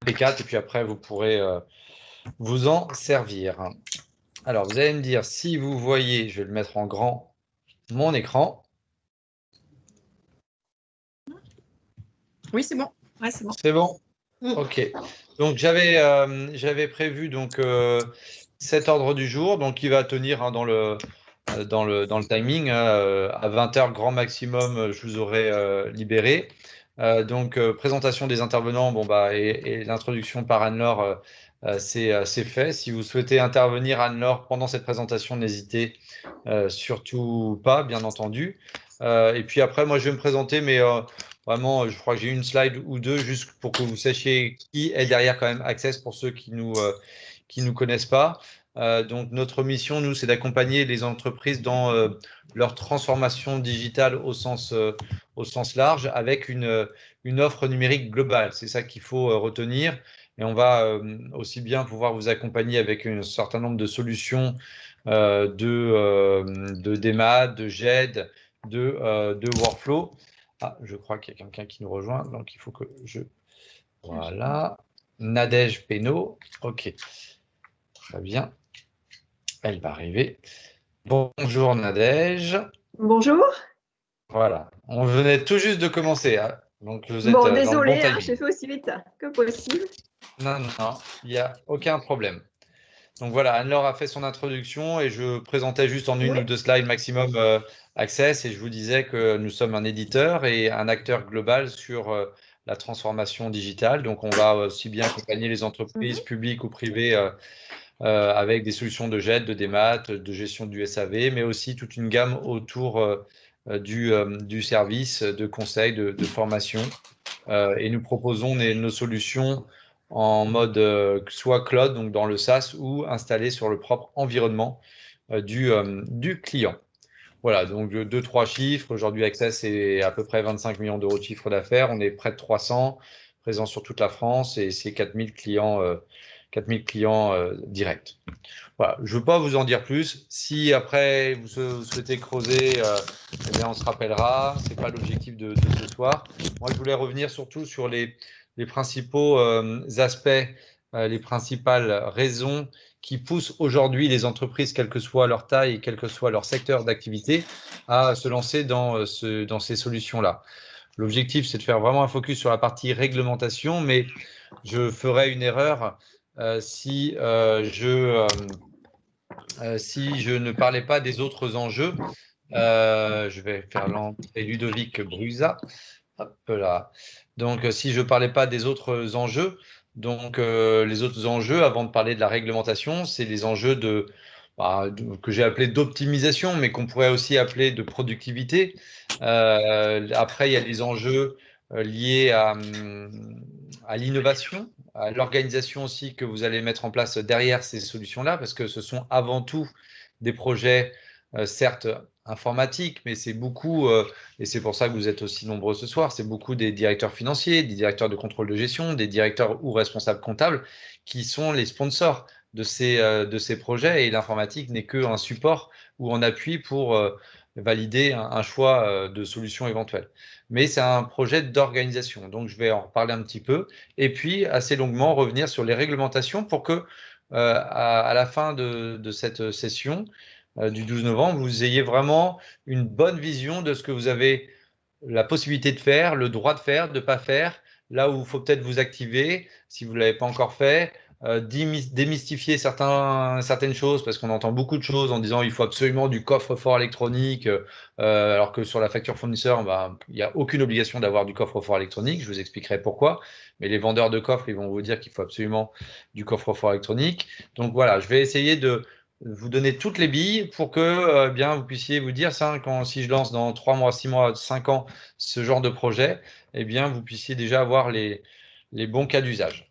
MP4 et puis après, vous pourrez vous en servir. Alors, vous allez me dire si vous voyez, je vais le mettre en grand, mon écran. Oui, c'est bon. Ouais, c'est bon. C'est bon? Ok. Donc, j'avais prévu donc, cet ordre du jour, donc qui va tenir hein, dans le timing. À 20 h grand maximum, je vous aurai libéré. Donc, présentation des intervenants bon, bah, et l'introduction par Anne-Laure, c'est fait. Si vous souhaitez intervenir, Anne-Laure, pendant cette présentation, n'hésitez surtout pas, bien entendu. Et puis après, moi, je vais me présenter, mais vraiment, je crois que j'ai une slide ou deux juste pour que vous sachiez qui est derrière quand même Access pour ceux qui nous connaissent pas. Donc, notre mission, nous, c'est d'accompagner les entreprises dans leur transformation digitale au sens large avec une offre numérique globale. C'est ça qu'il faut retenir. Et on va aussi bien pouvoir vous accompagner avec un certain nombre de solutions de DEMA, de GED, de workflow. Ah, je crois qu'il y a quelqu'un qui nous rejoint, donc il faut que je... Voilà. Nadège Pénaud. OK. Très bien. Elle va arriver. Bonjour Nadège. Bonjour. Voilà. On venait tout juste de commencer. Hein. Donc vous êtes Bon, dans le bon désolé, hein, timing. j'ai fait aussi vite que possible. Non, non, il n'y a aucun problème. Donc voilà, Anne-Laure a fait son introduction et je présentais juste en une Oui. ou deux slides maximum Access et je vous disais que nous sommes un éditeur et un acteur global sur la transformation digitale. Donc on va aussi bien accompagner les entreprises publiques ou privées avec des solutions de GED, de démat, de gestion du SAV, mais aussi toute une gamme autour du service, de conseil, de formation. Et nous proposons nos solutions en mode soit cloud, donc dans le SaaS, ou installé sur le propre environnement du client. Voilà, donc deux, trois chiffres. Aujourd'hui, Access est à peu près 25 millions d'euros de chiffre d'affaires. On est près de 300, présents sur toute la France et c'est 4000 clients, 4000 clients directs. Voilà, je ne veux pas vous en dire plus. Si après vous souhaitez creuser, eh bien on se rappellera. Ce n'est pas l'objectif de ce soir. Moi, je voulais revenir surtout sur les principaux aspects, les principales raisons qui poussent aujourd'hui les entreprises, quelle que soit leur taille et quel que soit leur secteur d'activité, à se lancer dans ces solutions-là. L'objectif, c'est de faire vraiment un focus sur la partie réglementation, mais je ferais une erreur si je ne parlais pas des autres enjeux. Je vais faire l'entrée Ludovic Brusa. Hop là. Donc, si je ne parlais pas des autres enjeux, donc les autres enjeux, avant de parler de la réglementation, c'est les enjeux que j'ai appelé d'optimisation, mais qu'on pourrait aussi appeler de productivité. Après, il y a les enjeux liés à l'innovation, à l'organisation aussi que vous allez mettre en place derrière ces solutions-là, parce que ce sont avant tout des projets, certes informatiques, mais c'est beaucoup, et c'est pour ça que vous êtes aussi nombreux ce soir, c'est beaucoup des directeurs financiers, des directeurs de contrôle de gestion, des directeurs ou responsables comptables qui sont les sponsors de ces projets, et l'informatique n'est qu'un support ou un appui pour valider un choix de solution éventuelle. Mais c'est un projet d'organisation, donc je vais en reparler un petit peu, et puis assez longuement revenir sur les réglementations pour que à la fin de cette session du 12 novembre, vous ayez vraiment une bonne vision de ce que vous avez la possibilité de faire, le droit de faire, de ne pas faire, là où il faut peut-être vous activer si vous ne l'avez pas encore fait, démystifier certaines choses parce qu'on entend beaucoup de choses en disant il faut absolument du coffre-fort électronique, alors que sur la facture fournisseur, bah, il n'y a aucune obligation d'avoir du coffre-fort électronique. Je vous expliquerai pourquoi. Mais les vendeurs de coffres, ils vont vous dire qu'il faut absolument du coffre-fort électronique. Donc voilà, je vais essayer de vous donner toutes les billes pour que bien vous puissiez vous dire ça, si je lance dans 3 mois, 6 mois, 5 ans ce genre de projet, eh bien vous puissiez déjà avoir les bons cas d'usage.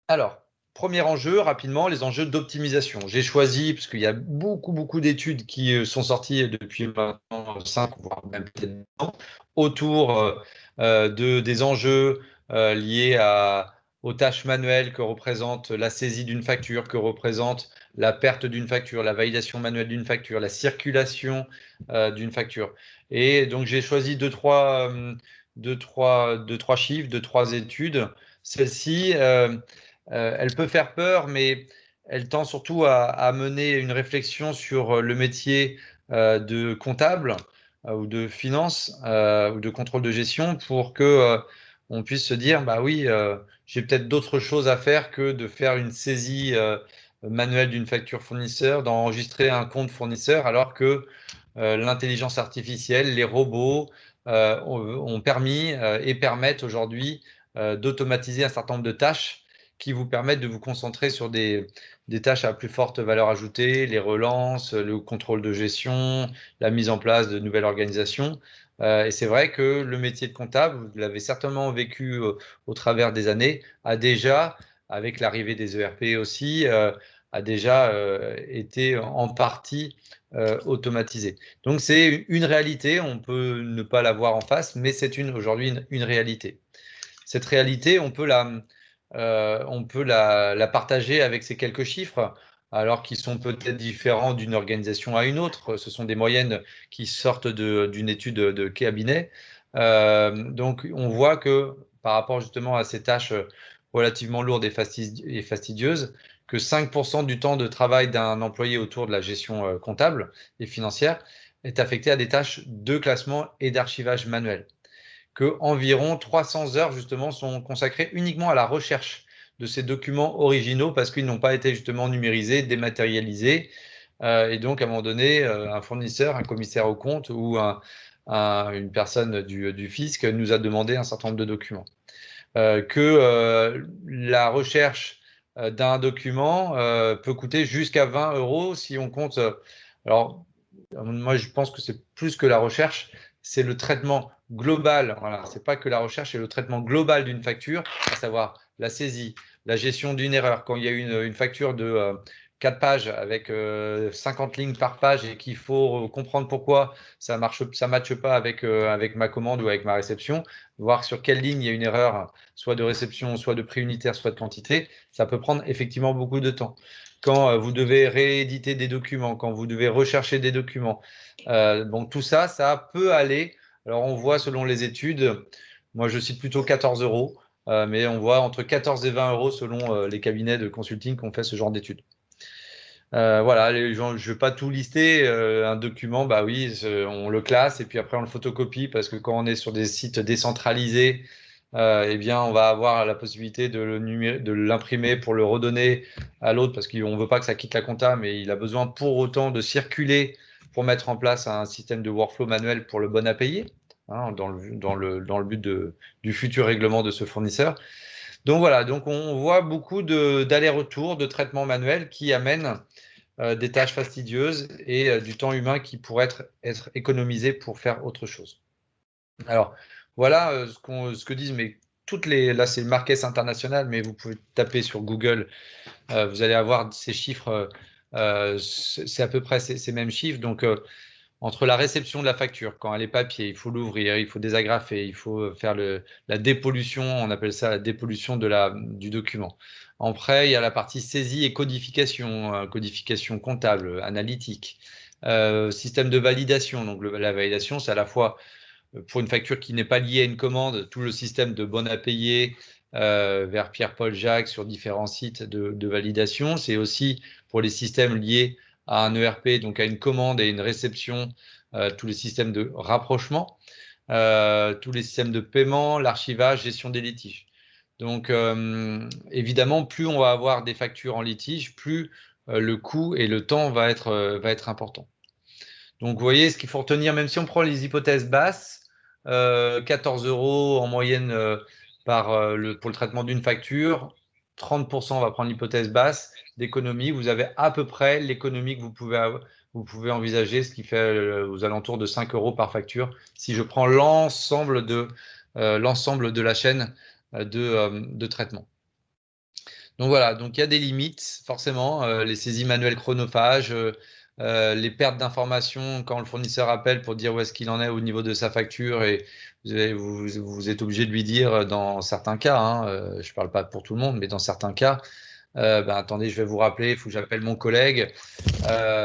Alors, premier enjeu, rapidement, les enjeux d'optimisation. J'ai choisi, parce qu'il y a beaucoup d'études qui sont sorties depuis maintenant 5, voire même peut-être 10 ans, autour des enjeux liés aux tâches manuelles que représente la saisie d'une facture, que représente la perte d'une facture, la validation manuelle d'une facture, la circulation d'une facture. Et donc, j'ai choisi deux, trois deux, trois chiffres, deux, trois études. Celle-ci, elle peut faire peur, mais elle tend surtout à mener une réflexion sur le métier de comptable ou de finance ou de contrôle de gestion pour que on puisse se dire, bah oui, j'ai peut-être d'autres choses à faire que de faire une saisie manuelle d'une facture fournisseur, d'enregistrer un compte fournisseur, alors que l'intelligence artificielle, les robots ont permis et permettent aujourd'hui d'automatiser un certain nombre de tâches qui vous permettent de vous concentrer sur des tâches à plus forte valeur ajoutée, les relances, le contrôle de gestion, la mise en place de nouvelles organisations. Et c'est vrai que le métier de comptable, vous l'avez certainement vécu au travers des années, a déjà, avec l'arrivée des ERP aussi, a déjà été en partie automatisé. Donc c'est une réalité, on peut ne pas la voir en face, mais c'est aujourd'hui une réalité. Cette réalité, on peut la partager avec ces quelques chiffres, alors qu'ils sont peut-être différents d'une organisation à une autre. Ce sont des moyennes qui sortent d'une étude de cabinet. Donc, on voit que par rapport justement à ces tâches relativement lourdes et fastidieuses, que 5% du temps de travail d'un employé autour de la gestion comptable et financière est affecté à des tâches de classement et d'archivage manuel, que environ 300 heures justement sont consacrées uniquement à la recherche de ces documents originaux parce qu'ils n'ont pas été justement numérisés, dématérialisés. Et donc, à un moment donné, un fournisseur, un commissaire aux comptes ou une personne du fisc nous a demandé un certain nombre de documents. Que la recherche d'un document peut coûter jusqu'à 20 € si on compte. Alors, moi, je pense que c'est plus que la recherche, c'est le traitement global. Voilà, c'est pas que la recherche, c'est le traitement global d'une facture, à savoir la saisie, la gestion d'une erreur. Quand il y a une facture de 4 pages avec 50 lignes par page et qu'il faut comprendre pourquoi ça matche pas avec ma commande ou avec ma réception, voir sur quelle ligne il y a une erreur, soit de réception, soit de prix unitaire, soit de quantité, ça peut prendre effectivement beaucoup de temps. Quand vous devez rééditer des documents, quand vous devez rechercher des documents, bon, tout ça, ça peut aller. Alors, on voit selon les études, moi je cite plutôt 14 €, mais on voit entre 14 et 20 € selon les cabinets de consulting qui ont fait ce genre d'études. Voilà, les gens, je ne vais pas tout lister. Un document, bah oui, on le classe et puis après on le photocopie parce que quand on est sur des sites décentralisés, eh bien, on va avoir la possibilité de l'imprimer pour le redonner à l'autre parce qu'on ne veut pas que ça quitte la compta, mais il a besoin pour autant de circuler pour mettre en place un système de workflow manuel pour le bon à payer, hein, dans le but du futur règlement de ce fournisseur. Donc voilà, donc on voit beaucoup d'allers-retours, de traitements manuels qui amènent des tâches fastidieuses et du temps humain qui pourrait être économisé pour faire autre chose. Alors, voilà ce que disent, mais là c'est Marques International, mais vous pouvez taper sur Google, vous allez avoir ces chiffres, c'est à peu près ces mêmes chiffres. Donc, entre la réception de la facture, quand elle est papier, il faut l'ouvrir, il faut désagrafer, il faut faire la dépollution, on appelle ça la dépollution du document. Après, il y a la partie saisie et codification, codification comptable, analytique, système de validation. Donc, la validation, c'est à la fois pour une facture qui n'est pas liée à une commande, tout le système de bon à payer vers Pierre-Paul Jacques sur différents sites de validation. C'est aussi pour les systèmes liés à un ERP, donc à une commande et une réception, tous les systèmes de rapprochement, tous les systèmes de paiement, l'archivage, gestion des litiges. Donc, évidemment, plus on va avoir des factures en litige, plus le coût et le temps va être important. Donc, vous voyez, ce qu'il faut retenir, même si on prend les hypothèses basses, 14 € en moyenne pour le traitement d'une facture, 30%, on va prendre l'hypothèse basse d'économie. Vous avez à peu près l'économie que vous pouvez envisager, ce qui fait aux alentours de 5 € par facture, si je prends l'ensemble de la chaîne de traitement. Donc voilà, donc il y a des limites, forcément, les saisies manuelles chronophages, les pertes d'informations quand le fournisseur appelle pour dire où est-ce qu'il en est au niveau de sa facture et vous êtes obligé de lui dire dans certains cas, hein, je ne parle pas pour tout le monde, mais dans certains cas, ben, attendez, je vais vous rappeler, il faut que j'appelle mon collègue.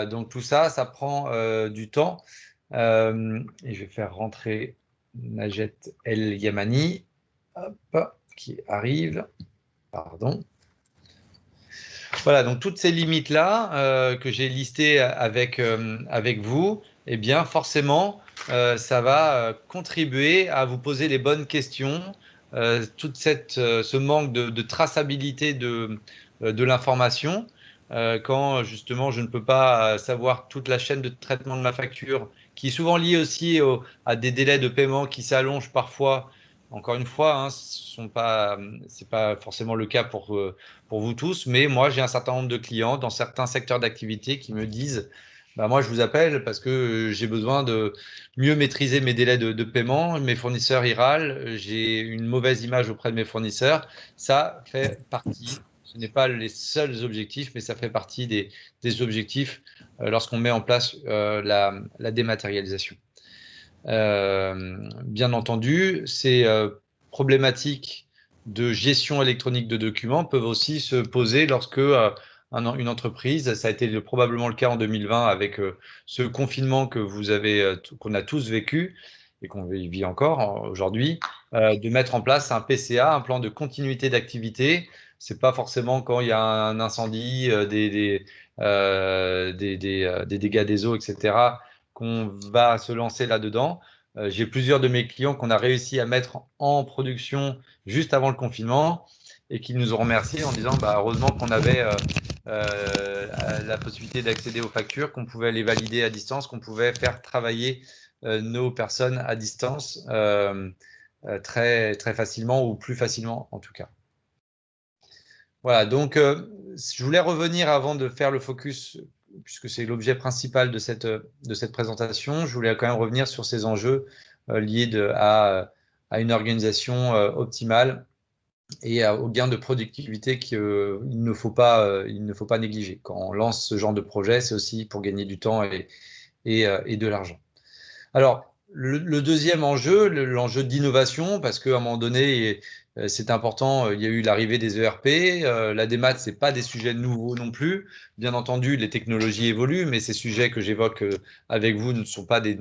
Donc tout ça, ça prend du temps. Et je vais faire rentrer Najet El Yamani, hop, qui arrive. Pardon. Voilà, donc toutes ces limites-là que j'ai listées avec vous, eh bien forcément, ça va contribuer à vous poser les bonnes questions. Ce manque de traçabilité de l'information, quand justement je ne peux pas savoir toute la chaîne de traitement de ma facture, qui est souvent liée aussi à des délais de paiement qui s'allongent parfois. Encore une fois, hein, c'est pas forcément le cas pour vous tous, mais moi, j'ai un certain nombre de clients dans certains secteurs d'activité qui me disent, bah, moi, je vous appelle parce que j'ai besoin de mieux maîtriser mes délais de paiement, mes fournisseurs ils râlent, j'ai une mauvaise image auprès de mes fournisseurs. Ça fait partie, ce n'est pas les seuls objectifs, mais ça fait partie des objectifs lorsqu'on met en place la dématérialisation. Bien entendu, ces problématiques de gestion électronique de documents peuvent aussi se poser lorsque une entreprise, ça a été probablement le cas en 2020 avec ce confinement que qu'on a tous vécu et qu'on vit encore aujourd'hui, de mettre en place un PCA, un plan de continuité d'activité. C'est pas forcément quand il y a un incendie, des dégâts des eaux, etc., qu'on va se lancer là-dedans. J'ai plusieurs de mes clients qu'on a réussi à mettre en production juste avant le confinement et qui nous ont remerciés en disant bah, heureusement qu'on avait la possibilité d'accéder aux factures, qu'on pouvait les valider à distance, qu'on pouvait faire travailler nos personnes à distance très, très facilement ou plus facilement en tout cas. Voilà, donc je voulais revenir avant de faire le focus, puisque c'est l'objet principal de cette présentation, je voulais quand même revenir sur ces enjeux liés à une organisation optimale et au gain de productivité qu'il ne faut pas négliger. Quand on lance ce genre de projet, c'est aussi pour gagner du temps et de l'argent. Alors, le deuxième enjeu, l'enjeu d'innovation, parce qu'à un moment donné, c'est important, il y a eu l'arrivée des ERP, la démat, c'est pas des sujets nouveaux non plus. Bien entendu, les technologies évoluent, mais ces sujets que j'évoque avec vous ne sont pas des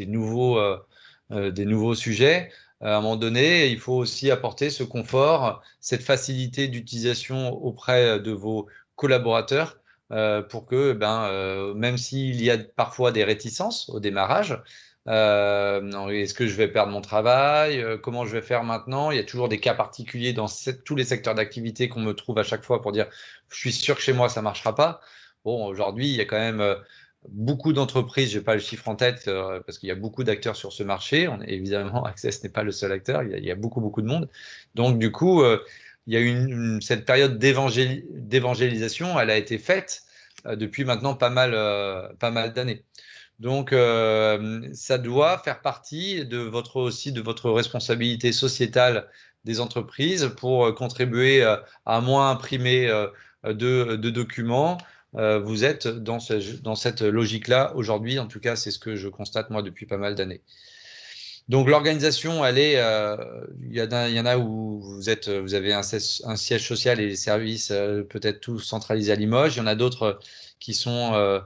nouveaux sujets. À un moment donné, il faut aussi apporter ce confort, cette facilité d'utilisation auprès de vos collaborateurs pour que, même s'il y a parfois des réticences au démarrage, est-ce que je vais perdre mon travail? Comment je vais faire maintenant? Il y a toujours des cas particuliers dans tous les secteurs d'activité qu'on me trouve à chaque fois pour dire je suis sûr que chez moi ça marchera pas. Bon, aujourd'hui, il y a quand même beaucoup d'entreprises, je n'ai pas le chiffre en tête parce qu'il y a beaucoup d'acteurs sur ce marché. Évidemment, Access n'est pas le seul acteur, il y a beaucoup, beaucoup de monde. Donc, du coup, il y a cette période d'évangélisation, elle a été faite depuis maintenant pas mal d'années. Donc, ça doit faire partie aussi de votre responsabilité sociétale des entreprises pour contribuer à moins imprimer de documents. Vous êtes dans cette logique-là aujourd'hui. En tout cas, c'est ce que je constate moi depuis pas mal d'années. Donc l'organisation, il y en a où vous avez un siège social et les services peut-être tous centralisés à Limoges. Il y en a d'autres qui sont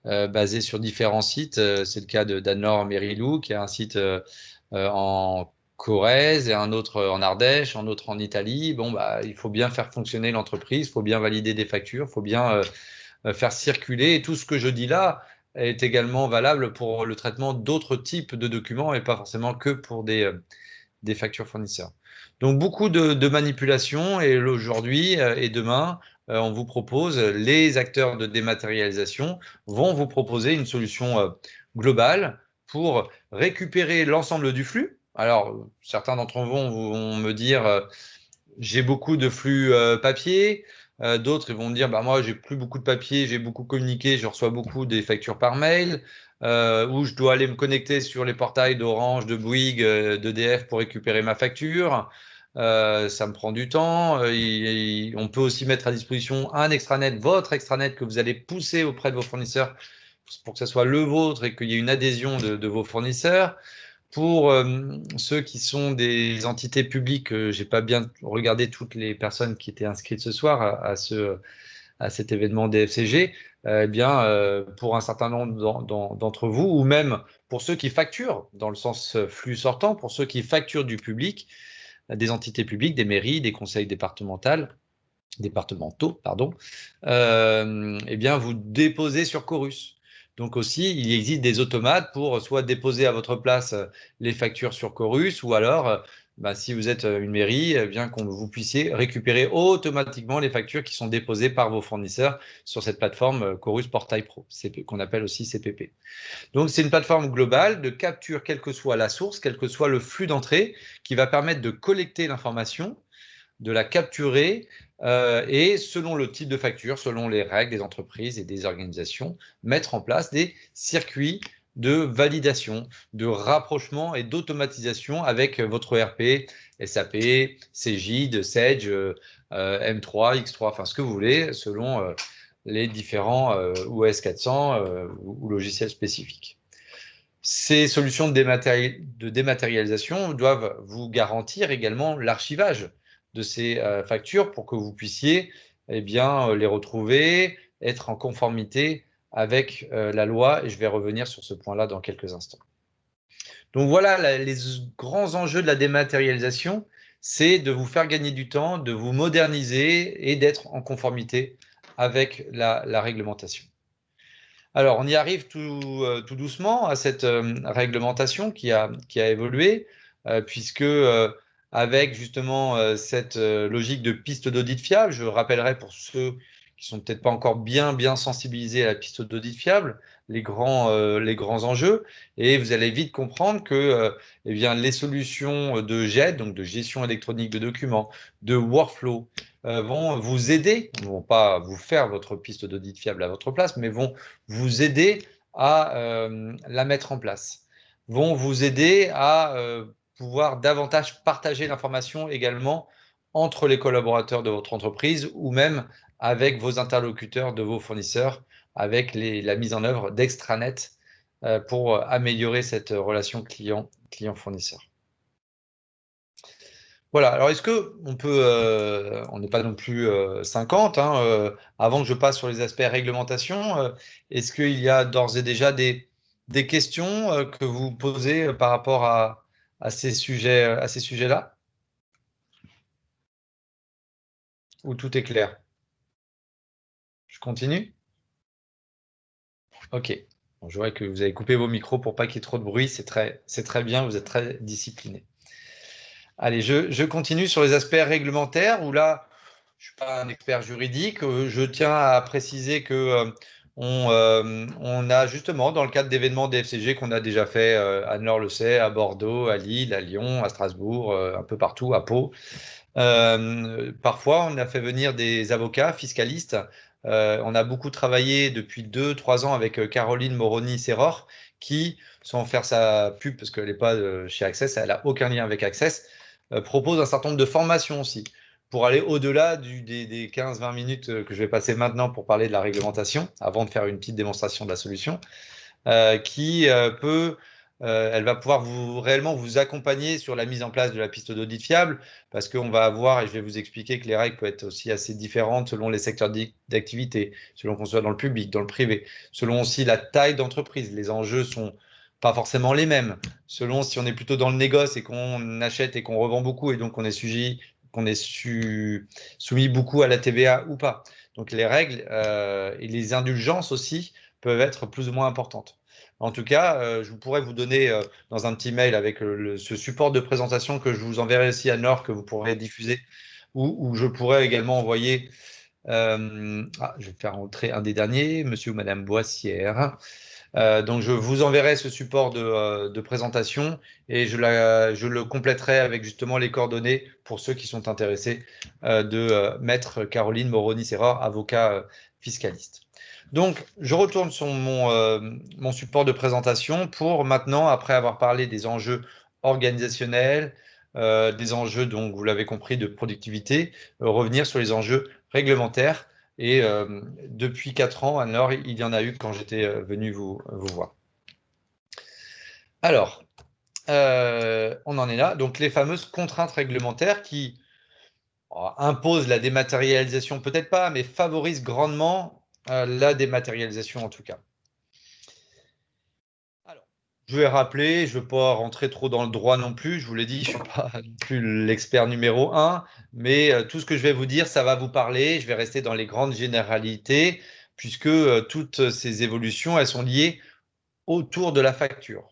basés sur différents sites. C'est le cas d'Anne-Laure Mérilou, qui a un site en Corrèze et un autre en Ardèche, un autre en Italie. Bon, bah, il faut bien faire fonctionner l'entreprise, il faut bien valider des factures, il faut bien faire circuler. Et tout ce que je dis là est également valable pour le traitement d'autres types de documents et pas forcément que pour des factures fournisseurs. Donc beaucoup de manipulations et aujourd'hui et demain, on vous propose, les acteurs de dématérialisation vont vous proposer une solution globale pour récupérer l'ensemble du flux. Alors, certains d'entre vous vont me dire, j'ai beaucoup de flux papier. D'autres ils vont me dire, bah, moi, j'ai plus beaucoup de papier, j'ai beaucoup communiqué, je reçois beaucoup des factures par mail. Ou je dois aller me connecter sur les portails d'Orange, de Bouygues, d'EDF pour récupérer ma facture. Ça me prend du temps. On peut aussi mettre à disposition un extranet, votre extranet que vous allez pousser auprès de vos fournisseurs pour que ce soit le vôtre et qu'il y ait une adhésion de vos fournisseurs. Pour ceux qui sont des entités publiques, j'ai pas bien regardé toutes les personnes qui étaient inscrites ce soir à à cet événement DFCG, eh bien, pour un certain nombre d'entre vous, ou même pour ceux qui facturent, dans le sens flux sortant, pour ceux qui facturent du public, des entités publiques, des mairies, des conseils départementaux, pardon, eh bien, vous déposez sur Chorus. Donc aussi, il existe des automates pour soit déposer à votre place les factures sur Chorus, ou alors, si vous êtes une mairie, eh bien qu'on vous puissiez récupérer automatiquement les factures qui sont déposées par vos fournisseurs sur cette plateforme Chorus Portail Pro, qu'on appelle aussi CPP. Donc, c'est une plateforme globale de capture, quelle que soit la source, quel que soit le flux d'entrée, qui va permettre de collecter l'information, de la capturer et selon le type de facture, selon les règles des entreprises et des organisations, mettre en place des circuits de validation, de rapprochement et d'automatisation avec votre ERP, SAP, Cegid, Sage, M3, X3, enfin ce que vous voulez, selon les différents OS 400 ou logiciels spécifiques. Ces solutions de dématérialisation doivent vous garantir également l'archivage de ces factures pour que vous puissiez les retrouver, être en conformité avec la loi, et je vais revenir sur ce point-là dans quelques instants. Donc voilà, les grands enjeux de la dématérialisation, c'est de vous faire gagner du temps, de vous moderniser et d'être en conformité avec la réglementation. Alors, on y arrive tout doucement à cette réglementation qui a évolué, puisque avec justement cette logique de piste d'audit fiable, je rappellerai pour ceux qui sont peut-être pas encore bien sensibilisés à la piste d'audit fiable, les grands enjeux, et vous allez vite comprendre que eh bien, les solutions de GED, donc de gestion électronique de documents, de workflow, vont vous aider, ne vont pas vous faire votre piste d'audit fiable à votre place, mais vont vous aider à la mettre en place, vont vous aider à pouvoir davantage partager l'information également entre les collaborateurs de votre entreprise ou même avec vos interlocuteurs de vos fournisseurs, avec la mise en œuvre d'extranet pour améliorer cette relation client-fournisseur. Voilà, alors est-ce que on peut, on n'est pas non plus 50, hein, avant que je passe sur les aspects réglementation, est-ce qu'il y a d'ores et déjà des questions que vous posez par rapport à ces sujets-là? Ou tout est clair? Je continue? Ok. Bon, je vois que vous avez coupé vos micros pour pas qu'il y ait trop de bruit, c'est très bien, vous êtes très discipliné. Allez, je continue sur les aspects réglementaires, où là, je ne suis pas un expert juridique. Je tiens à préciser que on a justement, dans le cadre d'événements DFCG qu'on a déjà fait, Anne-Laure le sait, à Bordeaux, à Lille, à Lyon, à Strasbourg, un peu partout, à Pau. Parfois, on a fait venir des avocats fiscalistes. On a beaucoup travaillé depuis 2-3 ans avec Caroline Moroni-Serror, qui, sans faire sa pub, parce qu'elle n'est pas chez Access, elle n'a aucun lien avec Access, propose un certain nombre de formations aussi, pour aller au-delà des 15-20 minutes que je vais passer maintenant pour parler de la réglementation, avant de faire une petite démonstration de la solution, elle va pouvoir réellement vous accompagner sur la mise en place de la piste d'audit fiable, parce qu'on va avoir, et je vais vous expliquer que les règles peuvent être aussi assez différentes selon les secteurs d'activité, selon qu'on soit dans le public, dans le privé, selon aussi la taille d'entreprise. Les enjeux sont pas forcément les mêmes, selon si on est plutôt dans le négoce et qu'on achète et qu'on revend beaucoup, et donc on est soumis beaucoup à la TVA ou pas. Donc les règles et les indulgences aussi peuvent être plus ou moins importantes. En tout cas, je pourrais vous donner dans un petit mail avec ce support de présentation que je vous enverrai aussi à Nord, que vous pourrez diffuser, ou je pourrais également envoyer, je vais faire entrer un des derniers, monsieur ou madame Boissière. Donc, je vous enverrai ce support de présentation et je le compléterai avec justement les coordonnées pour ceux qui sont intéressés de Maître Caroline Moroni-Serror, avocat fiscaliste. Donc, je retourne sur mon support de présentation pour maintenant, après avoir parlé des enjeux organisationnels, des enjeux, donc vous l'avez compris, de productivité, revenir sur les enjeux réglementaires. Et depuis 4 ans, alors, il y en a eu quand j'étais venu vous voir. Alors, on en est là. Donc, les fameuses contraintes réglementaires qui, impose la dématérialisation, peut-être pas, mais favorise grandement la dématérialisation en tout cas. Alors, je vais rappeler, je ne veux pas rentrer trop dans le droit non plus, je vous l'ai dit, je ne suis pas non plus l'expert numéro un, mais tout ce que je vais vous dire, ça va vous parler. Je vais rester dans les grandes généralités, puisque toutes ces évolutions, elles sont liées autour de la facture.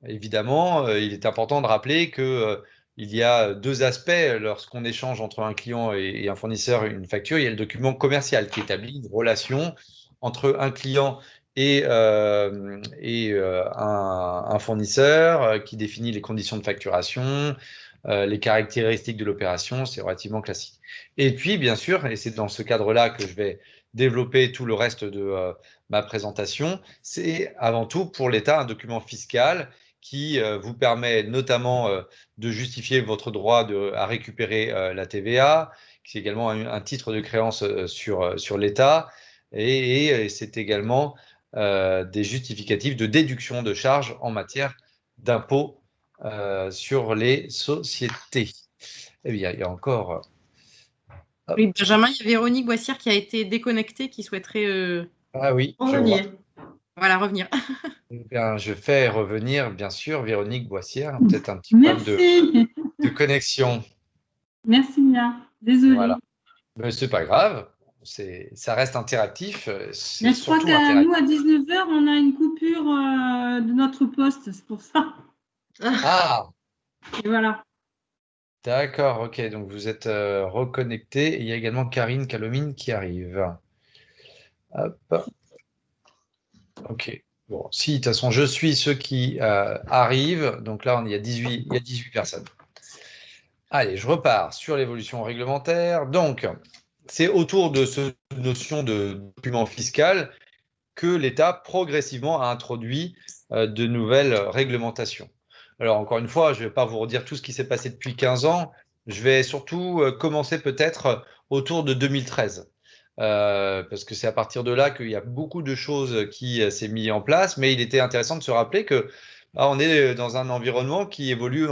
Évidemment, il est important de rappeler que il y a deux aspects lorsqu'on échange entre un client et un fournisseur une facture. Il y a le document commercial qui établit une relation entre un client et un fournisseur qui définit les conditions de facturation, les caractéristiques de l'opération. C'est relativement classique. Et puis, bien sûr, et c'est dans ce cadre-là que je vais développer tout le reste de ma présentation, c'est avant tout pour l'État un document fiscal qui vous permet notamment de justifier votre droit à récupérer la TVA, qui est également un titre de créance sur l'État, et c'est également des justificatifs de déduction de charges en matière d'impôt sur les sociétés. Eh bien, il y a encore… Oui, Benjamin, il y a Véronique Boissière qui a été déconnectée, qui souhaiterait Ah oui, revenir. Voilà, revenir. Eh bien, je fais revenir, bien sûr, Véronique Boissière, peut-être un petit problème de connexion. Merci bien, désolée. Voilà. Mais c'est pas grave, ça reste interactif. Mais je crois qu'à nous, à 19h, on a une coupure de notre poste, c'est pour ça. Ah, Et voilà. d'accord, ok, donc vous êtes reconnecté. Et il y a également Karine Calomine qui arrive. Hop. Ok. Bon, si, de toute façon, je suis ceux qui arrivent. Donc là, il y a 18 personnes. Allez, je repars sur l'évolution réglementaire. Donc, c'est autour de cette notion de document fiscal que l'État progressivement a introduit de nouvelles réglementations. Alors, encore une fois, je ne vais pas vous redire tout ce qui s'est passé depuis 15 ans. Je vais surtout commencer peut-être autour de 2013. Parce que c'est à partir de là qu'il y a beaucoup de choses qui s'est mis en place, mais il était intéressant de se rappeler que on est dans un environnement qui évolue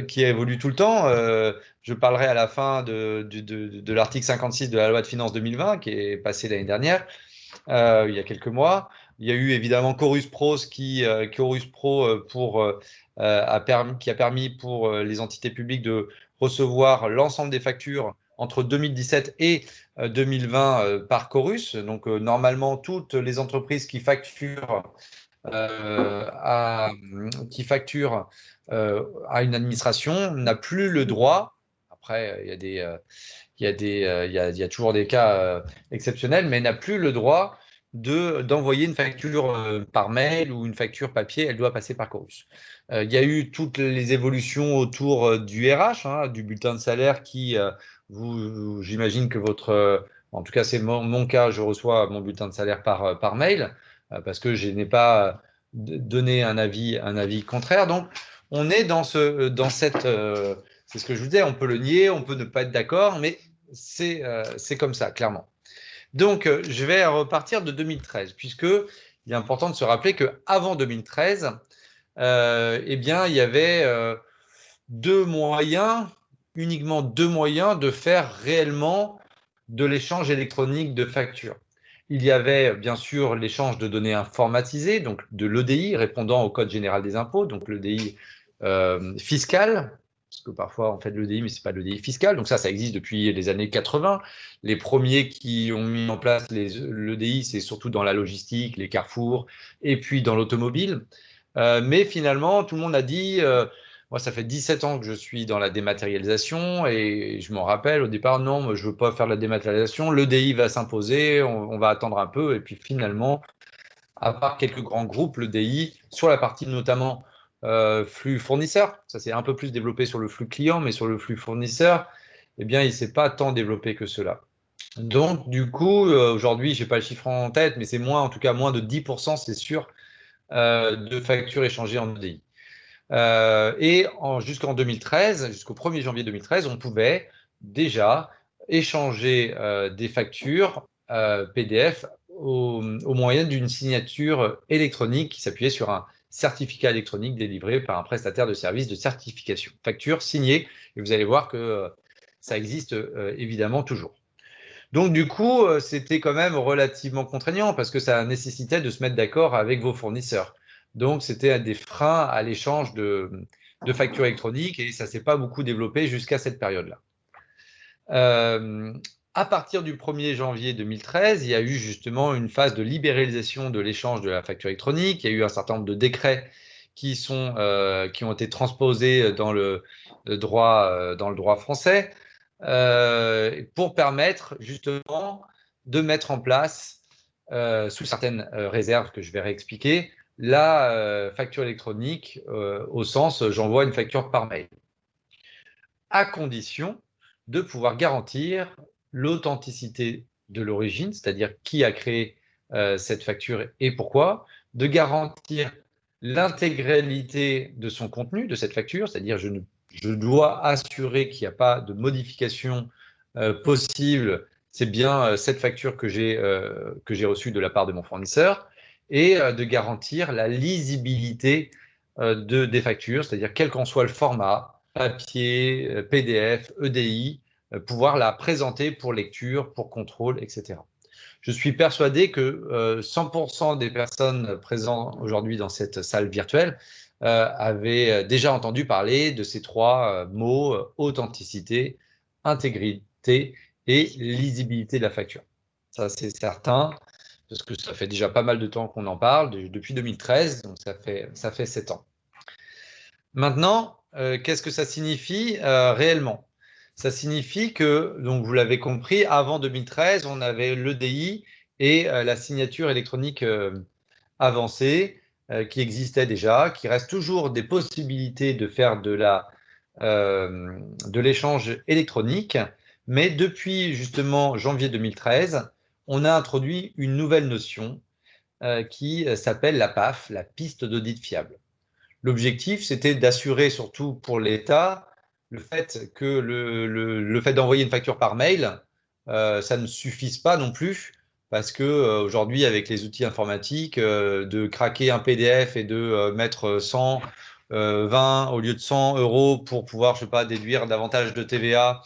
qui évolue tout le temps. Je parlerai à la fin de l'article 56 de la loi de finances 2020 qui est passé l'année dernière, il y a quelques mois. Il y a eu évidemment Chorus Pro Chorus Pro qui a permis pour les entités publiques de recevoir l'ensemble des factures entre 2017 et 2020 par Chorus. Donc, normalement, toutes les entreprises qui facturent à une administration n'a plus le droit. Après, il y a toujours des cas exceptionnels, mais n'a plus le droit d'envoyer une facture par mail ou une facture papier. Elle doit passer par Chorus. Il y a eu toutes les évolutions autour du RH, hein, du bulletin de salaire qui, j'imagine que en tout cas c'est mon cas, je reçois mon bulletin de salaire par mail parce que je n'ai pas donné un avis contraire. Donc, on est dans cette… c'est ce que je vous disais, on peut le nier, on peut ne pas être d'accord, mais c'est comme ça, clairement. Donc, je vais repartir de 2013, puisqu'il est important de se rappeler qu'avant 2013, eh bien, il y avait uniquement deux moyens de faire réellement de l'échange électronique de factures. Il y avait bien sûr l'échange de données informatisées, donc de l'EDI répondant au Code général des impôts, donc l'EDI fiscal, parce que parfois on fait de l'EDI, mais ce n'est pas de l'EDI fiscal. Donc ça existe depuis les années 80. Les premiers qui ont mis en place l'EDI, c'est surtout dans la logistique, les carrefours, et puis dans l'automobile. Mais finalement, tout le monde a dit… moi, ça fait 17 ans que je suis dans la dématérialisation et je m'en rappelle au départ, non, moi, je ne veux pas faire de la dématérialisation, l'EDI va s'imposer, on va attendre un peu. Et puis finalement, à part quelques grands groupes, l'EDI, sur la partie notamment flux fournisseur, ça s'est un peu plus développé sur le flux client, mais sur le flux fournisseur, eh bien, il ne s'est pas tant développé que cela. Donc, du coup, aujourd'hui, je n'ai pas le chiffre en tête, mais c'est en tout cas moins de 10%, c'est sûr, de factures échangées en EDI. Et jusqu'en 2013, jusqu'au 1er janvier 2013, on pouvait déjà échanger des factures PDF au moyen d'une signature électronique qui s'appuyait sur un certificat électronique délivré par un prestataire de services de certification. Facture signée, et vous allez voir que ça existe évidemment toujours. Donc, du coup, c'était quand même relativement contraignant parce que ça nécessitait de se mettre d'accord avec vos fournisseurs. Donc, c'était des freins à l'échange de factures électroniques et ça ne s'est pas beaucoup développé jusqu'à cette période-là. À partir du 1er janvier 2013, il y a eu justement une phase de libéralisation de l'échange de la facture électronique. Il y a eu un certain nombre de décrets qui ont été transposés dans le droit français pour permettre justement de mettre en place, sous certaines réserves que je vais réexpliquer, la facture électronique au sens j'envoie une facture par mail, à condition de pouvoir garantir l'authenticité de l'origine, c'est-à-dire qui a créé cette facture et pourquoi, de garantir l'intégralité de son contenu, de cette facture, c'est-à-dire je dois assurer qu'il n'y a pas de modification possible, c'est bien cette facture que j'ai reçue de la part de mon fournisseur, et de garantir la lisibilité des factures, c'est-à-dire quel qu'en soit le format, papier, PDF, EDI, pouvoir la présenter pour lecture, pour contrôle, etc. Je suis persuadé que 100% des personnes présentes aujourd'hui dans cette salle virtuelle avaient déjà entendu parler de ces trois mots, authenticité, intégrité et lisibilité de la facture. Ça, c'est certain, parce que ça fait déjà pas mal de temps qu'on en parle, depuis 2013, donc ça fait 7 ans. Maintenant, qu'est-ce que ça signifie réellement? Ça signifie que, donc vous l'avez compris, avant 2013, on avait l'EDI et la signature électronique avancée qui existait déjà, qui reste toujours des possibilités de faire de l'échange électronique, mais depuis justement janvier 2013, on a introduit une nouvelle notion qui s'appelle la PAF, la piste d'audit fiable. L'objectif, c'était d'assurer, surtout pour l'État, le fait que le fait d'envoyer une facture par mail, ça ne suffise pas non plus, parce que aujourd'hui, avec les outils informatiques, de craquer un PDF et de mettre 120 au lieu de 100 euros pour pouvoir, je sais pas, déduire davantage de TVA,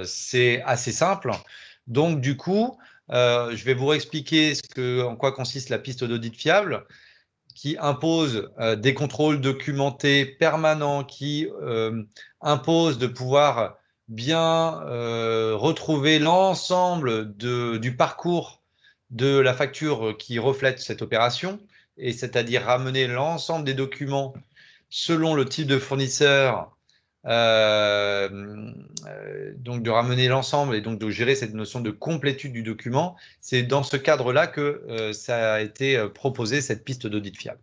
c'est assez simple. Donc, du coup, je vais vous expliquer en quoi consiste la piste d'audit fiable, qui impose des contrôles documentés permanents, qui impose de pouvoir bien retrouver l'ensemble du parcours de la facture qui reflète cette opération, et c'est-à-dire ramener l'ensemble des documents selon le type de fournisseur, donc de ramener l'ensemble et donc de gérer cette notion de complétude du document. C'est dans ce cadre-là que ça a été proposé, cette piste d'audit fiable.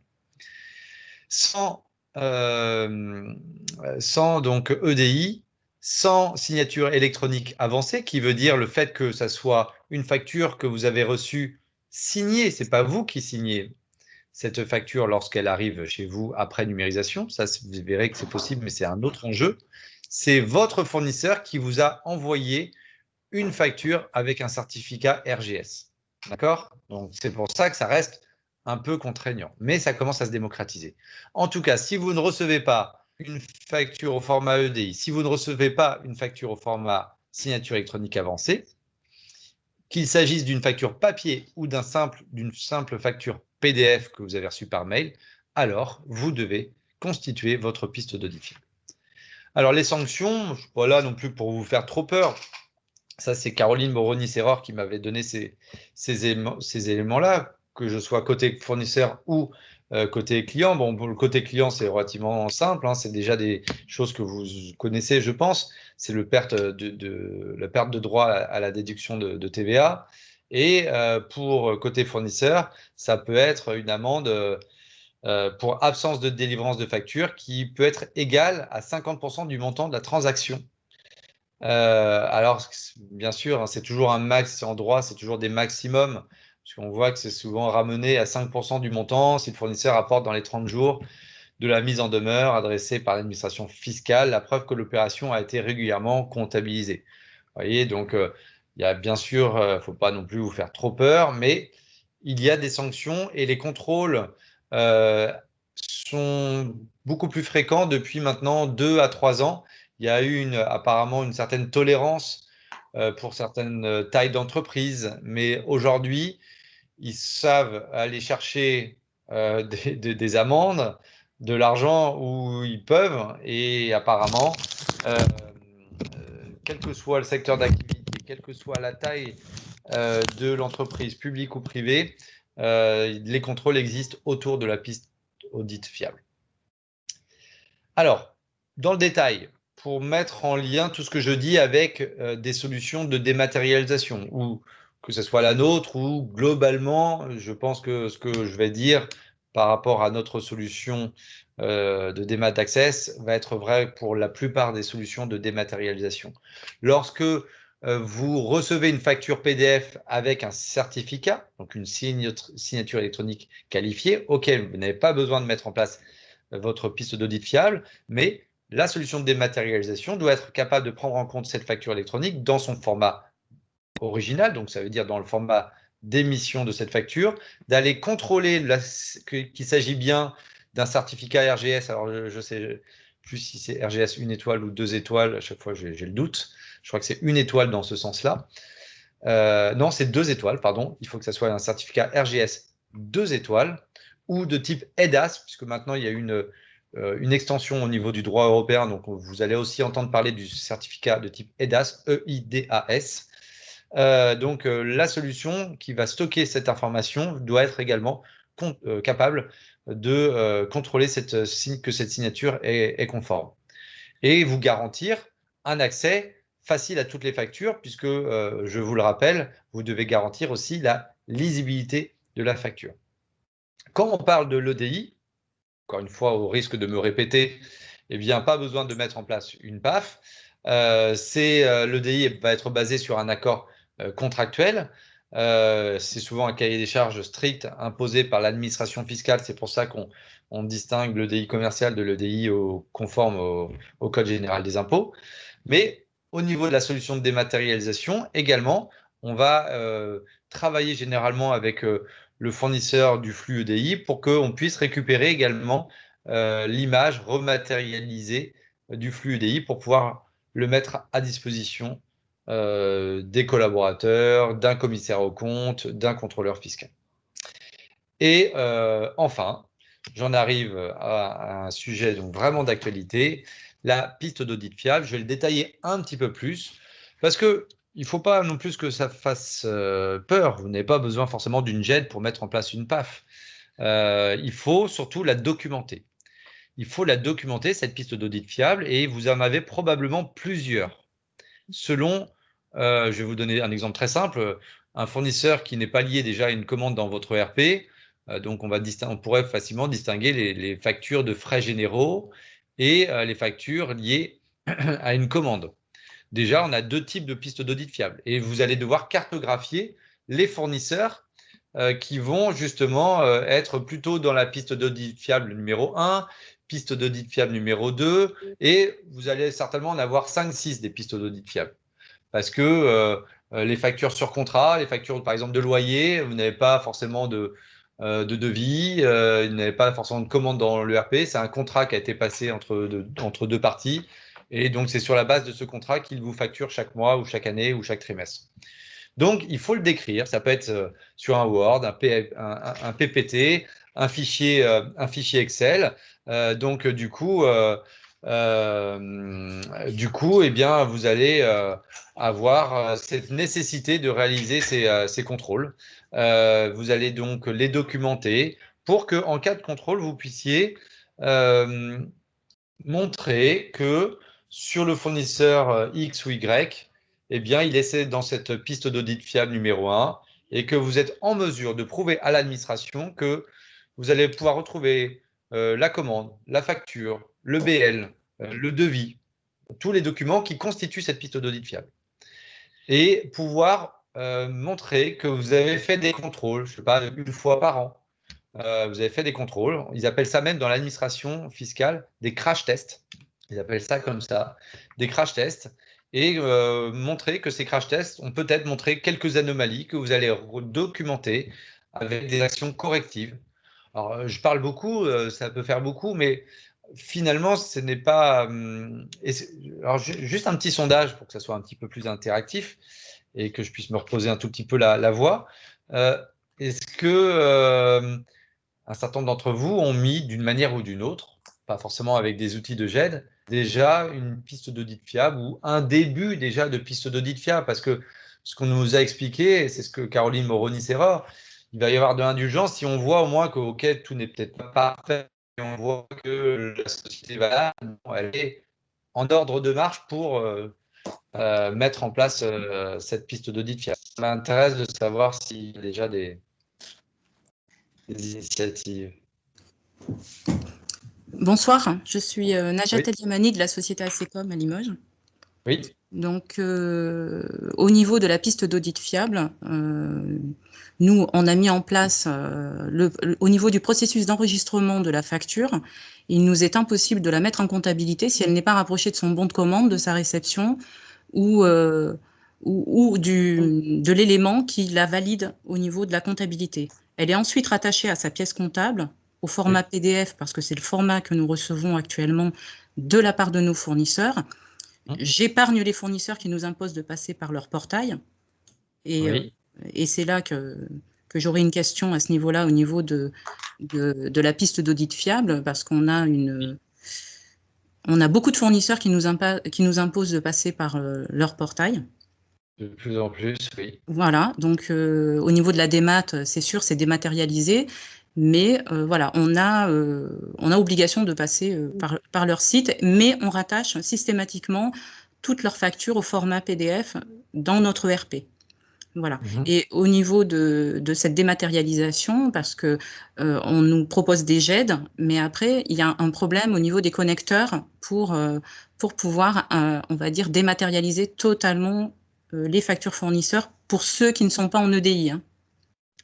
Sans donc EDI, sans signature électronique avancée, qui veut dire le fait que ça soit une facture que vous avez reçue signée, ce n'est pas vous qui signez cette facture lorsqu'elle arrive chez vous après numérisation. Ça, vous verrez que c'est possible, mais c'est un autre enjeu. C'est votre fournisseur qui vous a envoyé une facture avec un certificat RGS. D'accord? Donc, c'est pour ça que ça reste un peu contraignant, mais ça commence à se démocratiser. En tout cas, si vous ne recevez pas une facture au format EDI, si vous ne recevez pas une facture au format signature électronique avancée, qu'il s'agisse d'une facture papier ou d'une simple facture PDF que vous avez reçue par mail, alors vous devez constituer votre piste d'audit fiable. Alors les sanctions, je ne suis pas là non plus pour vous faire trop peur. Ça, c'est Caroline Moroni-Serror qui m'avait donné ces éléments-là, que je sois côté fournisseur ou côté client. Bon, pour le côté client, c'est relativement simple, hein, c'est déjà des choses que vous connaissez, je pense. C'est la perte de droit à la déduction de TVA. Et pour côté fournisseur, ça peut être une amende pour absence de délivrance de facture qui peut être égale à 50% du montant de la transaction. Alors, bien sûr, hein, c'est toujours un max en droit, c'est toujours des maximums, puisqu'on voit que c'est souvent ramené à 5% du montant si le fournisseur apporte dans les 30 jours de la mise en demeure adressée par l'administration fiscale la preuve que l'opération a été régulièrement comptabilisée. Vous voyez, donc il y a bien sûr, il ne faut pas non plus vous faire trop peur, mais il y a des sanctions et les contrôles sont beaucoup plus fréquents depuis maintenant 2 à 3 ans. il y a eu apparemment une certaine tolérance pour certaines tailles d'entreprise, mais aujourd'hui, ils savent aller chercher des amendes, de l'argent où ils peuvent, et apparemment, quel que soit le secteur d'activité, quelle que soit la taille de l'entreprise publique ou privée, les contrôles existent autour de la piste audit fiable. Alors, dans le détail, pour mettre en lien tout ce que je dis avec des solutions de dématérialisation, ou que ce soit la nôtre, ou globalement, je pense que ce que je vais dire par rapport à notre solution de démat access va être vrai pour la plupart des solutions de dématérialisation. Lorsque vous recevez une facture PDF avec un certificat, donc une signature électronique qualifiée, auquel vous n'avez pas besoin de mettre en place votre piste d'audit fiable, mais la solution de dématérialisation doit être capable de prendre en compte cette facture électronique dans son format original, donc ça veut dire dans le format d'émission de cette facture, d'aller contrôler qu'il s'agit bien d'un certificat RGS. Alors, je ne sais plus si c'est RGS 1 étoile ou 2 étoiles, à chaque fois j'ai le doute. Je crois que c'est 1 étoile dans ce sens-là. Non, c'est 2 étoiles, pardon. Il faut que ça soit un certificat RGS 2 étoiles ou de type EDAS, puisque maintenant il y a une extension au niveau du droit européen. Donc, vous allez aussi entendre parler du certificat de type EDAS, E-I-D-A-S. Donc, la solution qui va stocker cette information doit être également capable de contrôler que cette signature est conforme. Et vous garantir un accès facile à toutes les factures, puisque, je vous le rappelle, vous devez garantir aussi la lisibilité de la facture. Quand on parle de l'EDI, encore une fois, au risque de me répéter, eh bien, pas besoin de mettre en place une PAF. L'EDI va être basé sur un accord contractuel. C'est souvent un cahier des charges strict imposé par l'administration fiscale. C'est pour ça qu'on distingue l'EDI commercial de l'EDI conforme au Code général des impôts. Mais au niveau de la solution de dématérialisation, également, on va travailler généralement avec le fournisseur du flux EDI pour qu'on puisse récupérer également l'image rematérialisée du flux EDI pour pouvoir le mettre à disposition des collaborateurs, d'un commissaire aux comptes, d'un contrôleur fiscal. Et enfin, j'en arrive à un sujet donc vraiment d'actualité, la piste d'audit fiable. Je vais le détailler un petit peu plus parce que il ne faut pas non plus que ça fasse peur. Vous n'avez pas besoin forcément d'une GED pour mettre en place une PAF. Il faut surtout la documenter. Il faut la documenter, cette piste d'audit fiable, et vous en avez probablement plusieurs. Selon, je vais vous donner un exemple très simple, un fournisseur qui n'est pas lié déjà à une commande dans votre ERP, donc on pourrait facilement distinguer les factures de frais généraux et les factures liées à une commande. Déjà, on a deux types de pistes d'audit fiables et vous allez devoir cartographier les fournisseurs qui vont justement être plutôt dans la piste d'audit fiable numéro 1, piste d'audit fiable numéro 2, et vous allez certainement en avoir 5-6 des pistes d'audit fiables. Parce que les factures sur contrat, les factures par exemple de loyer, vous n'avez pas forcément de devis, vous n'avez pas forcément de commande dans l'ERP, c'est un contrat qui a été passé entre deux parties, et donc c'est sur la base de ce contrat qu'il vous facture chaque mois ou chaque année ou chaque trimestre. Donc, il faut le décrire. Ça peut être sur un Word, un PPT, un fichier Excel. Donc, du coup, eh bien, vous allez avoir cette nécessité de réaliser ces contrôles. Vous allez donc les documenter pour qu'en cas de contrôle, vous puissiez montrer que sur le fournisseur X ou Y, eh bien, il est dans cette piste d'audit fiable numéro 1 et que vous êtes en mesure de prouver à l'administration que vous allez pouvoir retrouver la commande, la facture, le BL, le devis, tous les documents qui constituent cette piste d'audit fiable. Et pouvoir montrer que vous avez fait des contrôles, je ne sais pas, une fois par an. Vous avez fait des contrôles. Ils appellent ça même dans l'administration fiscale des crash tests. Ils appellent ça comme ça, des crash tests. Et montrer que ces crash tests ont peut-être montré quelques anomalies que vous allez documenter avec des actions correctives. Alors, je parle beaucoup, ça peut faire beaucoup, mais finalement, ce n'est pas… alors, juste un petit sondage pour que ça soit un petit peu plus interactif et que je puisse me reposer un tout petit peu la voix. Est-ce que un certain nombre d'entre vous ont mis d'une manière ou d'une autre, pas forcément avec des outils de GED, déjà une piste d'audit fiable ou un début déjà de piste d'audit fiable? Parce que ce qu'on nous a expliqué, c'est ce que Caroline Moroni-Serreur, il va y avoir de l'indulgence si on voit au moins que ok, tout n'est peut-être pas parfait, et on voit que la société va là, elle est en ordre de marche pour mettre en place cette piste d'audit fiable. Ça m'intéresse de savoir s'il y a déjà des initiatives. Bonsoir, je suis Najat Oui. El Yamani de la société ACCOM à Limoges. Oui. Donc, au niveau de la piste d'audit fiable, nous, on a mis en place, au niveau du processus d'enregistrement de la facture, il nous est impossible de la mettre en comptabilité si elle n'est pas rapprochée de son bon de commande, de sa réception ou de l'élément qui la valide au niveau de la comptabilité. Elle est ensuite rattachée à sa pièce comptable, au format PDF, parce que c'est le format que nous recevons actuellement de la part de nos fournisseurs. J'épargne les fournisseurs qui nous imposent de passer par leur portail. Et c'est là que j'aurais une question à ce niveau-là, au niveau de la piste d'audit fiable, parce qu'on a on a beaucoup de fournisseurs qui nous imposent de passer par leur portail. De plus en plus, oui. Voilà, donc au niveau de la démat, c'est sûr, c'est dématérialisé, mais voilà, on a obligation de passer par leur site, mais on rattache systématiquement toutes leurs factures au format PDF dans notre ERP. Voilà. Et au niveau de cette dématérialisation, parce que on nous propose des GED, mais après, il y a un problème au niveau des connecteurs pour pouvoir, on va dire, dématérialiser totalement les factures fournisseurs pour ceux qui ne sont pas en EDI. Hein.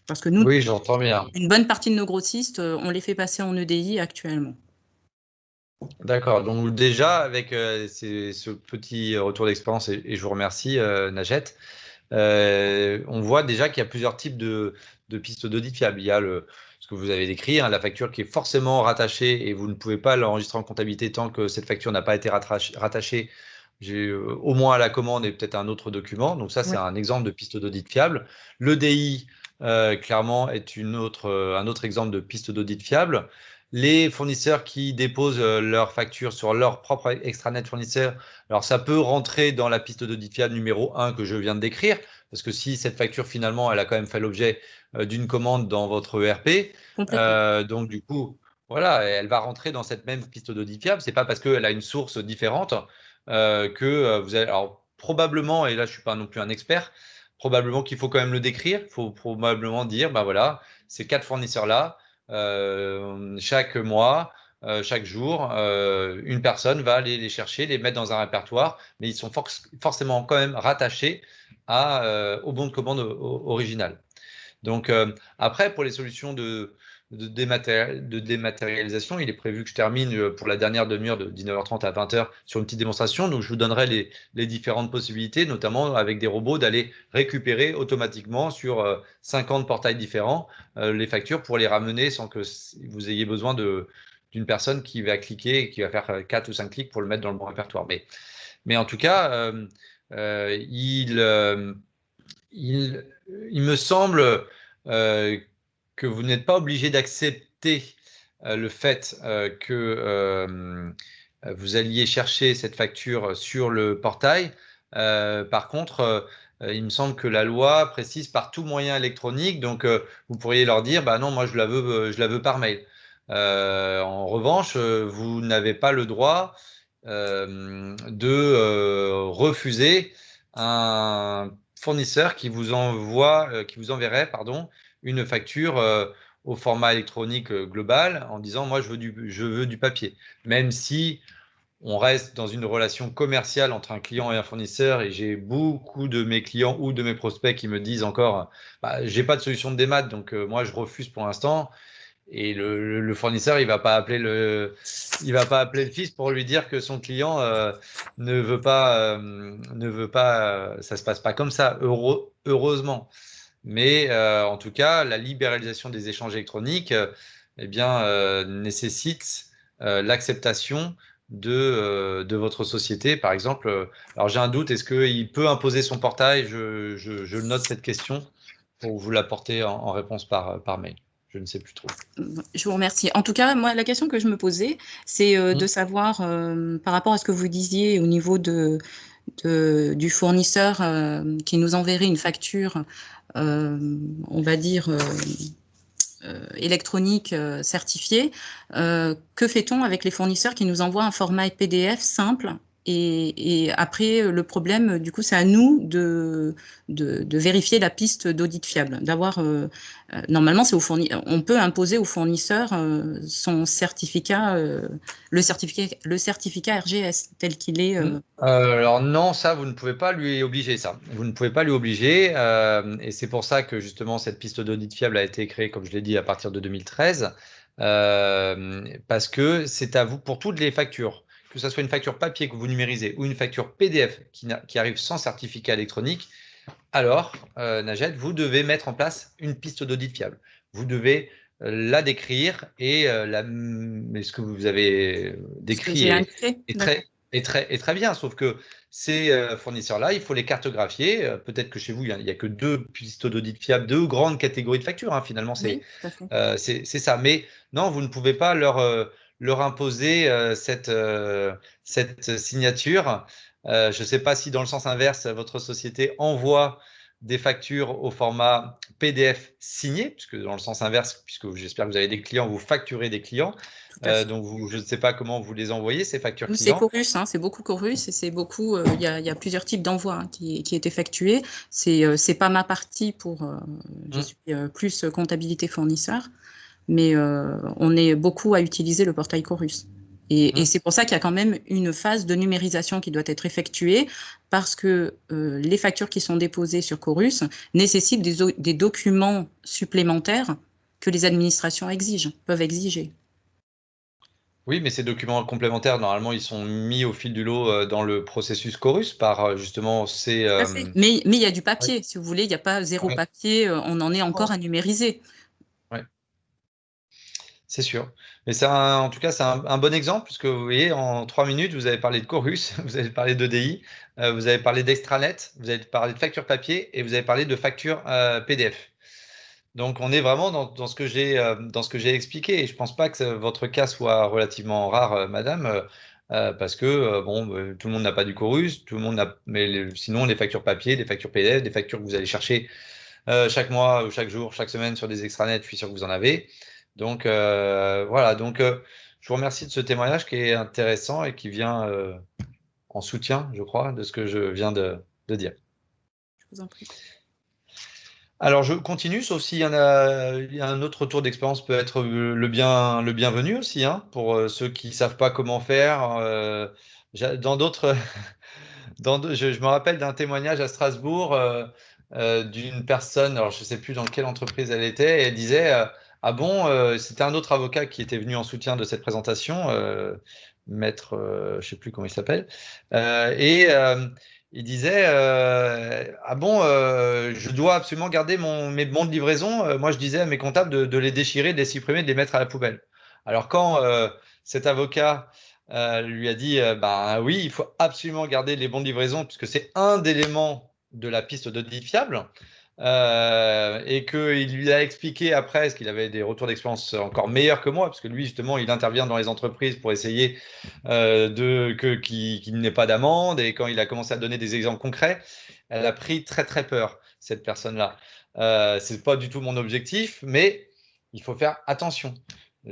Parce que nous, oui, j'entends bien. Une bonne partie de nos grossistes, on les fait passer en EDI actuellement. D'accord. Donc déjà, avec ce petit retour d'expérience, et je vous remercie, Najat, on voit déjà qu'il y a plusieurs types de pistes d'audit fiables. Il y a ce que vous avez décrit, hein, la facture qui est forcément rattachée et vous ne pouvez pas l'enregistrer en comptabilité tant que cette facture n'a pas été rattachée au moins à la commande et peut-être à un autre document. Donc ça, c'est un exemple de piste d'audit fiable. L'EDI, clairement, est un autre exemple de piste d'audit fiable. Les fournisseurs qui déposent leurs factures sur leur propre extranet fournisseur, alors ça peut rentrer dans la piste d'audit fiable numéro 1 que je viens de décrire, parce que si cette facture finalement, elle a quand même fait l'objet d'une commande dans votre ERP, donc du coup, voilà, elle va rentrer dans cette même piste d'audit fiable. C'est pas parce qu'elle a une source différente que vous allez… Alors probablement, et là je suis pas non plus un expert, probablement qu'il faut quand même le décrire. Il faut probablement dire, ben voilà, ces 4 fournisseurs-là, chaque mois, chaque jour, une personne va aller les chercher, les mettre dans un répertoire, mais ils sont forcément quand même rattachés au bon de commande original. Donc après, pour les solutions de dématérialisation, il est prévu que je termine pour la dernière demi-heure de 19h30 à 20h sur une petite démonstration. Donc je vous donnerai les différentes possibilités, notamment avec des robots, d'aller récupérer automatiquement sur 50 portails différents les factures pour les ramener sans que vous ayez besoin d'une personne qui va cliquer et qui va faire 4 ou 5 clics pour le mettre dans le bon répertoire. Mais en tout cas, il me semble que vous n'êtes pas obligé d'accepter le fait que vous alliez chercher cette facture sur le portail. Par contre, il me semble que la loi précise par tout moyen électronique, donc vous pourriez leur dire, bah non, moi je la veux par mail. En revanche, vous n'avez pas le droit de refuser un fournisseur qui vous enverrait une facture au format électronique global en disant moi je veux du papier, même si on reste dans une relation commerciale entre un client et un fournisseur, et j'ai beaucoup de mes clients ou de mes prospects qui me disent encore bah, j'ai pas de solution de démat, donc moi je refuse pour l'instant. Et le fournisseur, il va pas appeler le fils pour lui dire que son client ne veut pas, ça se passe pas comme ça, heureusement. Mais en tout cas, la libéralisation des échanges électroniques, nécessite l'acceptation de votre société, par exemple. Alors j'ai un doute, est-ce qu'il peut imposer son portail? Je note cette question pour vous l'apporter en réponse par mail. Je ne sais plus trop. Je vous remercie. En tout cas, moi, la question que je me posais, c'est de savoir, par rapport à ce que vous disiez au niveau du fournisseur qui nous enverrait une facture, on va dire, électronique certifiée. Que fait-on avec les fournisseurs qui nous envoient un format PDF simple et après, le problème, du coup, c'est à nous de vérifier la piste d'audit fiable, d'avoir normalement, on peut imposer au fournisseur son certificat, le certificat RGS tel qu'il est. Alors non, ça, vous ne pouvez pas lui obliger ça. Vous ne pouvez pas lui obliger. Et c'est pour ça que justement, cette piste d'audit fiable a été créée, comme je l'ai dit, à partir de 2013. Parce que c'est à vous pour toutes les factures, que ce soit une facture papier que vous numérisez ou une facture PDF qui arrive sans certificat électronique. Alors, Najed, vous devez mettre en place une piste d'audit fiable. Vous devez la décrire et ce que vous avez décrit est très bien, sauf que ces fournisseurs-là, il faut les cartographier. Peut-être que chez vous, il n'y a que 2 pistes d'audit fiables, 2 grandes catégories de factures. Hein, finalement, c'est ça. Mais non, vous ne pouvez pas leur imposer cette signature. Je ne sais pas si dans le sens inverse, votre société envoie des factures au format PDF signé, puisque dans le sens inverse, puisque j'espère que vous avez des clients, vous facturez des clients. Donc, je ne sais pas comment vous les envoyez, ces factures clients. C'est Chorus, hein, c'est beaucoup Chorus et c'est beaucoup. Il y a plusieurs types d'envois qui est effectué. C'est pas ma partie je suis plus comptabilité fournisseur, mais on est beaucoup à utiliser le portail Chorus. Et c'est pour ça qu'il y a quand même une phase de numérisation qui doit être effectuée parce que les factures qui sont déposées sur Chorus nécessitent des documents supplémentaires que les administrations peuvent exiger. Oui, mais ces documents complémentaires, normalement, ils sont mis au fil du lot dans le processus Chorus par justement ces… Mais il y a du papier, si vous voulez, il n'y a pas zéro papier, on en est encore à numériser. Oui, c'est sûr. Mais en tout cas, c'est un bon exemple, puisque vous voyez, en 3 minutes, vous avez parlé de Chorus, vous avez parlé d'EDI, vous avez parlé d'extranet, vous avez parlé de facture papier et vous avez parlé de facture PDF. Donc, on est vraiment dans ce que j'ai expliqué. Et je ne pense pas que votre cas soit relativement rare, madame, parce que tout le monde n'a pas du Chorus, tout le monde n'a. Mais sinon, les factures papier, des factures PDF, des factures que vous allez chercher chaque mois ou chaque jour, chaque semaine sur des extranets, je suis sûr que vous en avez. Donc, voilà. Donc, je vous remercie de ce témoignage qui est intéressant et qui vient en soutien, je crois, de ce que je viens de dire. Je vous en prie. Alors, je continue, sauf s'il y a un autre retour d'expérience peut être le bienvenu aussi, hein, pour ceux qui ne savent pas comment faire. Dans d'autres, je me rappelle d'un témoignage à Strasbourg d'une personne, alors je ne sais plus dans quelle entreprise elle était, et elle disait ah bon, c'était un autre avocat qui était venu en soutien de cette présentation, maître, je ne sais plus comment il s'appelle, il disait ah bon, je dois absolument garder mes bons de livraison. Moi, je disais à mes comptables de les déchirer, de les supprimer, de les mettre à la poubelle. Alors, quand cet avocat lui a dit bah oui, il faut absolument garder les bons de livraison, puisque c'est un élément de la piste d'audit fiable, et qu'il lui a expliqué après, parce qu'il avait des retours d'expérience encore meilleurs que moi, parce que lui, justement, il intervient dans les entreprises pour essayer qu'il n'ait pas d'amende. Et quand il a commencé à donner des exemples concrets, elle a pris très, très peur, cette personne-là. Ce n'est pas du tout mon objectif, mais il faut faire attention.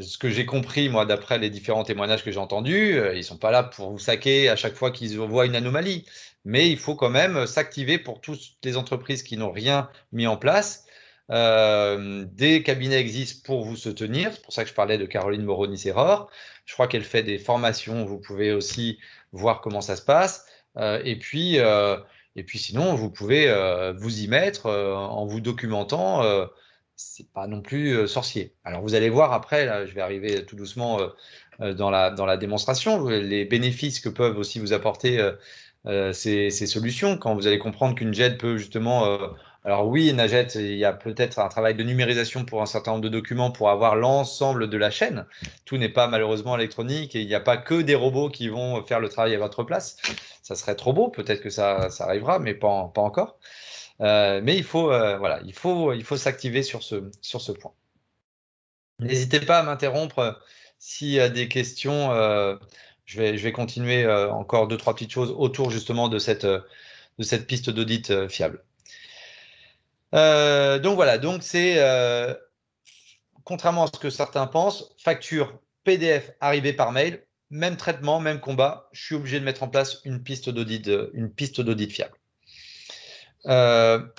Ce que j'ai compris, moi, d'après les différents témoignages que j'ai entendus, ils ne sont pas là pour vous saquer à chaque fois qu'ils voient une anomalie. Mais il faut quand même s'activer pour toutes les entreprises qui n'ont rien mis en place. Des cabinets existent pour vous soutenir. C'est pour ça que je parlais de Caroline Moroni-Serror. Je crois qu'elle fait des formations. Vous pouvez aussi voir comment ça se passe. Et puis sinon, vous pouvez vous y mettre en vous documentant. C'est pas non plus sorcier. Alors, vous allez voir après, là, je vais arriver tout doucement dans la démonstration, les bénéfices que peuvent aussi vous apporter ces solutions, quand vous allez comprendre qu'une JED peut justement Alors oui, Najat, il y a peut-être un travail de numérisation pour un certain nombre de documents pour avoir l'ensemble de la chaîne. Tout n'est pas malheureusement électronique et il n'y a pas que des robots qui vont faire le travail à votre place. Ça serait trop beau, peut-être que ça arrivera, mais pas encore. Mais il faut, voilà, il faut s'activer sur ce point. N'hésitez pas à m'interrompre s'il y a des questions. Je vais continuer encore 2-3 petites choses autour justement de cette piste d'audit fiable. Donc voilà, donc c'est, contrairement à ce que certains pensent, facture PDF arrivée par mail, même traitement, même combat, je suis obligé de mettre en place une piste d'audit fiable. Tac,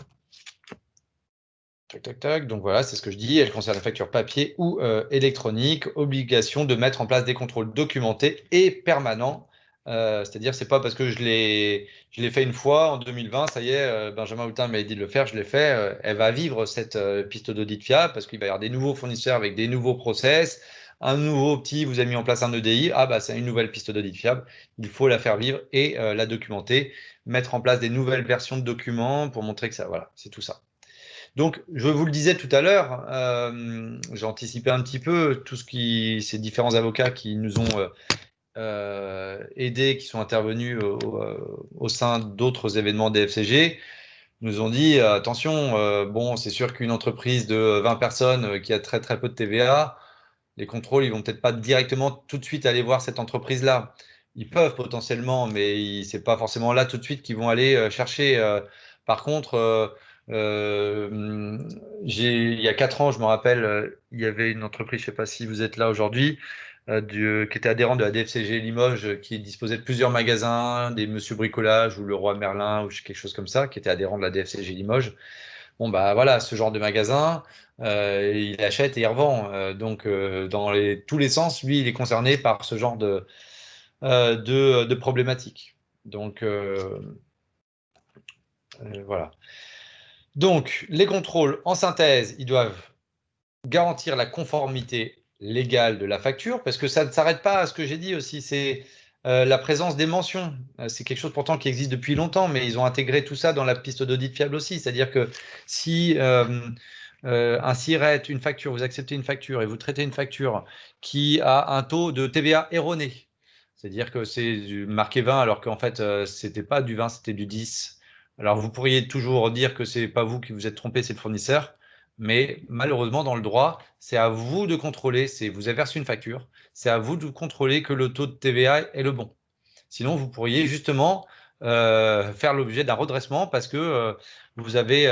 tac, tac. Donc voilà, c'est ce que je dis. Elle concerne la facture papier ou électronique. Obligation de mettre en place des contrôles documentés et permanents. C'est-à-dire, c'est pas parce que je l'ai fait une fois en 2020, ça y est, Benjamin Houtin m'a dit de le faire, je l'ai fait. Elle va vivre cette piste d'audit fiable parce qu'il va y avoir des nouveaux fournisseurs avec des nouveaux process. Un nouveau petit, vous avez mis en place un EDI. Ah bah c'est une nouvelle piste d'audit fiable. Il faut la faire vivre et la documenter. Mettre en place des nouvelles versions de documents pour montrer que ça, voilà, c'est tout ça. Donc, je vous le disais tout à l'heure, j'ai anticipé un petit peu ces différents avocats qui nous ont aidés, qui sont intervenus au sein d'autres événements DFCG, nous ont dit attention, bon, c'est sûr qu'une entreprise de 20 personnes qui a très très peu de TVA, les contrôles, ils vont peut-être pas directement tout de suite aller voir cette entreprise-là. Ils peuvent potentiellement, mais c'est pas forcément là tout de suite qu'ils vont aller chercher. Par contre, il y a 4 ans, je me rappelle, il y avait une entreprise, je ne sais pas si vous êtes là aujourd'hui, qui était adhérente de la DFCG Limoges, qui disposait de plusieurs magasins, des Monsieur Bricolage ou le Roi Merlin ou quelque chose comme ça, qui était adhérent de la DFCG Limoges. Bon, bah voilà, ce genre de magasin, il achète et il revend. Donc, dans tous les sens, lui, il est concerné par ce genre de problématiques. Donc, voilà. Donc, les contrôles, en synthèse, ils doivent garantir la conformité légale de la facture, parce que ça ne s'arrête pas à ce que j'ai dit aussi, c'est la présence des mentions. C'est quelque chose pourtant qui existe depuis longtemps, mais ils ont intégré tout ça dans la piste d'audit fiable aussi. C'est-à-dire que si un SIRET, une facture, vous acceptez une facture et vous traitez une facture qui a un taux de TVA erroné, c'est-à-dire que c'est marqué 20 alors qu'en fait, c'était pas du 20, c'était du 10. Alors, vous pourriez toujours dire que c'est pas vous qui vous êtes trompé, c'est le fournisseur. Mais malheureusement, dans le droit, c'est à vous de contrôler. Vous avez reçu une facture, c'est à vous de contrôler que le taux de TVA est le bon. Sinon, vous pourriez justement faire l'objet d'un redressement parce que vous avez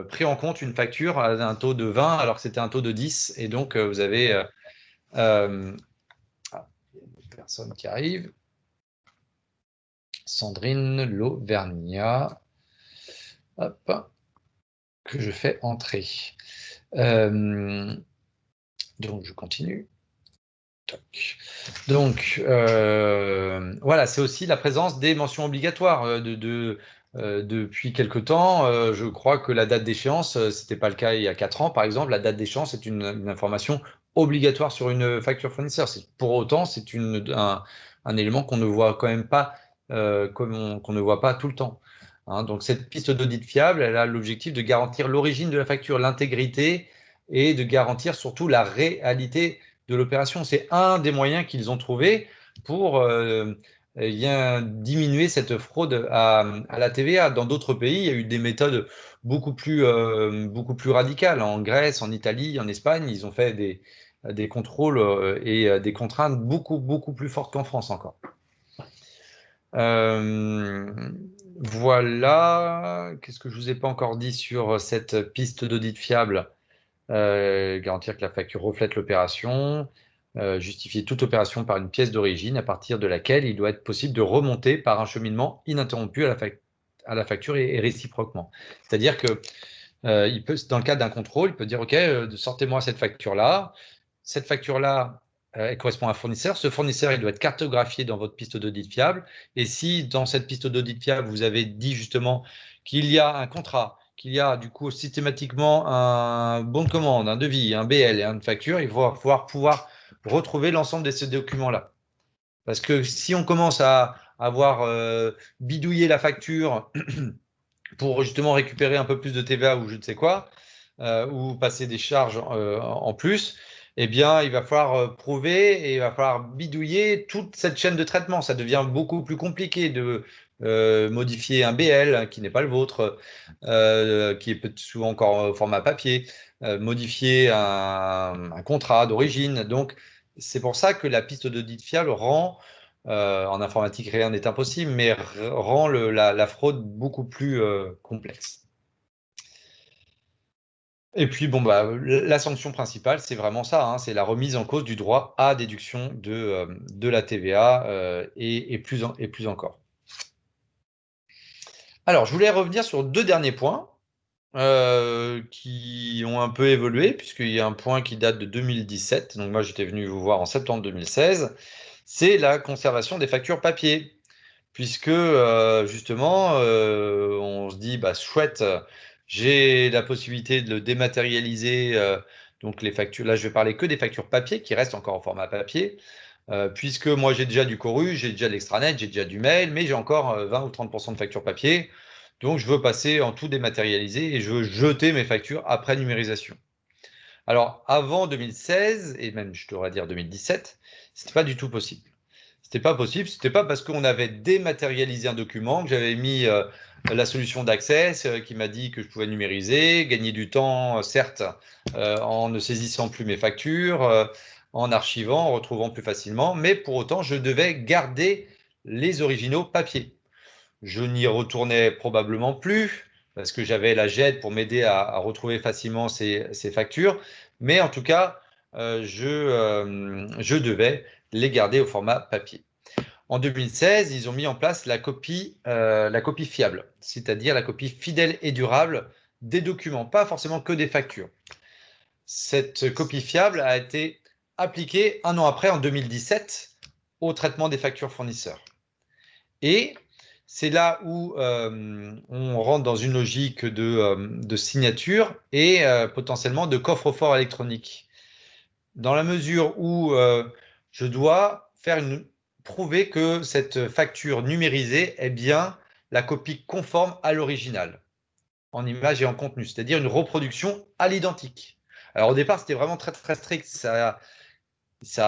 pris en compte une facture à un taux de 20 alors que c'était un taux de 10. Et donc, vous avez... il y a une personne qui arrive. Sandrine Lauvergnat. Hop. Que je fais entrer. Donc, je continue. Toc. Donc, voilà, c'est aussi la présence des mentions obligatoires. Depuis quelque temps, je crois que la date d'échéance, ce n'était pas le cas il y a 4 ans, par exemple, la date d'échéance est une information obligatoire sur une facture fournisseur. Pour autant, c'est un élément qu'on ne voit quand même pas, qu'on ne voit pas tout le temps. Hein, donc, cette piste d'audit fiable, elle a l'objectif de garantir l'origine de la facture, l'intégrité et de garantir surtout la réalité de l'opération. C'est un des moyens qu'ils ont trouvé pour diminuer cette fraude à la TVA. Dans d'autres pays, il y a eu des méthodes beaucoup plus radicales. En Grèce, en Italie, en Espagne, ils ont fait des contrôles et des contraintes beaucoup plus fortes qu'en France encore. Voilà, qu'est-ce que je ne vous ai pas encore dit sur cette piste d'audit fiable? Garantir que la facture reflète l'opération, justifier toute opération par une pièce d'origine à partir de laquelle il doit être possible de remonter par un cheminement ininterrompu à la facture et réciproquement. C'est-à-dire que dans le cadre d'un contrôle, il peut dire « Ok, sortez-moi cette facture-là. Cette facture-là, elle correspond à un fournisseur. Ce fournisseur, il doit être cartographié dans votre piste d'audit fiable. Et si dans cette piste d'audit fiable, vous avez dit justement qu'il y a un contrat, qu'il y a du coup systématiquement un bon de commande, un devis, un BL et une facture, il va pouvoir retrouver l'ensemble de ces documents-là. Parce que si on commence à avoir bidouillé la facture pour justement récupérer un peu plus de TVA ou je ne sais quoi, ou passer des charges en plus, eh bien, il va falloir prouver et il va falloir bidouiller toute cette chaîne de traitement. Ça devient beaucoup plus compliqué de modifier un BL hein, qui n'est pas le vôtre, qui est souvent encore au format papier, modifier un contrat d'origine. Donc, c'est pour ça que la piste d'audit fiable rend, en informatique rien n'est impossible, mais rend la fraude beaucoup plus complexe. Et puis, bon, bah, la sanction principale, c'est vraiment ça, hein, c'est la remise en cause du droit à déduction de la TVA et plus encore. Alors, je voulais revenir sur 2 derniers points qui ont un peu évolué, puisqu'il y a un point qui date de 2017, donc moi j'étais venu vous voir en septembre 2016, c'est la conservation des factures papier, puisque justement, on se dit, bah, chouette, j'ai la possibilité de le dématérialiser, donc les factures, là je vais parler que des factures papier, qui restent encore en format papier, puisque moi j'ai déjà du Coru, j'ai déjà de l'extranet, j'ai déjà du mail, mais j'ai encore 20 ou 30% de factures papier, donc je veux passer en tout dématérialisé et je veux jeter mes factures après numérisation. Alors avant 2016, et même je devrais dire 2017, c'était pas du tout possible. C'était pas possible, c'était pas parce qu'on avait dématérialisé un document que j'avais mis la solution d'Access qui m'a dit que je pouvais numériser, gagner du temps, certes, en ne saisissant plus mes factures, en archivant, en retrouvant plus facilement, mais pour autant, je devais garder les originaux papier. Je n'y retournais probablement plus parce que j'avais la GED pour m'aider à retrouver facilement ces factures, mais en tout cas, je devais les garder au format papier. En 2016, ils ont mis en place la copie fiable, c'est-à-dire la copie fidèle et durable des documents, pas forcément que des factures. Cette copie fiable a été appliquée 1 an après, en 2017, au traitement des factures fournisseurs. Et c'est là où on rentre dans une logique de signature et potentiellement de coffre-fort électronique. Dans la mesure où je dois prouver que cette facture numérisée est bien la copie conforme à l'original, en image et en contenu, c'est-à-dire une reproduction à l'identique. Alors au départ, c'était vraiment très très strict. Ça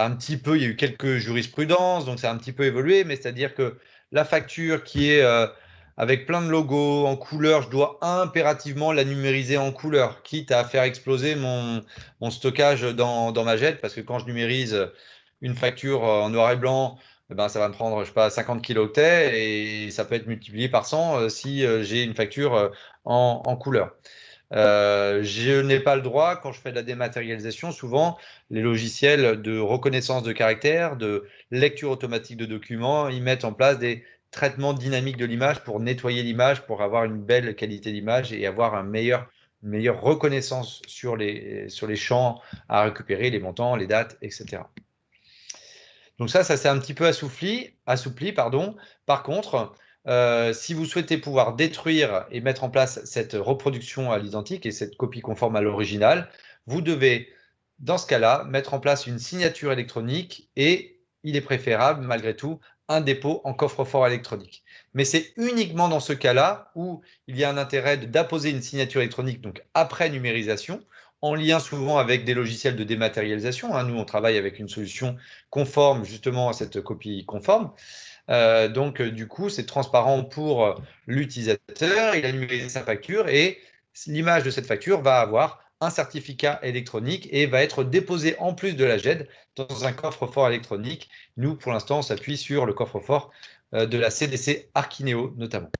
a un petit peu, il y a eu quelques jurisprudences, donc ça a un petit peu évolué, mais c'est-à-dire que la facture qui est avec plein de logos en couleur, je dois impérativement la numériser en couleur, quitte à faire exploser mon stockage dans ma GED, parce que quand je numérise une facture en noir et blanc, ben, ça va me prendre, je sais pas, 50 kilooctets et ça peut être multiplié par 100 si j'ai une facture en couleur. Je n'ai pas le droit, quand je fais de la dématérialisation, souvent, les logiciels de reconnaissance de caractère, de lecture automatique de documents, ils mettent en place des traitements dynamiques de l'image pour nettoyer l'image, pour avoir une belle qualité d'image et avoir une meilleure reconnaissance sur les champs à récupérer, les montants, les dates, etc. Donc ça s'est un petit peu assoupli, pardon. Par contre, si vous souhaitez pouvoir détruire et mettre en place cette reproduction à l'identique et cette copie conforme à l'original, vous devez, dans ce cas-là, mettre en place une signature électronique et il est préférable, malgré tout, un dépôt en coffre-fort électronique. Mais c'est uniquement dans ce cas-là où il y a un intérêt d'apposer une signature électronique, donc après numérisation, en lien souvent avec des logiciels de dématérialisation. Nous, on travaille avec une solution conforme justement à cette copie conforme. Donc, du coup, c'est transparent pour l'utilisateur. Il a numérisé sa facture et l'image de cette facture va avoir un certificat électronique et va être déposé en plus de la GED dans un coffre-fort électronique. Nous, pour l'instant, on s'appuie sur le coffre-fort de la CDC Archineo notamment.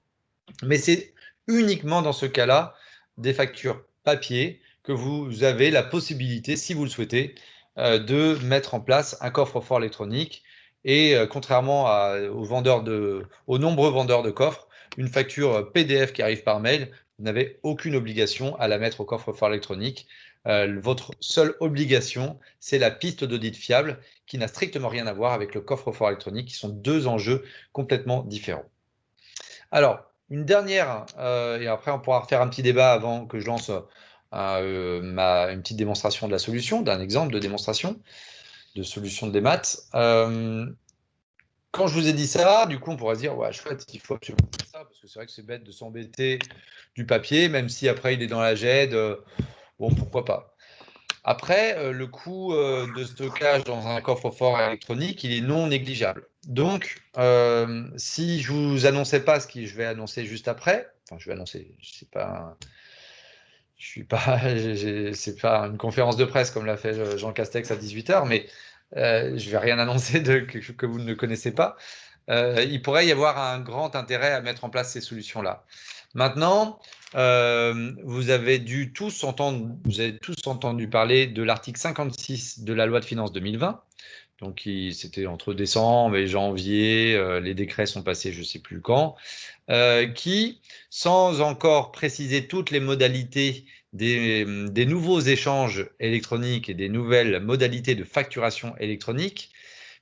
Mais c'est uniquement dans ce cas-là des factures papier que vous avez la possibilité, si vous le souhaitez, de mettre en place un coffre-fort électronique. Et contrairement aux nombreux vendeurs de coffres, une facture PDF qui arrive par mail, vous n'avez aucune obligation à la mettre au coffre-fort électronique. Votre seule obligation, c'est la piste d'audit fiable qui n'a strictement rien à voir avec le coffre-fort électronique, qui sont 2 enjeux complètement différents. Alors, une dernière, et après on pourra refaire un petit débat avant que je lance une petite démonstration de la solution, d'un exemple de démonstration de solution de démat. quand je vous ai dit ça, du coup, on pourrait se dire, ouais, chouette, il faut absolument faire ça, parce que c'est vrai que c'est bête de s'embêter du papier, même si après il est dans la GED, bon, pourquoi pas. Après, le coût de stockage dans un coffre-fort électronique, il est non négligeable. Donc, si je ne vous annonçais pas ce que je vais annoncer juste après, enfin, je vais annoncer, c'est pas une conférence de presse comme l'a fait Jean Castex à 18h, mais je ne vais rien annoncer que vous ne connaissez pas. Il pourrait y avoir un grand intérêt à mettre en place ces solutions-là. Maintenant, vous avez tous entendu parler de l'article 56 de la loi de finances 2020. Donc, c'était entre décembre et janvier, les décrets sont passés je ne sais plus quand, qui, sans encore préciser toutes les modalités des nouveaux échanges électroniques et des nouvelles modalités de facturation électronique,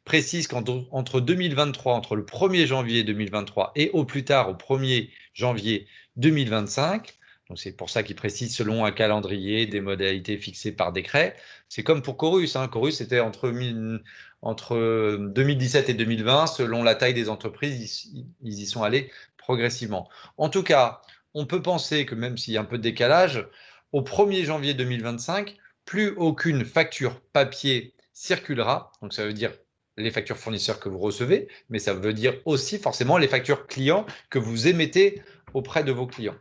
précise qu'entre 2023, entre le 1er janvier 2023 et au plus tard au 1er janvier 2025, donc c'est pour ça qu'il précise selon un calendrier des modalités fixées par décret. C'est comme pour Chorus. Chorus, c'était entre 2017 et 2020, selon la taille des entreprises, ils y sont allés progressivement. En tout cas, on peut penser que même s'il y a un peu de décalage, au 1er janvier 2025, plus aucune facture papier circulera. Donc ça veut dire les factures fournisseurs que vous recevez, mais ça veut dire aussi forcément les factures clients que vous émettez auprès de vos clients.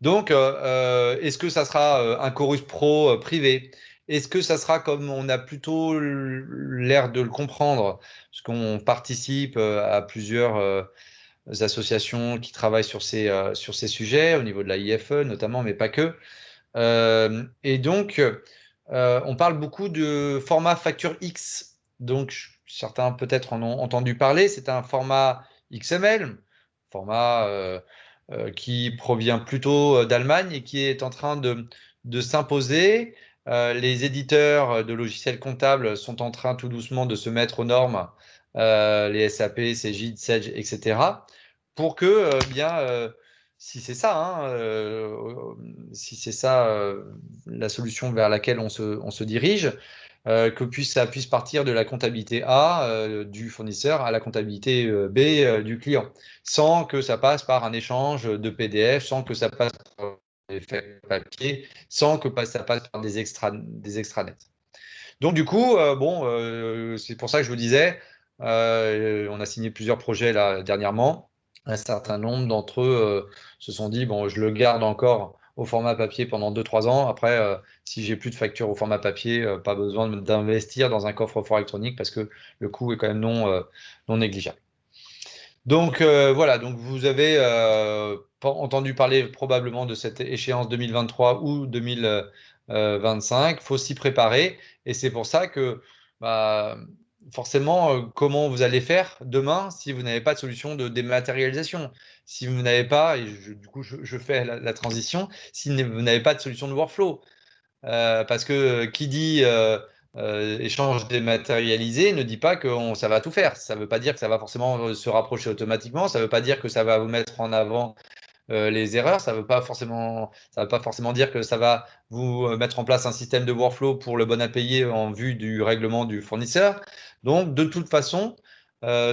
Donc, est-ce que ça sera un Chorus Pro privé? Est-ce que ça sera comme on a plutôt l'air de le comprendre, parce qu'on participe à plusieurs associations qui travaillent sur ces sujets, au niveau de la IFE notamment, mais pas que. Et donc, on parle beaucoup de format facture X. Donc, certains peut-être en ont entendu parler. C'est un format XML, format qui provient plutôt d'Allemagne et qui est en train de s'imposer. Les éditeurs de logiciels comptables sont en train tout doucement de se mettre aux normes, les SAP, Cegid, Sage, etc., pour que si c'est ça, la solution vers laquelle on se dirige, que ça puisse partir de la comptabilité A du fournisseur à la comptabilité B du client, sans que ça passe par un échange de PDF, sans que ça passe par des faits papier, sans que ça passe par des extranets. Donc du coup, c'est pour ça que je vous disais, on a signé plusieurs projets là dernièrement. Un certain nombre d'entre eux se sont dit, bon, je le garde encore au format papier pendant 2-3 ans. Après, si j'ai plus de facture au format papier, pas besoin d'investir dans un coffre-fort électronique parce que le coût est quand même non négligeable. Donc voilà, donc vous avez entendu parler probablement de cette échéance 2023 ou 2025. Il faut s'y préparer et c'est pour ça que forcément, comment vous allez faire demain si vous n'avez pas de solution de dématérialisation? Si vous n'avez pas, et du coup je fais la transition, si vous n'avez pas de solution de workflow, parce que qui dit échange dématérialisé ne dit pas que ça va tout faire. Ça ne veut pas dire que ça va forcément se rapprocher automatiquement. Ça ne veut pas dire que ça va vous mettre en avant les erreurs. Ça ne veut pas forcément dire que ça va vous mettre en place un système de workflow pour le bon à payer en vue du règlement du fournisseur. Donc, de toute façon,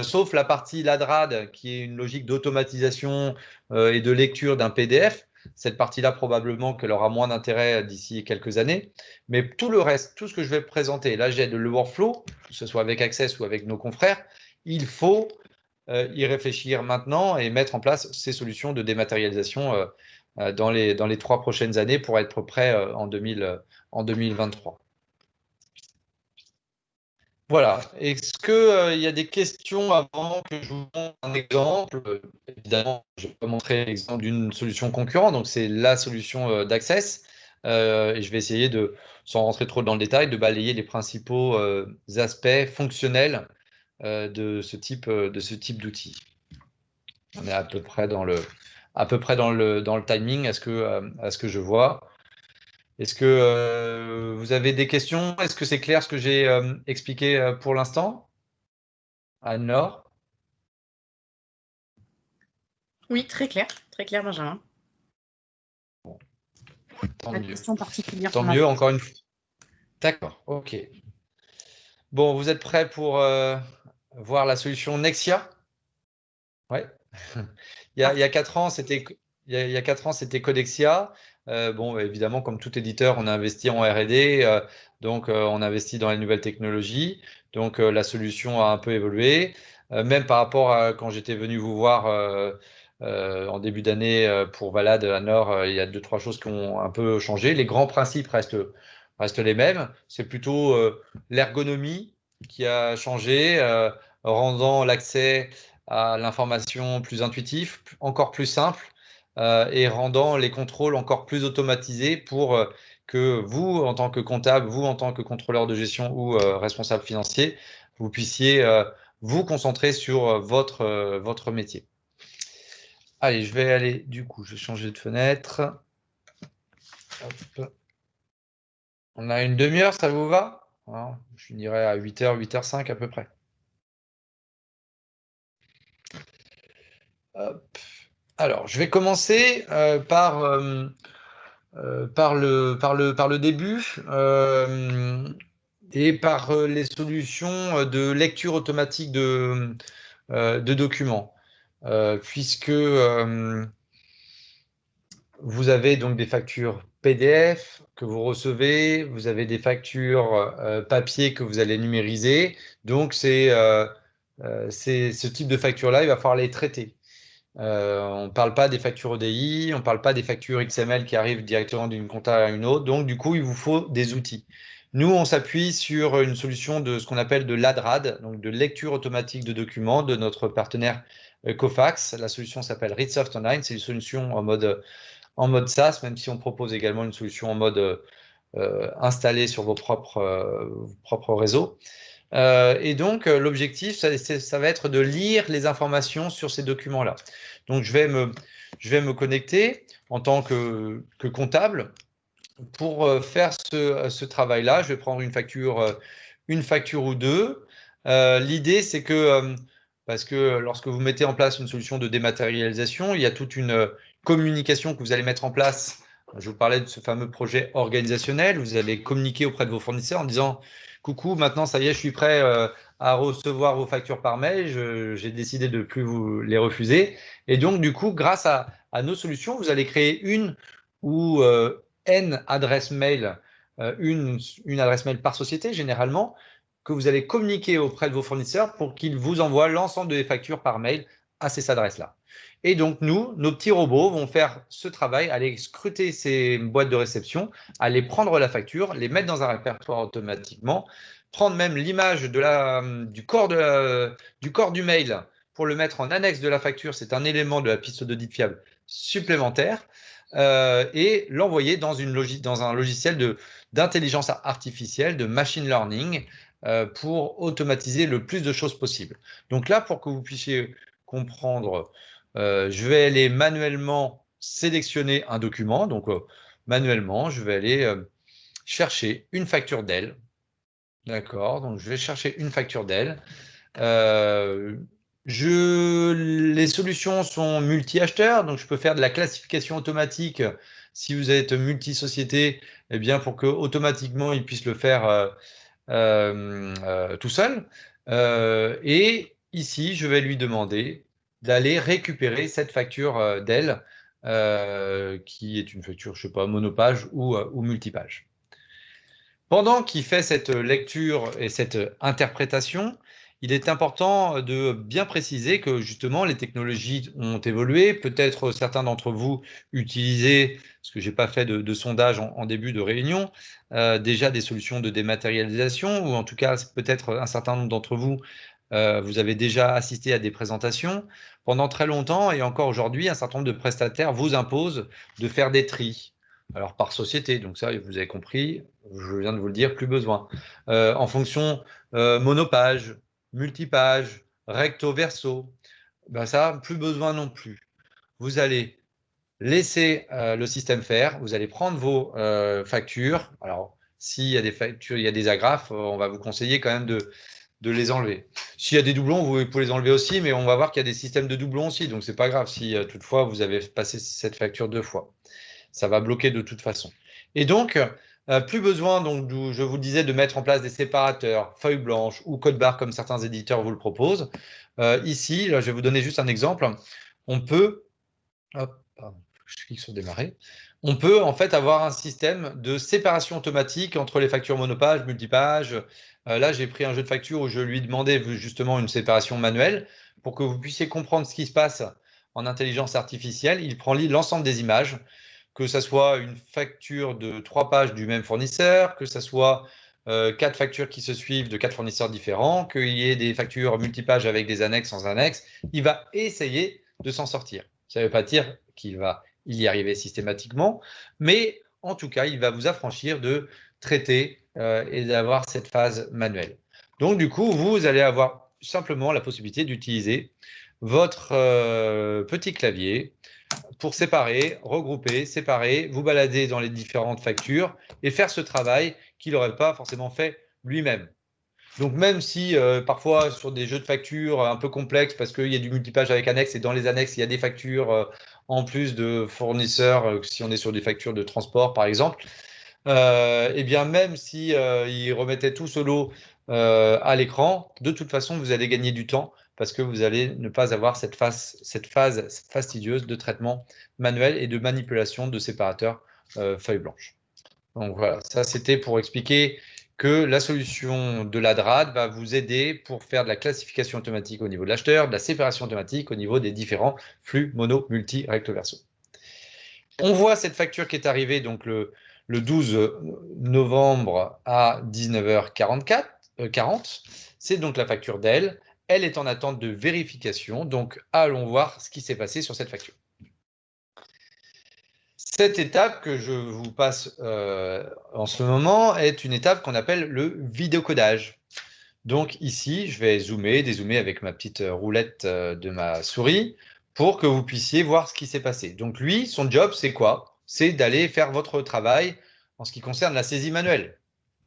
sauf la partie LADRAD, qui est une logique d'automatisation et de lecture d'un PDF, cette partie-là, probablement qu'elle aura moins d'intérêt d'ici quelques années. Mais tout le reste, tout ce que je vais présenter, là, j'ai le workflow, que ce soit avec Access ou avec nos confrères, il faut y réfléchir maintenant et mettre en place ces solutions de dématérialisation dans les 3 prochaines années pour être prêt en 2023. Voilà. Est-ce qu'il y a des questions avant que je vous montre un exemple? Évidemment, je vais montrer l'exemple d'une solution concurrente, donc c'est la solution d'Access. Et je vais essayer de, sans rentrer trop dans le détail, de balayer les principaux aspects fonctionnels de ce type d'outil. On est à peu près dans le timing, à ce que je vois. Est-ce que vous avez des questions? Est-ce que c'est clair ce que j'ai expliqué pour l'instant? Anne-Laure? Oui, très clair, Benjamin. Bon. Tant Pas de mieux. question particulière. Tant mieux, encore une fois. D'accord, ok. Bon, vous êtes prêts pour voir la solution Nexia. Ouais. Il y a 4 ans, c'était Codexia. Bon, évidemment, comme tout éditeur, on a investi en R&D, donc on investit dans les nouvelles technologies. Donc la solution a un peu évolué. Même par rapport à quand j'étais venu vous voir en début d'année pour Valade à Nord, il y a 2-3 choses qui ont un peu changé. Les grands principes restent les mêmes. C'est plutôt l'ergonomie qui a changé, rendant l'accès à l'information plus intuitif, encore plus simple et rendant les contrôles encore plus automatisés pour que vous, en tant que comptable, vous, en tant que contrôleur de gestion ou responsable financier, vous puissiez vous concentrer sur votre métier. Allez, je vais aller, du coup, je vais changer de fenêtre. Hop. On a une demi-heure, ça vous va? Alors, je dirais à 8h, 8h05 à peu près. Hop. Alors, je vais commencer par le début et par les solutions de lecture automatique de documents, puisque vous avez donc des factures PDF que vous recevez, vous avez des factures papier que vous allez numériser, donc c'est ce type de facture-là, il va falloir les traiter. On ne parle pas des factures ODI, on ne parle pas des factures XML qui arrivent directement d'une compta à une autre. Donc, du coup, il vous faut des outils. Nous, on s'appuie sur une solution de ce qu'on appelle de l'ADRAD, donc de lecture automatique de documents de notre partenaire Cofax. La solution s'appelle Readsoft Online. C'est une solution en mode SaaS, même si on propose également une solution en mode installée sur vos propres réseaux. Et donc, l'objectif, ça va être de lire les informations sur ces documents-là. Donc, je vais me connecter en tant que comptable pour faire ce travail-là. Je vais prendre une facture ou deux. L'idée, c'est que, parce que lorsque vous mettez en place une solution de dématérialisation, il y a toute une communication que vous allez mettre en place. Je vous parlais de ce fameux projet organisationnel. Vous allez communiquer auprès de vos fournisseurs en disant « Coucou, maintenant, ça y est, je suis prêt à recevoir vos factures par mail. J'ai décidé de ne plus vous les refuser. » Et donc, du coup, grâce à nos solutions, vous allez créer une ou N adresses mail, une adresse mail par société généralement, que vous allez communiquer auprès de vos fournisseurs pour qu'ils vous envoient l'ensemble des factures par mail à ces adresses-là. Et donc, nos petits robots vont faire ce travail, aller scruter ces boîtes de réception, aller prendre la facture, les mettre dans un répertoire automatiquement, prendre même l'image du corps du mail pour le mettre en annexe de la facture. C'est un élément de la piste d'audit fiable supplémentaire. Et l'envoyer dans un logiciel d'intelligence artificielle, de machine learning, pour automatiser le plus de choses possible. Donc là, pour que vous puissiez comprendre, je vais aller manuellement sélectionner un document. Donc, manuellement, je vais aller chercher une facture d'elle. D'accord, donc je vais chercher une facture d'elle. Les solutions sont multi-acheteurs, donc je peux faire de la classification automatique si vous êtes multi-société, eh bien pour que automatiquement il puisse le faire tout seul. Et ici, je vais lui demander d'aller récupérer cette facture d'elle, qui est une facture, je ne sais pas, monopage ou multipage. Pendant qu'il fait cette lecture et cette interprétation, il est important de bien préciser que justement les technologies ont évolué. Peut-être certains d'entre vous utilisaient, parce que je n'ai pas fait de sondage en début de réunion, déjà des solutions de dématérialisation, ou en tout cas peut-être un certain nombre d'entre vous, vous avez déjà assisté à des présentations. Pendant très longtemps et encore aujourd'hui, un certain nombre de prestataires vous imposent de faire des tris. Alors, par société, donc ça, vous avez compris, je viens de vous le dire, plus besoin. En fonction monopage, multipage, recto, verso, ben ça, plus besoin non plus. Vous allez laisser le système faire, vous allez prendre vos factures. Alors, s'il y a des factures, il y a des agrafes, on va vous conseiller quand même de les enlever. S'il y a des doublons, vous pouvez les enlever aussi, mais on va voir qu'il y a des systèmes de doublons aussi, donc c'est pas grave si toutefois vous avez passé cette facture 2 fois. Ça va bloquer de toute façon. Et donc, Plus besoin, donc, je vous disais, de mettre en place des séparateurs, feuilles blanches ou code barre comme certains éditeurs vous le proposent. Ici, là, je vais vous donner juste un exemple. On peut, hop, pardon, je clique sur démarrer. On peut en fait avoir un système de séparation automatique entre les factures monopages, multipages. Là, j'ai pris un jeu de factures où je lui demandais justement une séparation manuelle pour que vous puissiez comprendre ce qui se passe en intelligence artificielle. Il prend l'ensemble des images, que ce soit une facture de 3 pages du même fournisseur, que ce soit 4 factures qui se suivent de 4 fournisseurs différents, qu'il y ait des factures multipages avec des annexes sans annexes. Il va essayer de s'en sortir. Ça ne veut pas dire qu'il va y arriver systématiquement, mais en tout cas, il va vous affranchir de traiter et d'avoir cette phase manuelle. Donc, du coup, vous allez avoir simplement la possibilité d'utiliser votre petit clavier pour séparer, regrouper, séparer, vous balader dans les différentes factures et faire ce travail qu'il n'aurait pas forcément fait lui-même. Donc, même si parfois sur des jeux de factures un peu complexes, parce qu'il y a du multipage avec annexe et dans les annexes, il y a des factures en plus de fournisseurs, si on est sur des factures de transport par exemple, et bien même si ils remettaient tout solo à l'écran, de toute façon, vous allez gagner du temps parce que vous allez ne pas avoir cette phase fastidieuse de traitement manuel et de manipulation de séparateurs feuilles blanches. Donc voilà, ça c'était pour expliquer que la solution de la DRAD va vous aider pour faire de la classification automatique au niveau de l'acheteur, de la séparation automatique au niveau des différents flux mono, multi, recto verso. On voit cette facture qui est arrivée donc le 12 novembre à 19h40. C'est donc la facture d'elle. Elle est en attente de vérification. Donc, allons voir ce qui s'est passé sur cette facture. Cette étape que je vous passe en ce moment est une étape qu'on appelle le vidéocodage. Donc ici, je vais zoomer, dézoomer avec ma petite roulette de ma souris pour que vous puissiez voir ce qui s'est passé. Donc lui, son job, c'est quoi? C'est d'aller faire votre travail en ce qui concerne la saisie manuelle.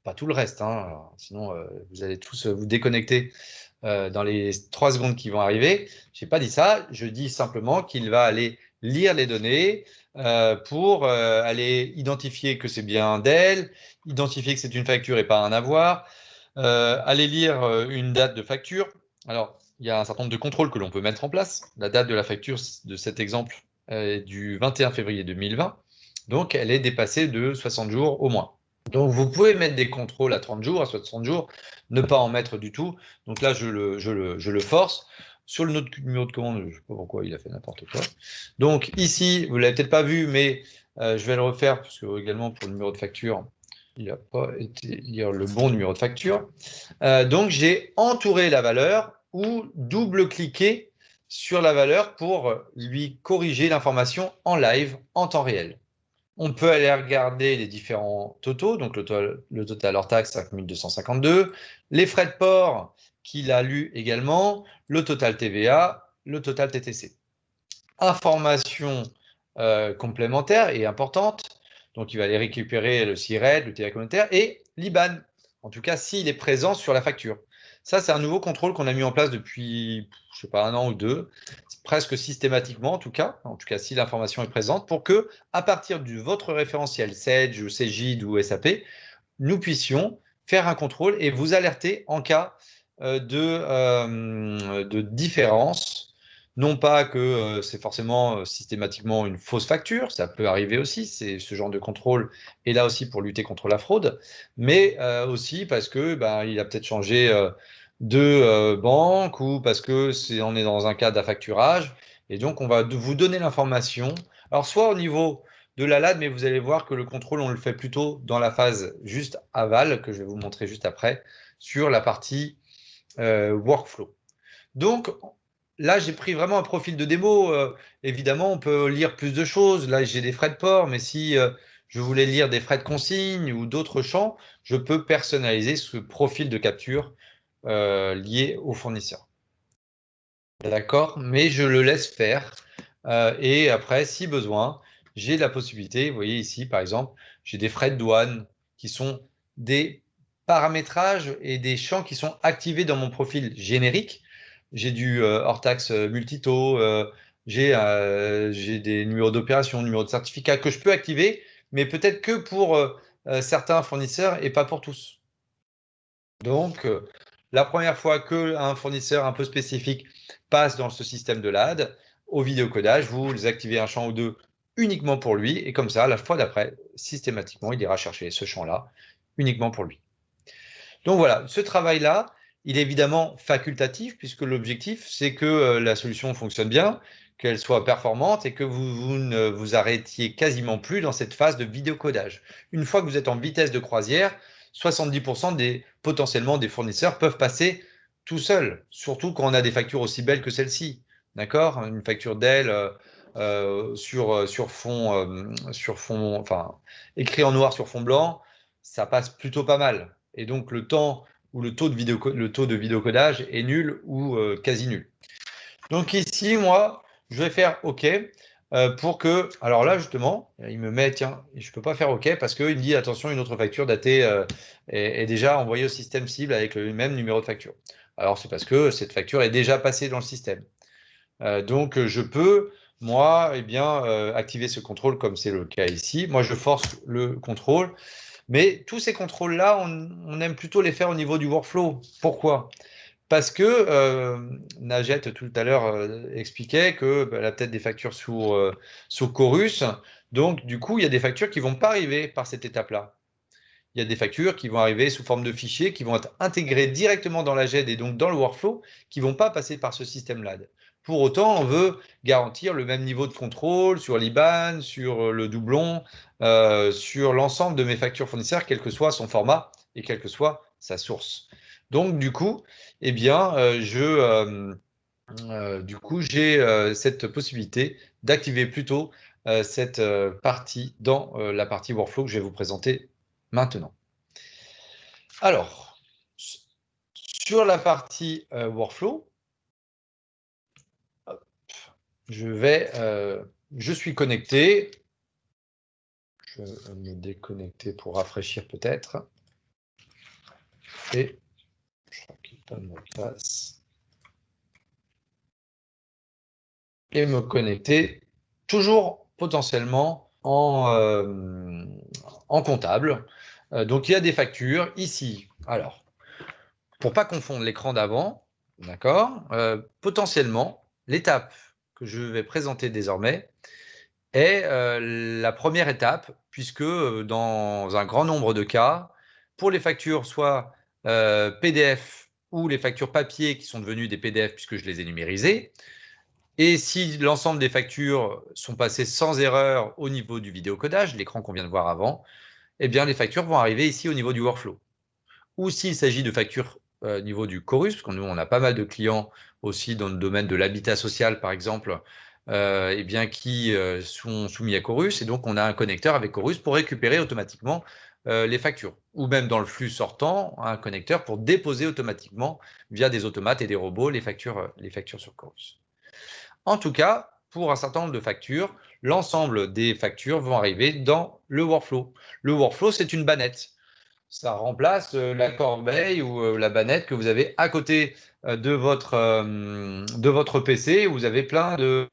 Pas tout le reste, hein, sinon vous allez tous vous déconnecter dans les 3 secondes qui vont arriver. Je n'ai pas dit ça, je dis simplement qu'il va aller lire les données pour aller identifier que c'est bien d'elle, identifier que c'est une facture et pas un avoir, aller lire une date de facture. Alors, il y a un certain nombre de contrôles que l'on peut mettre en place. La date de la facture de cet exemple est du 21 février 2020. Donc, elle est dépassée de 60 jours au moins. Donc, vous pouvez mettre des contrôles à 30 jours, à 60 jours, ne pas en mettre du tout. Donc là, je le force. Sur le notre numéro de commande, je ne sais pas pourquoi il a fait n'importe quoi. Donc ici, vous ne l'avez peut-être pas vu, mais je vais le refaire, parce que également pour le numéro de facture, il n'a pas été lire le bon numéro de facture. Donc, j'ai entouré la valeur ou double-cliqué sur la valeur pour lui corriger l'information en live, en temps réel. On peut aller regarder les différents totaux, donc le total hors taxe 5252, les frais de port qu'il a lu également, le total TVA, le total TTC. Information complémentaire et importante, donc il va aller récupérer le SIRET, le TVA communautaire et l'IBAN, en tout cas s'il est présent sur la facture. Ça, c'est un nouveau contrôle qu'on a mis en place depuis, je ne sais pas, 1 an ou 2, presque systématiquement en tout cas si l'information est présente, pour que, à partir de votre référentiel Sage ou Cegid ou SAP, nous puissions faire un contrôle et vous alerter en cas de différence. Non pas que c'est forcément systématiquement une fausse facture, ça peut arriver aussi, c'est ce genre de contrôle est là aussi pour lutter contre la fraude, mais aussi parce que il a peut-être changé de banque ou parce que on est dans un cas d'affacturage et donc on va vous donner l'information. Alors soit au niveau de la LAD, mais vous allez voir que le contrôle, on le fait plutôt dans la phase juste aval, que je vais vous montrer juste après, sur la partie workflow. Donc, là, j'ai pris vraiment un profil de démo. Évidemment, on peut lire plus de choses. Là, j'ai des frais de port, mais si je voulais lire des frais de consigne ou d'autres champs, je peux personnaliser ce profil de capture lié au fournisseur. D'accord? Mais je le laisse faire. Et après, si besoin, j'ai la possibilité, vous voyez ici, par exemple, j'ai des frais de douane qui sont des paramétrages et des champs qui sont activés dans mon profil générique. J'ai du hors-taxe multitaux, j'ai des numéros d'opération, numéros de certificat que je peux activer, mais peut-être que pour certains fournisseurs et pas pour tous. Donc, la première fois qu'un fournisseur un peu spécifique passe dans ce système de LAD, au vidéocodage, vous activez un champ ou deux uniquement pour lui, et comme ça, la fois d'après, systématiquement, il ira chercher ce champ-là uniquement pour lui. Donc voilà, ce travail-là, il est évidemment facultatif, puisque l'objectif, c'est que la solution fonctionne bien, qu'elle soit performante et que vous ne vous arrêtiez quasiment plus dans cette phase de vidéocodage. Une fois que vous êtes en vitesse de croisière, 70% potentiellement des fournisseurs peuvent passer tout seuls, surtout quand on a des factures aussi belles que celle-ci. D'accord? Une facture Dell sur fond, enfin, écrit en noir sur fond blanc, ça passe plutôt pas mal. Et donc, le temps ou le taux de vidéocodage est nul ou quasi nul. Donc ici, moi, je vais faire OK pour que… Alors là, justement, il me met, tiens, je ne peux pas faire OK parce qu'il me dit, attention, une autre facture datée est déjà envoyée au système cible avec le même numéro de facture. Alors, c'est parce que cette facture est déjà passée dans le système. Donc, je peux, moi, eh bien, activer ce contrôle comme c'est le cas ici. Moi, je force le contrôle. Mais tous ces contrôles-là, on aime plutôt les faire au niveau du workflow. Pourquoi? Parce que Najet tout à l'heure expliquait qu'elle a peut-être des factures sous Chorus. Donc, du coup, il y a des factures qui ne vont pas arriver par cette étape-là. Il y a des factures qui vont arriver sous forme de fichiers, qui vont être intégrées directement dans la GED et donc dans le workflow, qui ne vont pas passer par ce système LAD. Pour autant, on veut garantir le même niveau de contrôle sur l'IBAN, sur le doublon, sur l'ensemble de mes factures fournisseurs, quel que soit son format et quelle que soit sa source. Donc, du coup, eh bien, j'ai cette possibilité d'activer plutôt cette partie dans la partie workflow que je vais vous présenter maintenant. Alors, sur la partie workflow, je suis connecté. Je vais me déconnecter pour rafraîchir peut-être. Et je crois qu'il n'y a pas de mot de passe. Et me connecter toujours potentiellement en comptable. Donc, il y a des factures ici. Alors, pour ne pas confondre l'écran d'avant, d'accord, potentiellement, l'étape que je vais présenter désormais est la première étape, puisque dans un grand nombre de cas, pour les factures soit PDF ou les factures papier qui sont devenues des PDF puisque je les ai numérisées, et si l'ensemble des factures sont passées sans erreur au niveau du vidéocodage, l'écran qu'on vient de voir avant, eh bien les factures vont arriver ici au niveau du workflow. Ou s'il s'agit de factures au niveau du Chorus, parce que nous, on a pas mal de clients aussi dans le domaine de l'habitat social, par exemple, eh bien, qui sont soumis à Chorus. Et donc, on a un connecteur avec Chorus pour récupérer automatiquement les factures. Ou même dans le flux sortant, un connecteur pour déposer automatiquement, via des automates et des robots, les factures sur Chorus. En tout cas, pour un certain nombre de factures, l'ensemble des factures vont arriver dans le workflow. Le workflow, c'est une bannette. Ça remplace la corbeille ou la bannette que vous avez à côté de votre PC, où vous avez plein de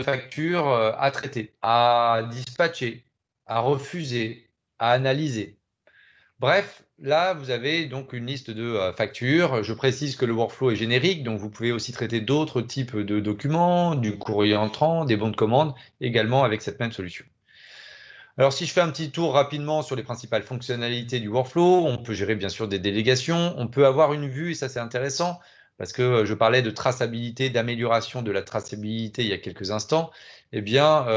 factures à traiter, à dispatcher, à refuser, à analyser. Bref, là, vous avez donc une liste de factures. Je précise que le workflow est générique, donc vous pouvez aussi traiter d'autres types de documents, du courrier entrant, des bons de commande, également avec cette même solution. Alors, si je fais un petit tour rapidement sur les principales fonctionnalités du workflow, on peut gérer bien sûr des délégations, on peut avoir une vue, et ça c'est intéressant, parce que je parlais de traçabilité, d'amélioration de la traçabilité il y a quelques instants. Eh bien,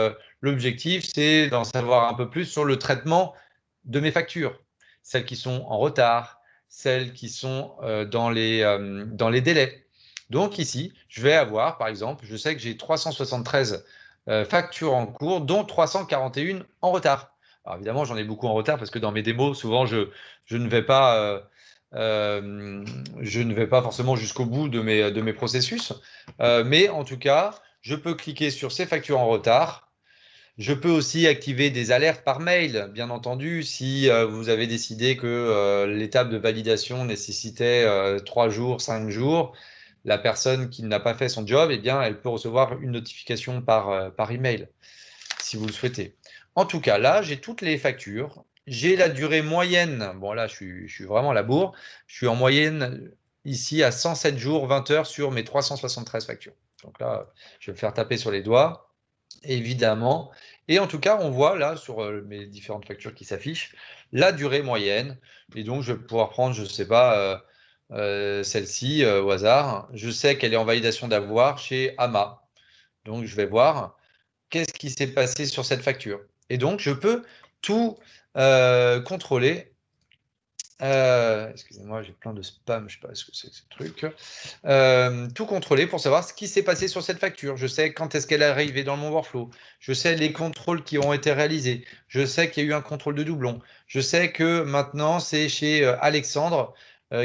l'objectif, c'est d'en savoir un peu plus sur le traitement de mes factures, celles qui sont en retard, celles qui sont dans les délais. Donc ici, je vais avoir, par exemple, je sais que j'ai 373 factures en cours, dont 341 en retard. Alors évidemment, j'en ai beaucoup en retard parce que dans mes démos, souvent, je ne vais pas forcément jusqu'au bout de mes processus. Mais en tout cas, je peux cliquer sur ces factures en retard. Je peux aussi activer des alertes par mail, bien entendu, si vous avez décidé que l'étape de validation nécessitait 3 jours, 5 jours. La personne qui n'a pas fait son job, eh bien, elle peut recevoir une notification par email, si vous le souhaitez. En tout cas, là, j'ai toutes les factures. j'ai la durée moyenne. Bon, là, je suis vraiment à la bourre. Je suis en moyenne ici à 107 jours, 20 heures sur mes 373 factures. Donc là, je vais me faire taper sur les doigts, évidemment. Et en tout cas, on voit là, sur mes différentes factures qui s'affichent, la durée moyenne. Et donc, je vais pouvoir prendre, je ne sais pas, celle-ci au hasard. Je sais qu'elle est en validation d'avoir chez AMA. Donc, je vais voir qu'est-ce qui s'est passé sur cette facture. Et donc, je peux tout contrôler. Excusez-moi, j'ai plein de spam, je ne sais pas ce que c'est que ce truc. Tout contrôler pour savoir ce qui s'est passé sur cette facture. Je sais quand est-ce qu'elle est arrivée dans mon workflow. Je sais les contrôles qui ont été réalisés. Je sais qu'il y a eu un contrôle de doublon. Je sais que maintenant, c'est chez Alexandre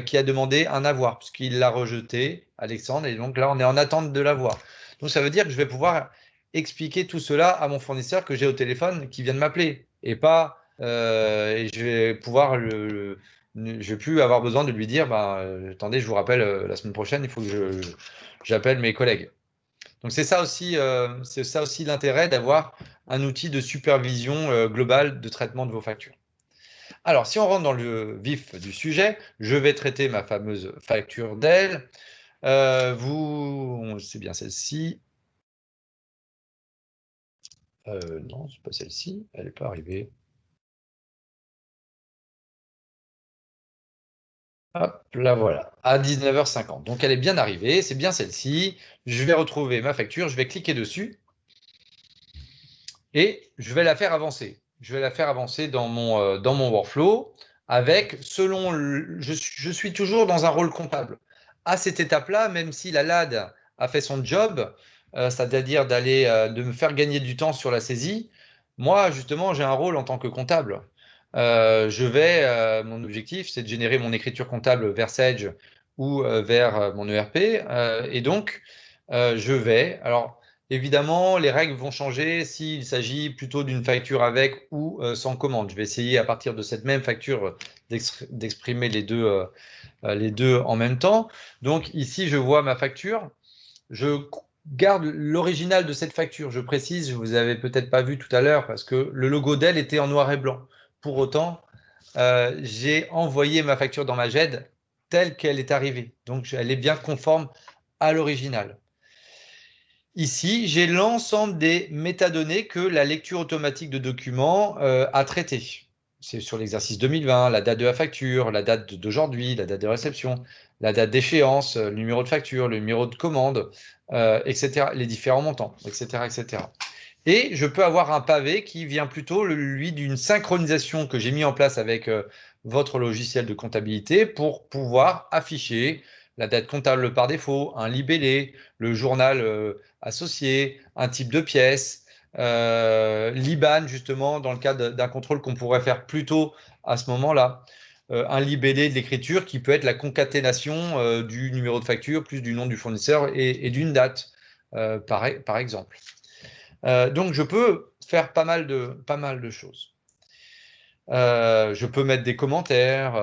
qui a demandé un avoir, puisqu'il l'a rejeté, Alexandre, et donc là, on est en attente de l'avoir. Donc, ça veut dire que je vais pouvoir expliquer tout cela à mon fournisseur que j'ai au téléphone qui vient de m'appeler, et pas, et je vais pouvoir je ne vais plus avoir besoin de lui dire, attendez, je vous rappelle, la semaine prochaine, il faut que j'appelle mes collègues. Donc, c'est ça aussi l'intérêt d'avoir un outil de supervision globale de traitement de vos factures. Alors, si on rentre dans le vif du sujet, je vais traiter ma fameuse facture d'elle. C'est bien celle-ci. Non, c'est pas celle-ci, elle n'est pas arrivée. Hop, la voilà, à 19h50. Donc, elle est bien arrivée, c'est bien celle-ci. Je vais retrouver ma facture, je vais cliquer dessus et je vais la faire avancer. Je vais la faire avancer dans mon workflow avec, je suis toujours dans un rôle comptable. À cette étape-là, même si la LAD a fait son job, c'est-à-dire de me faire gagner du temps sur la saisie, moi, justement, j'ai un rôle en tant que comptable. Mon objectif, c'est de générer mon écriture comptable vers Sage ou vers mon ERP. Et donc, alors, évidemment, les règles vont changer s'il s'agit plutôt d'une facture avec ou sans commande. Je vais essayer à partir de cette même facture d'exprimer les deux en même temps. Donc ici, je vois ma facture. Je garde l'original de cette facture. Je précise, vous avez peut-être pas vu tout à l'heure parce que le logo d'elle était en noir et blanc. Pour autant, j'ai envoyé ma facture dans ma GED telle qu'elle est arrivée. Donc, elle est bien conforme à l'original. Ici, j'ai l'ensemble des métadonnées que la lecture automatique de documents a traitées. C'est sur l'exercice 2020, la date de la facture, la date d'aujourd'hui, la date de réception, la date d'échéance, le numéro de facture, le numéro de commande, etc., les différents montants, etc., etc. Et je peux avoir un pavé qui vient plutôt, lui, d'une synchronisation que j'ai mis en place avec votre logiciel de comptabilité pour pouvoir afficher la date comptable par défaut, un libellé, le journal associé, un type de pièce, l'IBAN, justement, dans le cadre d'un contrôle qu'on pourrait faire plus tôt à ce moment-là. Un libellé de l'écriture qui peut être la concaténation du numéro de facture plus du nom du fournisseur et d'une date, par exemple. Donc, je peux faire pas mal de choses. Je peux mettre des commentaires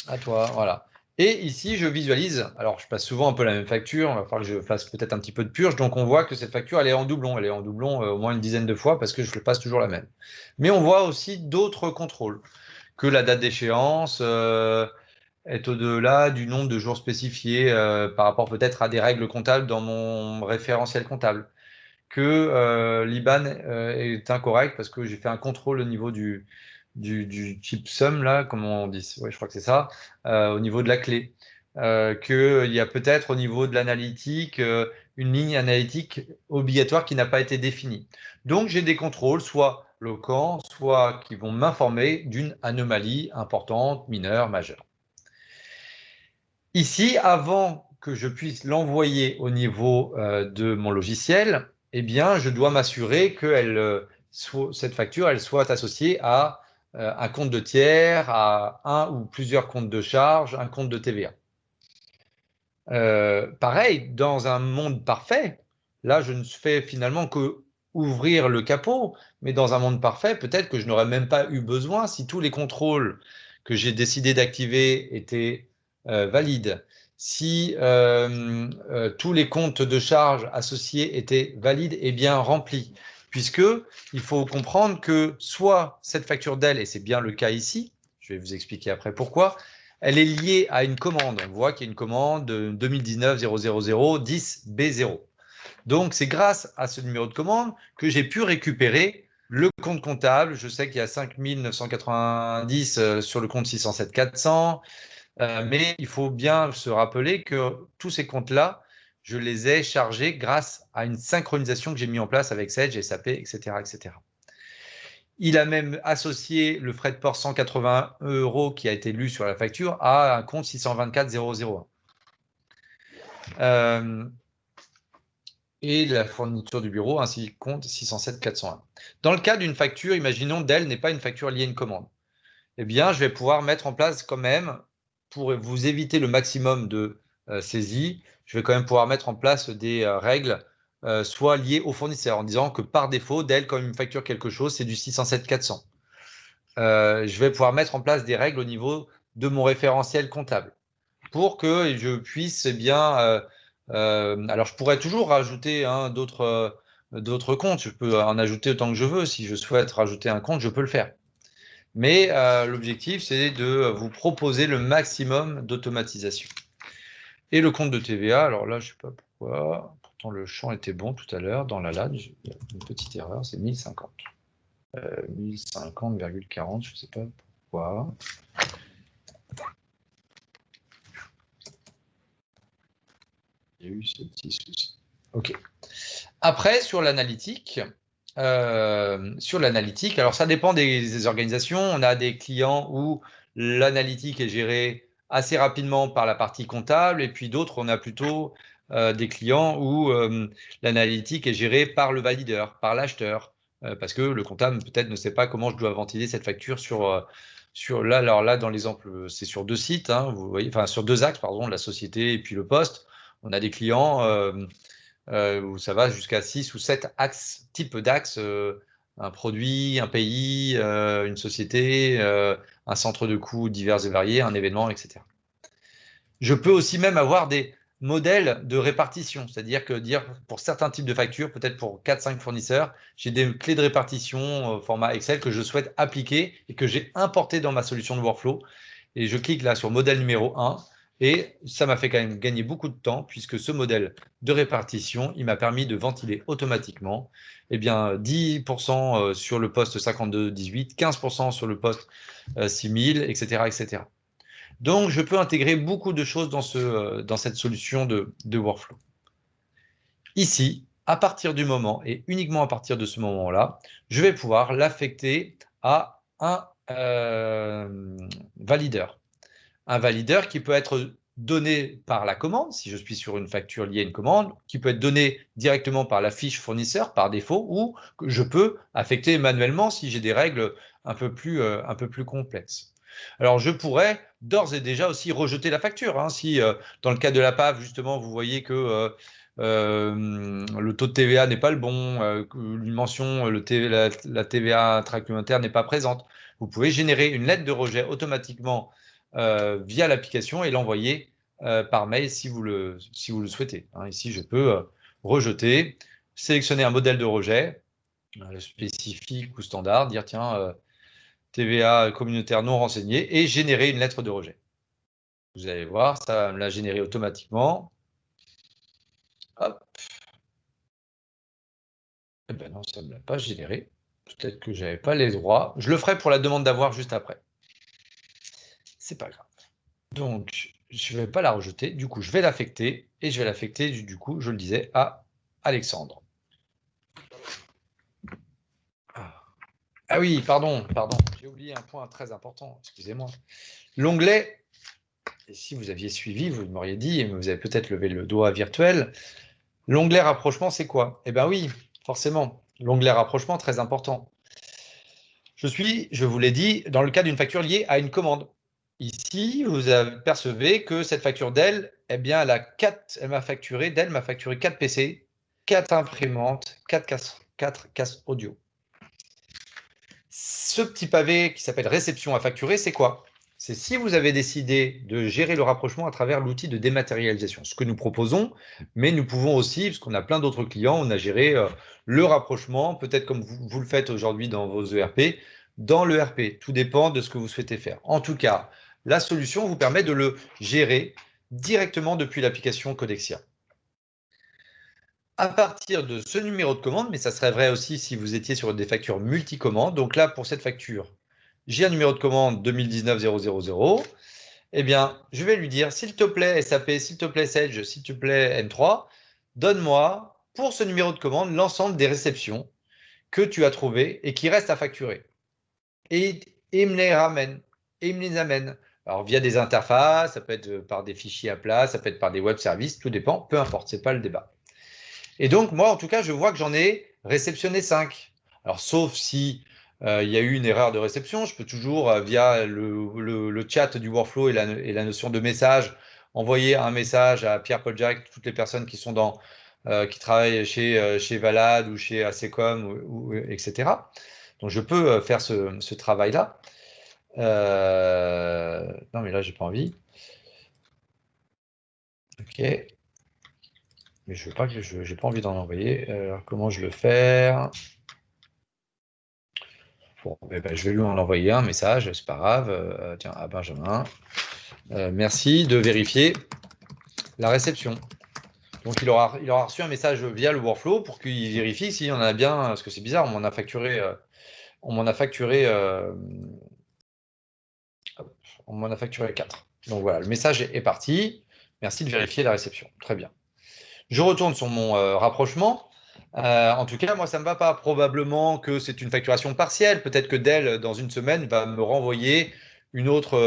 à toi, voilà. Et ici, je visualise. Alors, je passe souvent un peu la même facture. Il va falloir que je fasse peut-être un petit peu de purge. Donc, on voit que cette facture, elle est en doublon. Elle est en doublon au moins une dizaine de fois parce que je le passe toujours la même. Mais on voit aussi d'autres contrôles, que la date d'échéance est au-delà du nombre de jours spécifiés par rapport peut-être à des règles comptables dans mon référentiel comptable, que l'IBAN est incorrect parce que j'ai fait un contrôle au niveau du type sum, là, comment on dit, ouais, je crois que c'est ça, au niveau de la clé. Qu'il y a peut-être au niveau de l'analytique une ligne analytique obligatoire qui n'a pas été définie. Donc, j'ai des contrôles, soit locaux, soit qui vont m'informer d'une anomalie importante, mineure, majeure. Ici, avant que je puisse l'envoyer au niveau de mon logiciel, eh bien, je dois m'assurer que cette facture elle soit associée à un compte de tiers, à un ou plusieurs comptes de charge, un compte de TVA. Pareil, dans un monde parfait, là, je ne fais finalement que ouvrir le capot, mais dans un monde parfait, peut-être que je n'aurais même pas eu besoin si tous les contrôles que j'ai décidé d'activer étaient valides. Si tous les comptes de charge associés étaient valides et bien remplis, puisqu'il faut comprendre que soit cette facture Dell, et c'est bien le cas ici, je vais vous expliquer après pourquoi, elle est liée à une commande. On voit qu'il y a une commande 2019 000 10 B0. Donc, c'est grâce à ce numéro de commande que j'ai pu récupérer le compte comptable. Je sais qu'il y a 5 990 sur le compte 607 400, mais il faut bien se rappeler que tous ces comptes-là, je les ai chargés grâce à une synchronisation que j'ai mis en place avec Sage, SAP, etc., etc. Il a même associé le frais de port 180 € qui a été lu sur la facture à un compte 624 001. Et la fourniture du bureau ainsi que compte 607 401. Dans le cas d'une facture, imaginons Dell n'est pas une facture liée à une commande. Eh bien, je vais pouvoir mettre en place quand même, pour vous éviter le maximum de saisie, je vais quand même pouvoir mettre en place des règles soit liées au fournisseur, en disant que par défaut, Dell, quand il me facture quelque chose, c'est du 607 400. Je vais pouvoir mettre en place des règles au niveau de mon référentiel comptable pour que je puisse bien... alors, je pourrais toujours rajouter d'autres comptes. Je peux en ajouter autant que je veux. Si je souhaite rajouter un compte, je peux le faire. Mais l'objectif, c'est de vous proposer le maximum d'automatisation. Et le compte de TVA, alors là, je ne sais pas pourquoi. Pourtant, le champ était bon tout à l'heure. Dans la LAN, il y a une petite erreur, c'est 1050. 1050,40, je ne sais pas pourquoi. Il y a eu ce petit souci. OK. Après, sur l'analytique, alors ça dépend des organisations. On a des clients où l'analytique est gérée assez rapidement par la partie comptable, et puis d'autres, on a plutôt des clients où l'analytique est gérée par le valideur, par l'acheteur, parce que le comptable peut-être ne sait pas comment je dois ventiler cette facture là. Alors là, dans l'exemple, c'est sur 2 sites, hein, vous voyez, enfin sur 2 axes, pardon, la société et puis le poste. On a des clients où ça va jusqu'à 6 ou 7 axes, types d'axes, un produit, un pays, une société, un centre de coûts divers et variés, un événement, etc. Je peux aussi même avoir des modèles de répartition, c'est-à-dire que pour certains types de factures, peut-être pour 4-5 fournisseurs, j'ai des clés de répartition format Excel que je souhaite appliquer et que j'ai importé dans ma solution de workflow. Et je clique là sur modèle numéro 1. Et ça m'a fait quand même gagner beaucoup de temps, puisque ce modèle de répartition, il m'a permis de ventiler automatiquement 10% sur le poste 5218, 15% sur le poste 6000, etc., etc. Donc, je peux intégrer beaucoup de choses dans cette solution de workflow. Ici, à partir du moment, et uniquement à partir de ce moment-là, je vais pouvoir l'affecter à un valideur. Un valideur qui peut être donné par la commande, si je suis sur une facture liée à une commande, qui peut être donné directement par la fiche fournisseur par défaut, ou que je peux affecter manuellement si j'ai des règles un peu plus complexes. Alors, je pourrais d'ores et déjà aussi rejeter la facture. Hein, si dans le cas de la PAV, justement, vous voyez que le taux de TVA n'est pas le bon, une mention, la TVA intracommunautaire n'est pas présente, vous pouvez générer une lettre de rejet automatiquement via l'application et l'envoyer par mail si vous le souhaitez. Hein, ici, je peux rejeter, sélectionner un modèle de rejet, spécifique ou standard, dire tiens, TVA communautaire non renseignée, et générer une lettre de rejet. Vous allez voir, ça va me la générer automatiquement. Hop. Eh bien non, ça ne me l'a pas généré. Peut-être que je n'avais pas les droits. Je le ferai pour la demande d'avoir juste après. C'est pas grave. Donc, je ne vais pas la rejeter. Du coup, je vais l'affecter. Et je vais l'affecter, du coup, je le disais, à Alexandre. Ah oui, pardon. J'ai oublié un point très important. Excusez-moi. L'onglet, et si vous aviez suivi, vous m'auriez dit, et vous avez peut-être levé le doigt virtuel, l'onglet rapprochement, c'est quoi? Eh bien oui, forcément. L'onglet rapprochement, très important. Je vous l'ai dit, dans le cas d'une facture liée à une commande. Ici, vous percevez que cette facture Dell, eh bien, Dell m'a facturé 4 PC, 4 imprimantes, 4 casques audio. Ce petit pavé qui s'appelle réception à facturer, c'est quoi? c'est si vous avez décidé de gérer le rapprochement à travers l'outil de dématérialisation, ce que nous proposons, mais nous pouvons aussi, parce qu'on a plein d'autres clients, on a géré le rapprochement, peut-être comme vous le faites aujourd'hui dans vos ERP, dans l'ERP. Tout dépend de ce que vous souhaitez faire. En tout cas, la solution vous permet de le gérer directement depuis l'application Codexia. À partir de ce numéro de commande, mais ça serait vrai aussi si vous étiez sur des factures multicommandes. Donc là, pour cette facture, j'ai un numéro de commande 2019-000. Eh bien, je vais lui dire, s'il te plaît SAP, s'il te plaît Sage, s'il te plaît M3, donne-moi pour ce numéro de commande l'ensemble des réceptions que tu as trouvées et qui restent à facturer. Et il me les ramène, et il me les amène. Alors, via des interfaces, ça peut être par des fichiers à plat, ça peut être par des web services, tout dépend, peu importe, ce n'est pas le débat. Et donc, moi, en tout cas, je vois que j'en ai réceptionné 5. Alors, sauf si il y a eu une erreur de réception, je peux toujours, via le chat du workflow et la notion de message, envoyer un message à Pierre-Paul Jacques, toutes les personnes qui sont qui travaillent chez Valad ou chez Acecom, etc. Donc, je peux faire ce travail-là. Non, mais là, j'ai pas envie. Ok. Mais je veux pas que j'ai pas envie d'en envoyer. Alors, comment je le fais? Bon, ben, je vais lui en envoyer un message, c'est pas grave. Tiens, à Benjamin. Merci de vérifier la réception. Donc, il aura reçu un message via le workflow pour qu'il vérifie s'il y en a bien, parce que c'est bizarre, on m'en a facturé 4. Donc voilà, le message est parti. Merci de vérifier la réception. Très bien. Je retourne sur mon rapprochement. En tout cas, moi, ça ne me va pas. Probablement que c'est une facturation partielle. Peut-être que Dell, dans une semaine, va me renvoyer une autre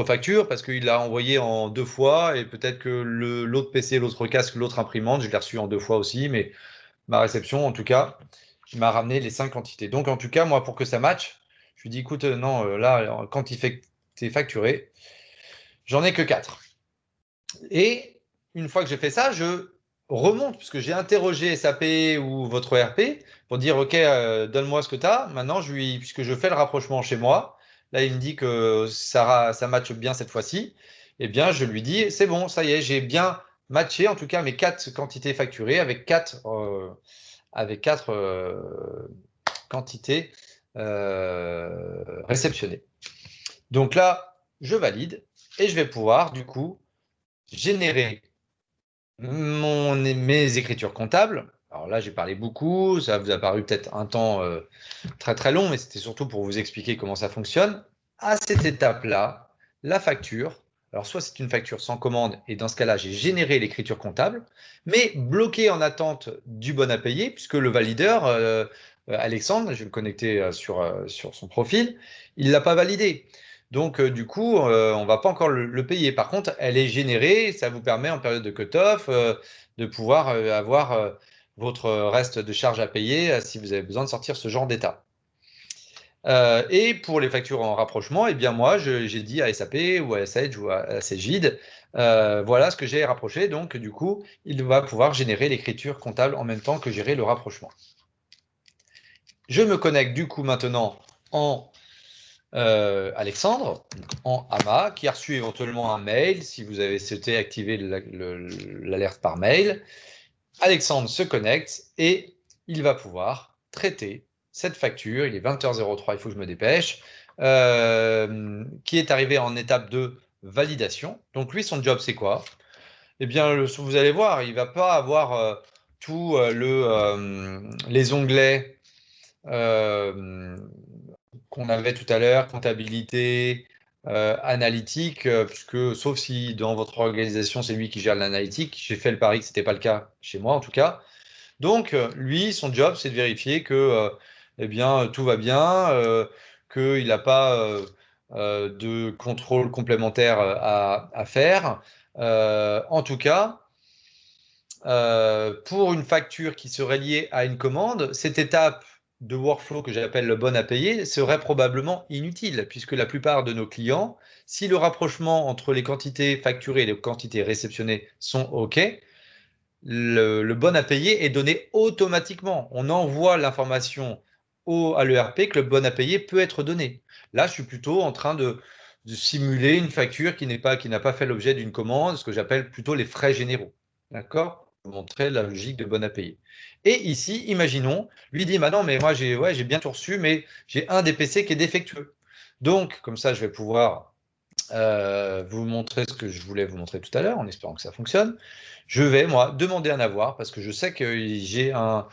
facture parce qu'il l'a envoyé en 2 fois et peut-être que l'autre PC, l'autre casque, l'autre imprimante, je l'ai reçu en 2 fois aussi. Mais ma réception, en tout cas, m'a ramené les 5 quantités. Donc, en tout cas, moi, pour que ça matche, je lui dis, écoute, non, là, quand t'es facturé, j'en ai que 4. Et une fois que j'ai fait ça, je remonte, puisque j'ai interrogé SAP ou votre ERP pour dire, OK, donne-moi ce que tu as. Maintenant, puisque je fais le rapprochement chez moi, là, il me dit que ça matche bien cette fois-ci. Eh bien, je lui dis, c'est bon, ça y est, j'ai bien matché, en tout cas, mes 4 quantités facturées avec 4 quantités réceptionnées. Donc là, je valide et je vais pouvoir, du coup, générer mes écritures comptables. Alors là, j'ai parlé beaucoup, ça vous a paru peut-être un temps très très long, mais c'était surtout pour vous expliquer comment ça fonctionne. À cette étape-là, la facture, alors soit c'est une facture sans commande, et dans ce cas-là, j'ai généré l'écriture comptable, mais bloqué en attente du bon à payer, puisque le valideur, Alexandre, je vais me connecter sur son profil, il ne l'a pas validé. Donc, du coup, on ne va pas encore le payer. Par contre, elle est générée, ça vous permet en période de cut-off de pouvoir avoir votre reste de charge à payer si vous avez besoin de sortir ce genre d'état. Et pour les factures en rapprochement, eh bien moi, j'ai dit à SAP ou à Sage ou à Cegid, voilà ce que j'ai rapproché. Donc, du coup, il va pouvoir générer l'écriture comptable en même temps que gérer le rapprochement. Je me connecte du coup maintenant en Alexandre, en AMA, qui a reçu éventuellement un mail, si vous avez souhaité activer l'alerte par mail. Alexandre se connecte et il va pouvoir traiter cette facture. Il est 20h03, il faut que je me dépêche, qui est arrivé en étape de validation. Donc lui, son job, c'est quoi? Eh bien, vous allez voir, il ne va pas avoir tous les onglets qu'on avait tout à l'heure, comptabilité, analytique, puisque sauf si dans votre organisation, c'est lui qui gère l'analytique, j'ai fait le pari que ce n'était pas le cas chez moi en tout cas. Donc, lui, son job, c'est de vérifier que eh bien, tout va bien, qu'il n'a pas de contrôle complémentaire à faire. En tout cas, pour une facture qui serait liée à une commande, cette étape de workflow que j'appelle le bon à payer serait probablement inutile, puisque la plupart de nos clients, si le rapprochement entre les quantités facturées et les quantités réceptionnées sont OK, le bon à payer est donné automatiquement. On envoie l'information à l'ERP que le bon à payer peut être donné. Là, je suis plutôt en train de simuler une facture qui n'a pas fait l'objet d'une commande, ce que j'appelle plutôt les frais généraux. D'accord? Pour montrer la logique de bon à payer. Et ici, imaginons, lui dit, bah non, mais moi, j'ai bien tout reçu, mais j'ai un des PC qui est défectueux. Donc, comme ça, je vais pouvoir vous montrer ce que je voulais vous montrer tout à l'heure, en espérant que ça fonctionne. Je vais, moi, demander un avoir, parce que je sais que j'ai un...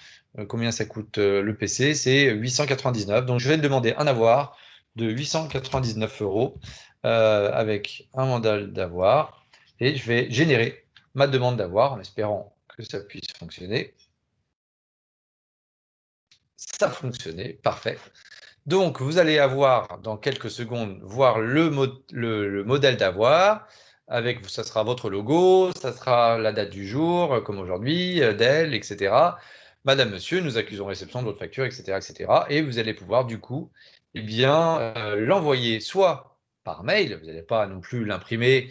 combien ça coûte le PC? C'est 899. Donc, je vais demander un avoir de 899 € avec un mandat d'avoir. Et je vais générer ma demande d'avoir, en espérant que ça puisse fonctionner. Ça a fonctionné, parfait. Donc, vous allez avoir dans quelques secondes, voir le modèle d'avoir, avec, ça sera votre logo, ça sera la date du jour, comme aujourd'hui, Dell, etc. Madame, monsieur, nous accusons réception de votre facture, etc., etc. Et vous allez pouvoir, du coup, eh bien, l'envoyer soit par mail, vous n'allez pas non plus l'imprimer,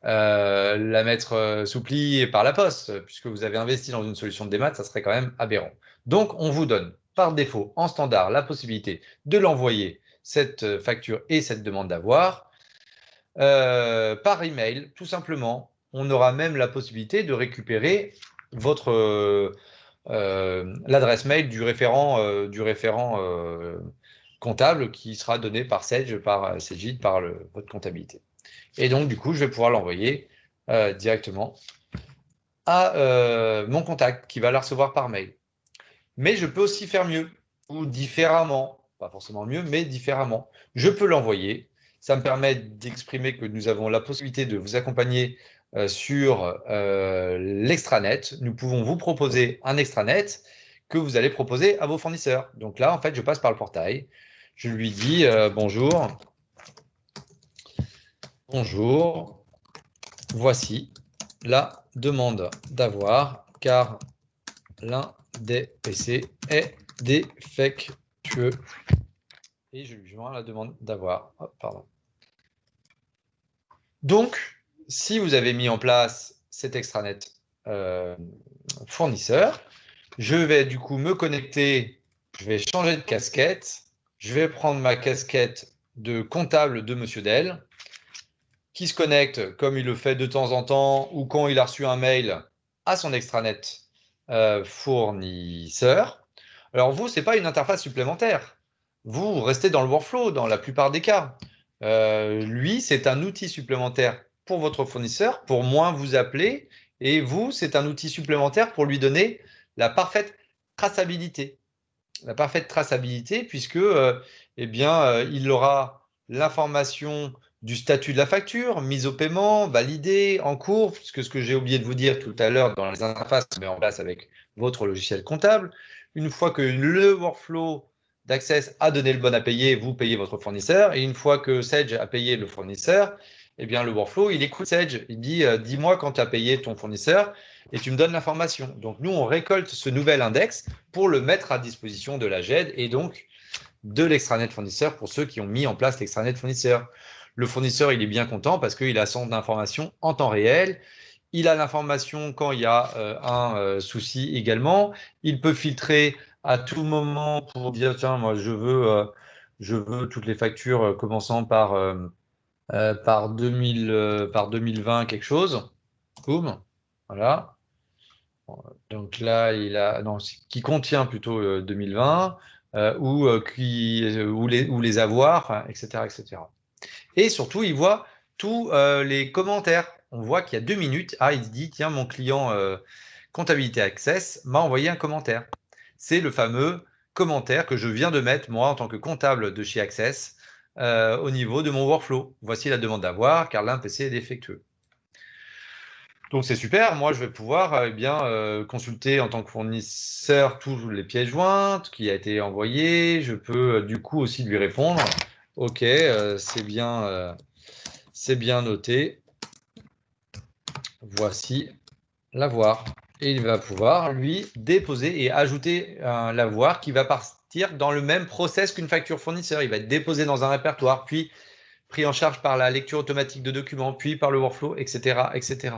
la mettre sous pli par la poste, puisque vous avez investi dans une solution de démat, ça serait quand même aberrant. Donc, on vous donne par défaut, en standard, la possibilité de l'envoyer, cette facture et cette demande d'avoir, par email, tout simplement. On aura même la possibilité de récupérer l'adresse mail du référent comptable qui sera donné par Sage, par Cegid, par votre comptabilité. Et donc, du coup, je vais pouvoir l'envoyer directement à mon contact qui va la recevoir par mail. Mais je peux aussi faire mieux ou différemment. Pas forcément mieux, mais différemment. Je peux l'envoyer. Ça me permet d'exprimer que nous avons la possibilité de vous accompagner sur l'extranet. Nous pouvons vous proposer un extranet que vous allez proposer à vos fournisseurs. Donc là, en fait, je passe par le portail. Je lui dis bonjour. Bonjour. Voici la demande d'avoir car l'un des PC est défectueux. Et je lui joins la demande d'avoir. Oh, pardon. Donc, si vous avez mis en place cet extranet fournisseur, je vais du coup me connecter, je vais changer de casquette, je vais prendre ma casquette de comptable de Monsieur Dell, qui se connecte comme il le fait de temps en temps ou quand il a reçu un mail à son extranet fournisseur. Alors vous, ce n'est pas une interface supplémentaire. Vous restez dans le workflow dans la plupart des cas. Lui, c'est un outil supplémentaire pour votre fournisseur, pour moins vous appeler. Et vous, c'est un outil supplémentaire pour lui donner la parfaite traçabilité. La parfaite traçabilité, puisque eh bien, il aura l'information du statut de la facture, mise au paiement, validée, en cours, puisque ce que j'ai oublié de vous dire tout à l'heure dans les interfaces, on met en place avec votre logiciel comptable. Une fois que le workflow d'Access a donné le bon à payer, vous payez votre fournisseur. Et une fois que Sage a payé le fournisseur, eh bien, le workflow, il écoute Sage. Il dit, dis-moi quand tu as payé ton fournisseur et tu me donnes l'information. Donc, nous, on récolte ce nouvel index pour le mettre à disposition de la GED et donc de l'extranet fournisseur pour ceux qui ont mis en place l'extranet fournisseur. Le fournisseur, il est bien content parce qu'il a son information en temps réel. Il a l'information quand il y a un souci également. Il peut filtrer à tout moment pour dire, tiens, moi, je veux toutes les factures commençant par 2020 quelque chose. Boum. Voilà. Donc là, il a, non, qui contient plutôt 2020 ou les avoirs, etc., etc. Et surtout, il voit tous les commentaires. On voit qu'il y a 2 minutes, il se dit, tiens, mon client Comptabilité Access m'a envoyé un commentaire. C'est le fameux commentaire que je viens de mettre, moi, en tant que comptable de chez Access, au niveau de mon workflow. Voici la demande d'avoir, car l'un PC est défectueux. Donc c'est super, moi je vais pouvoir consulter en tant que fournisseur tous les pièces jointes qui a été envoyé. Je peux du coup aussi lui répondre, ok, c'est bien noté, voici l'avoir. Et il va pouvoir lui déposer et ajouter l'avoir qui va partir dans le même process qu'une facture fournisseur. Il va être déposé dans un répertoire, puis pris en charge par la lecture automatique de documents, puis par le workflow, etc., etc.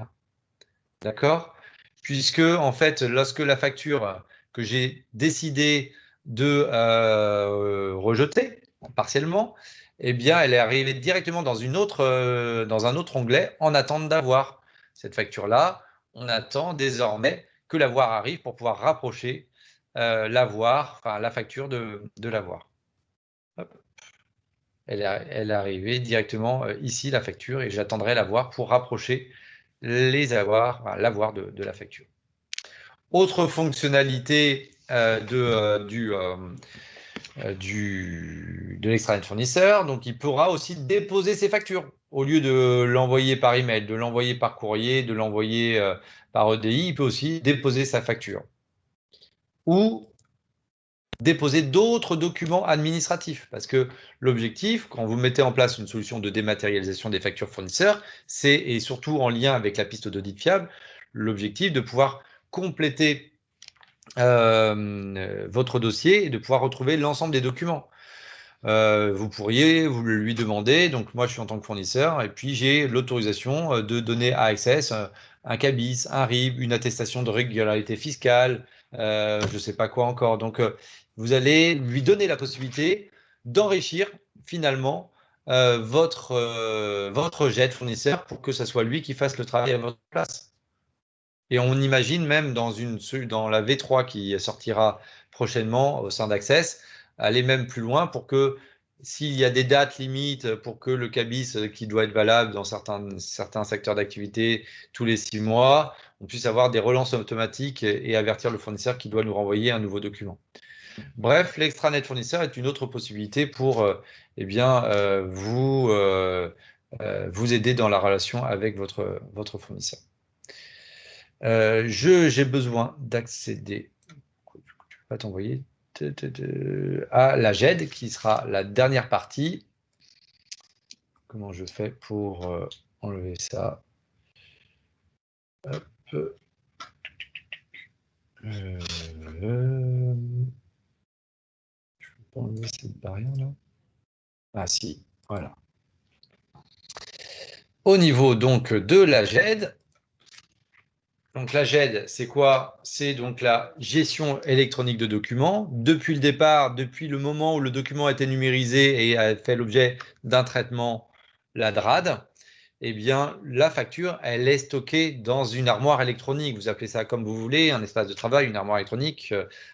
D'accord? Puisque, en fait, lorsque la facture que j'ai décidé de rejeter partiellement, eh bien, elle est arrivée directement dans un autre onglet en attente d'avoir. Cette facture-là, on attend désormais que l'avoir arrive pour pouvoir rapprocher l'avoir, enfin la facture de l'avoir. Elle est arrivée directement ici, la facture, et j'attendrai l'avoir pour rapprocher les avoirs, enfin, l'avoir de la facture. Autre fonctionnalité de l'extranet fournisseur, donc il pourra aussi déposer ses factures. Au lieu de l'envoyer par email, de l'envoyer par courrier, de l'envoyer par EDI, il peut aussi déposer sa facture. Ou déposer d'autres documents administratifs. Parce que l'objectif, quand vous mettez en place une solution de dématérialisation des factures fournisseurs, c'est, et surtout en lien avec la piste d'audit fiable, l'objectif de pouvoir compléter votre dossier et de pouvoir retrouver l'ensemble des documents. Vous pourriez vous lui demander, donc moi je suis en tant que fournisseur, et puis j'ai l'autorisation de donner à Access un CABIS, un RIB, une attestation de régularité fiscale, je ne sais pas quoi encore. Donc vous allez lui donner la possibilité d'enrichir finalement votre jet de fournisseur pour que ce soit lui qui fasse le travail à votre place. Et on imagine même dans la V3 qui sortira prochainement au sein d'Access, aller même plus loin pour que s'il y a des dates limites pour que le CABIS qui doit être valable dans certains secteurs d'activité tous les 6 mois, on puisse avoir des relances automatiques et avertir le fournisseur qui doit nous renvoyer un nouveau document. Bref, l'extranet fournisseur est une autre possibilité pour vous aider dans la relation avec votre fournisseur. J'ai besoin d'accéder, je ne peux pas t'envoyer, à la GED qui sera la dernière partie. Comment je fais pour enlever ça? Hop. Je ne peux pas enlever cette barrière là. Ah si, voilà. Au niveau donc de la GED, donc la GED, c'est quoi? C'est donc la gestion électronique de documents. Depuis le départ, depuis le moment où le document a été numérisé et a fait l'objet d'un traitement, la DRAD, eh bien, la facture, elle est stockée dans une armoire électronique. Vous appelez ça comme vous voulez, un espace de travail, une armoire électronique,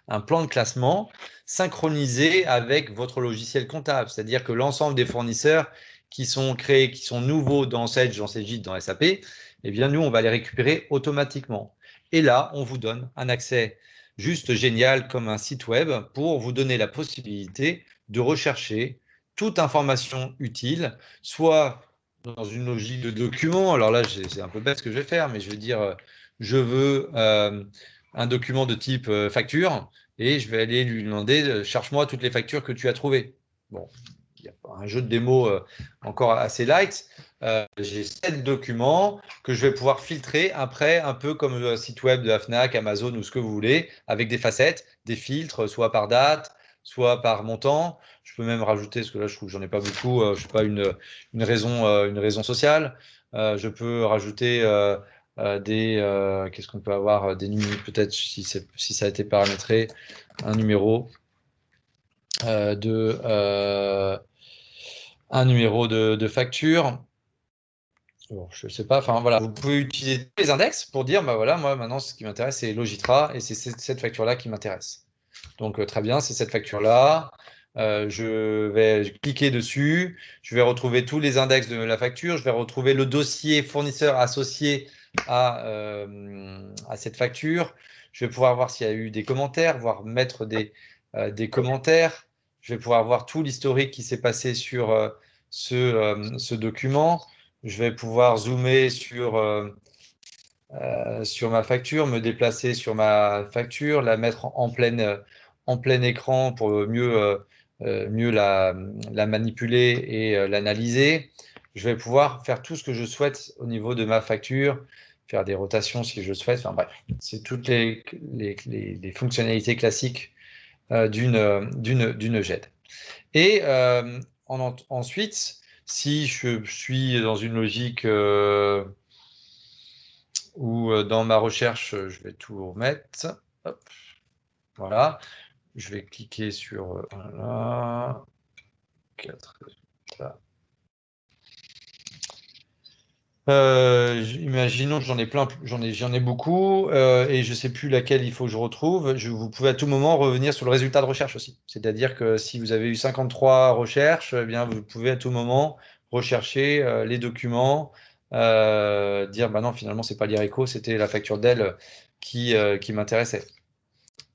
un plan de classement synchronisé avec votre logiciel comptable. C'est-à-dire que l'ensemble des fournisseurs qui sont créés, qui sont nouveaux dans Sage, dans Cegid, dans SAP, eh bien, nous, on va les récupérer automatiquement. Et là, on vous donne un accès juste génial comme un site web pour vous donner la possibilité de rechercher toute information utile, soit dans une logique de document. Alors là, c'est un peu bête ce que je vais faire, mais je vais dire, je veux un document de type facture et je vais aller lui demander, cherche-moi toutes les factures que tu as trouvées. Bon, il y a un jeu de démo encore assez light. J'ai 7 documents que je vais pouvoir filtrer après, un peu comme un site web de la Fnac, Amazon ou ce que vous voulez, avec des facettes, des filtres, soit par date, soit par montant. Je peux même rajouter, parce que là, je trouve que j'en ai pas beaucoup, je ne sais pas, une raison sociale. Je peux rajouter qu'est-ce qu'on peut avoir, des numéros, peut-être si ça a été paramétré, un numéro de facture. Bon, je ne sais pas, enfin voilà, vous pouvez utiliser les index pour dire, bah voilà, moi maintenant ce qui m'intéresse c'est Logitra et c'est cette facture-là qui m'intéresse. Donc très bien, c'est cette facture-là. Je vais cliquer dessus, je vais retrouver tous les index de la facture, je vais retrouver le dossier fournisseur associé à cette facture. Je vais pouvoir voir s'il y a eu des commentaires, voire mettre des commentaires. Je vais pouvoir voir tout l'historique qui s'est passé sur ce document. Je vais pouvoir zoomer sur ma facture, me déplacer sur ma facture, la mettre en plein écran pour mieux la manipuler et l'analyser. Je vais pouvoir faire tout ce que je souhaite au niveau de ma facture, faire des rotations si je le souhaite. Enfin bref, c'est toutes les fonctionnalités classiques d'une GED. Et ensuite, si je suis dans une logique où dans ma recherche, je vais tout remettre. Hop. Voilà. Je vais cliquer sur voilà. 4. Imaginons que j'en ai plein, j'en ai beaucoup, et je ne sais plus laquelle il faut que je retrouve. Vous pouvez à tout moment revenir sur le résultat de recherche aussi. C'est-à-dire que si vous avez eu 53 recherches, eh bien, vous pouvez à tout moment rechercher les documents, dire bah non, finalement, c'est pas l'IRECO, c'était la facture d'elle qui m'intéressait.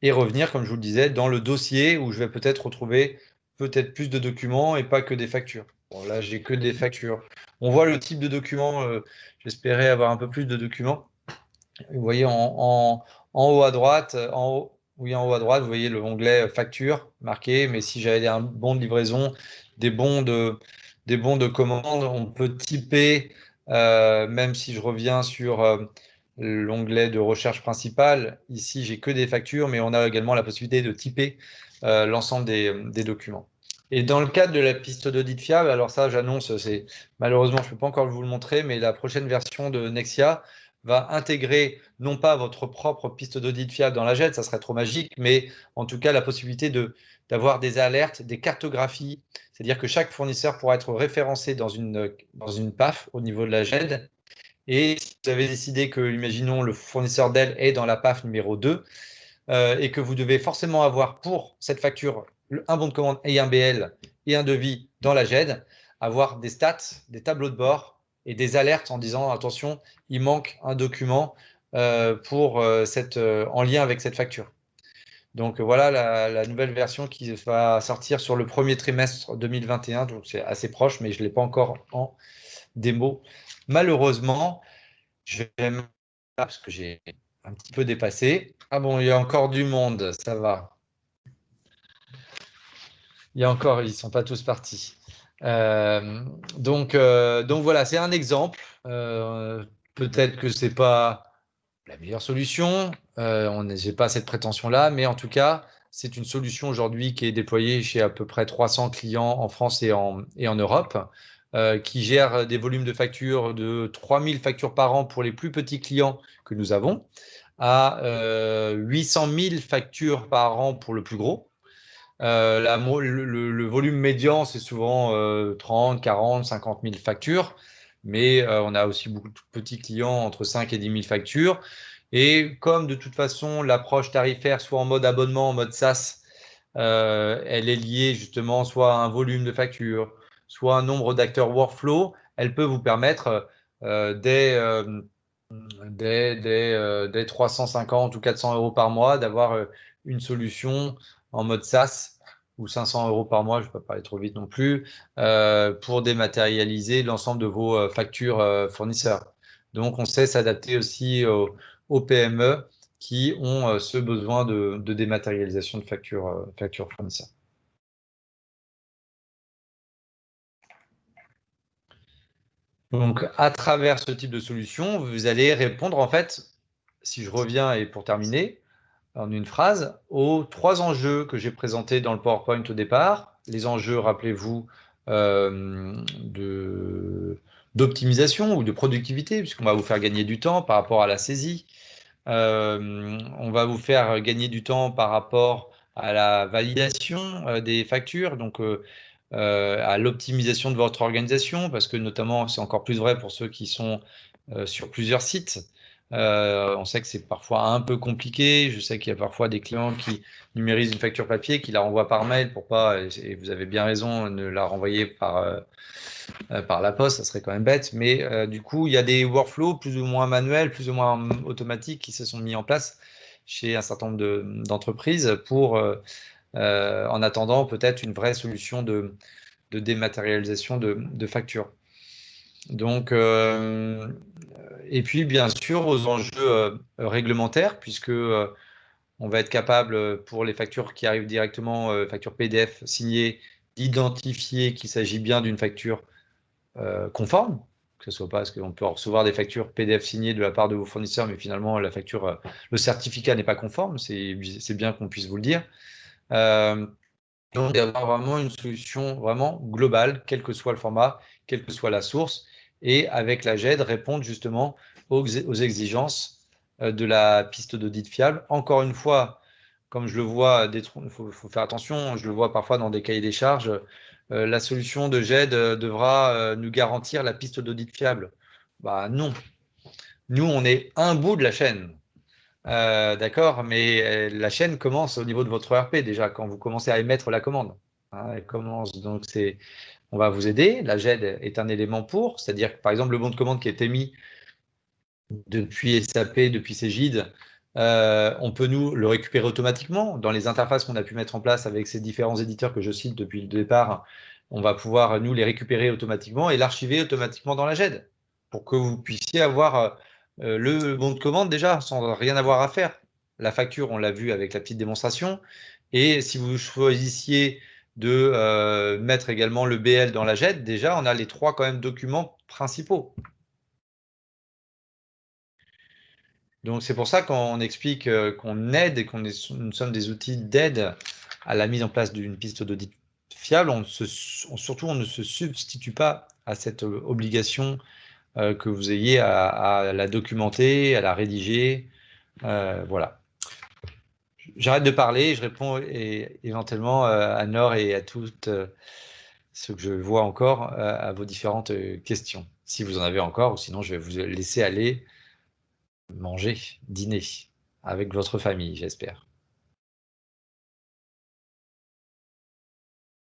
Et revenir, comme je vous le disais, dans le dossier où je vais peut-être retrouver peut-être plus de documents et pas que des factures. Bon, là, j'ai que des factures. On voit le type de document. J'espérais avoir un peu plus de documents. Vous voyez en haut à droite, oui, en haut à droite, vous voyez le onglet facture marqué. Mais si j'avais un bon de livraison, des bons de commande, on peut typer, même si je reviens sur l'onglet de recherche principale. Ici, j'ai que des factures, mais on a également la possibilité de typer l'ensemble des documents. Et dans le cadre de la piste d'audit fiable, alors ça, j'annonce, malheureusement, je ne peux pas encore vous le montrer, mais la prochaine version de Nexia va intégrer non pas votre propre piste d'audit fiable dans la GED, ça serait trop magique, mais en tout cas la possibilité d'avoir des alertes, des cartographies, c'est-à-dire que chaque fournisseur pourra être référencé dans une PAF au niveau de la GED. Et si vous avez décidé que, imaginons, le fournisseur d'elle est dans la PAF numéro 2, et que vous devez forcément avoir pour cette facture un bon de commande et un BL et un devis dans la GED, avoir des stats, des tableaux de bord et des alertes en disant attention, il manque un document en lien avec cette facture. Donc voilà la nouvelle version qui va sortir sur le premier trimestre 2021, donc c'est assez proche, mais je ne l'ai pas encore en démo. Malheureusement, je vais parce que j'ai un petit peu dépassé. Ah bon, il y a encore du monde, ça va. Il y a encore, ils ne sont pas tous partis. Donc voilà, c'est un exemple. Peut-être que ce n'est pas la meilleure solution. Je n'ai pas cette prétention-là, mais en tout cas, c'est une solution aujourd'hui qui est déployée chez à peu près 300 clients en France et en Europe, qui gère des volumes de factures de 3000 factures par an pour les plus petits clients que nous avons, à 800 000 factures par an pour le plus gros. Le volume médian, c'est souvent 30, 40, 50 000 factures, mais on a aussi beaucoup de petits clients entre 5 et 10 000 factures. Et comme de toute façon, l'approche tarifaire, soit en mode abonnement, en mode SaaS, elle est liée justement soit à un volume de factures, soit à un nombre d'acteurs workflow, elle peut vous permettre dès 350 ou 400 euros par mois d'avoir une solution en mode SaaS ou 500 euros par mois, je ne vais pas parler trop vite non plus, pour dématérialiser l'ensemble de vos factures fournisseurs. Donc, on sait s'adapter aussi aux PME qui ont ce besoin de dématérialisation de factures fournisseurs. Donc, à travers ce type de solution, vous allez répondre, en fait, si je reviens et pour terminer, en une phrase, aux 3 enjeux que j'ai présentés dans le PowerPoint au départ. Les enjeux, rappelez-vous, d'optimisation ou de productivité, puisqu'on va vous faire gagner du temps par rapport à la saisie. On va vous faire gagner du temps par rapport à la validation des factures, donc à l'optimisation de votre organisation, parce que notamment, c'est encore plus vrai pour ceux qui sont sur plusieurs sites. On sait que c'est parfois un peu compliqué. Je sais qu'il y a parfois des clients qui numérisent une facture papier, qui la renvoient par mail pour pas, et vous avez bien raison, ne la renvoyer par la poste, ça serait quand même bête. Mais du coup, il y a des workflows plus ou moins manuels, plus ou moins automatiques qui se sont mis en place chez un certain nombre d'entreprises pour, en attendant peut-être une vraie solution de dématérialisation de factures. Donc, et puis bien sûr aux enjeux réglementaires, puisque on va être capable pour les factures qui arrivent directement, factures PDF signées, d'identifier qu'il s'agit bien d'une facture conforme, que ce soit pas parce qu'on peut recevoir des factures PDF signées de la part de vos fournisseurs, mais finalement la facture, le certificat n'est pas conforme, c'est bien qu'on puisse vous le dire. Donc d'avoir vraiment une solution vraiment globale, quel que soit le format, quelle que soit la source, et avec la GED répondre justement aux exigences de la piste d'audit fiable. Encore une fois, comme je le vois, il faut faire attention, je le vois parfois dans des cahiers des charges, la solution de GED devra nous garantir la piste d'audit fiable. Bah non. Nous, on est un bout de la chaîne. D'accord, mais la chaîne commence au niveau de votre ERP déjà, quand vous commencez à émettre la commande. Hein, elle commence, donc on va vous aider. La GED est un élément pour, c'est-à-dire que par exemple, le bon de commande qui est émis depuis SAP, depuis Cegid, on peut nous le récupérer automatiquement dans les interfaces qu'on a pu mettre en place avec ces différents éditeurs que je cite depuis le départ. On va pouvoir nous les récupérer automatiquement et l'archiver automatiquement dans la GED pour que vous puissiez avoir le bon de commande déjà sans rien avoir à faire. La facture, on l'a vu avec la petite démonstration. Et si vous choisissiez de mettre également le BL dans la GED, déjà, on a les 3 quand même documents principaux. Donc, c'est pour ça qu'on explique qu'on aide et nous sommes des outils d'aide à la mise en place d'une piste d'audit fiable. Surtout, on ne se substitue pas à cette obligation que vous ayez à la documenter, à la rédiger. Voilà. J'arrête de parler, je réponds éventuellement à Nord et à toutes ceux que je vois encore à vos différentes questions. Si vous en avez encore, ou sinon je vais vous laisser aller manger, dîner avec votre famille, j'espère.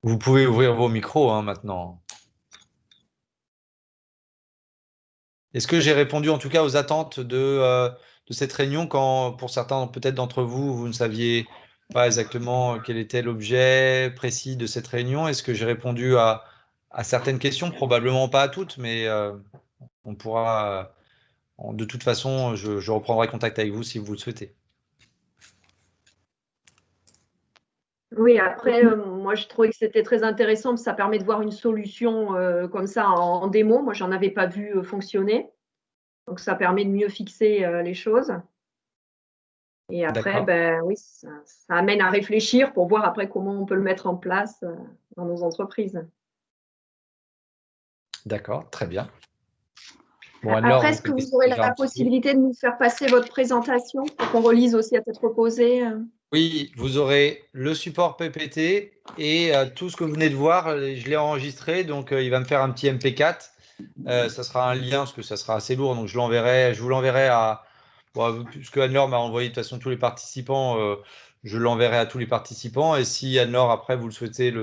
Vous pouvez ouvrir vos micros maintenant. Est-ce que j'ai répondu en tout cas aux attentes de cette réunion quand, pour certains peut-être d'entre vous, vous ne saviez pas exactement quel était l'objet précis de cette réunion? Est-ce que j'ai répondu à certaines questions? Probablement pas à toutes, mais on pourra, de toute façon, je reprendrai contact avec vous si vous le souhaitez. Oui, après, moi, je trouvais que c'était très intéressant, parce que ça permet de voir une solution comme ça en démo. Moi, j'en avais pas vu fonctionner. Donc, ça permet de mieux fixer les choses. Et après, ben, oui, ça amène à réfléchir pour voir après comment on peut le mettre en place dans nos entreprises. D'accord, très bien. Bon, après, est-ce que vous aurez la possibilité de nous faire passer votre présentation pour qu'on relise aussi à tête reposée? Oui, vous aurez le support PPT et tout ce que vous venez de voir, je l'ai enregistré, donc il va me faire un petit MP4. Ça sera un lien, parce que ça sera assez lourd, donc je vous l'enverrai à… Bon, puisque Anne-Laure m'a envoyé de toute façon tous les participants, je l'enverrai à tous les participants. Et si Anne-Laure, après, vous le souhaitez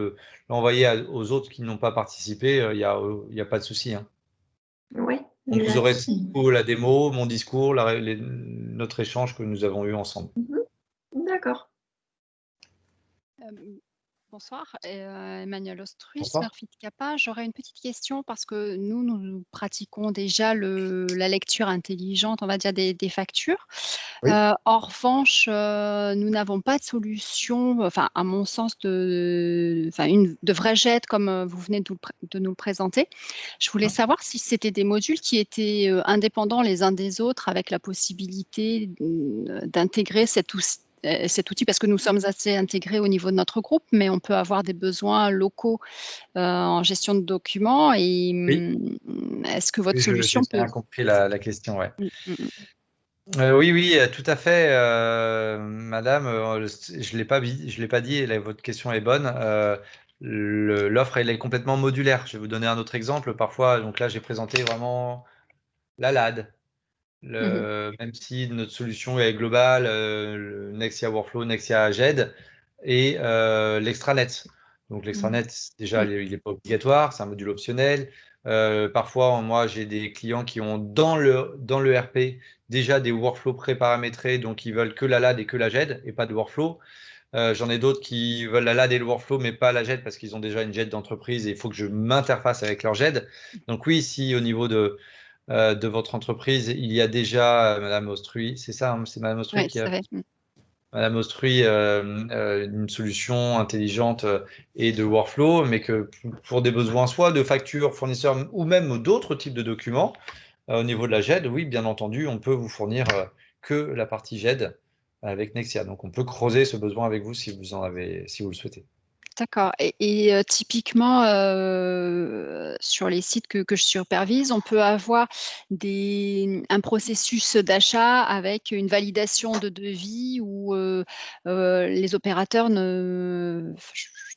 l'envoyer aux autres qui n'ont pas participé, il n'y a pas de souci. Hein. Oui. Donc, vous aurez la démo, mon discours, notre échange que nous avons eu ensemble. D'accord. Bonsoir, Emmanuel Ostruy, Smurfit Kappa. J'aurais une petite question parce que nous pratiquons déjà la lecture intelligente, on va dire, des factures. Oui. En revanche, nous n'avons pas de solution, enfin, à mon sens, de vraie GED comme vous venez de nous le présenter. Je voulais savoir si c'était des modules qui étaient indépendants les uns des autres avec la possibilité d'intégrer cet outil, parce que nous sommes assez intégrés au niveau de notre groupe, mais on peut avoir des besoins locaux en gestion de documents. Et est-ce que votre solution peut… J'ai bien compris la question, ouais. Oui, tout à fait, madame. Je l'ai pas dit, votre question est bonne. L'offre, elle est complètement modulaire. Je vais vous donner un autre exemple. Parfois, donc là, j'ai présenté vraiment la LAD. Même si notre solution est globale, le Nexia Workflow, Nexia GED et l'extranet. Donc l'extranet, déjà, il n'est pas obligatoire, c'est un module optionnel. Parfois, moi, j'ai des clients qui ont dans le RP déjà des workflows pré-paramétrés, donc ils veulent que la LAD et que la GED et pas de workflow. J'en ai d'autres qui veulent la LAD et le workflow, mais pas la GED parce qu'ils ont déjà une GED d'entreprise et il faut que je m'interface avec leur GED. Donc oui, si au niveau de votre entreprise, il y a déjà, Madame Ostruy, c'est ça, hein, c'est Madame Ostruy qui a… Madame Ostruy, une solution intelligente et de workflow, mais que pour des besoins soit de factures, fournisseurs ou même d'autres types de documents, au niveau de la GED, oui, bien entendu, on peut vous fournir que la partie GED avec Nexia. Donc, on peut creuser ce besoin avec vous si vous le souhaitez. D'accord. Et typiquement, sur les sites que je supervise, on peut avoir un processus d'achat avec une validation de devis où les opérateurs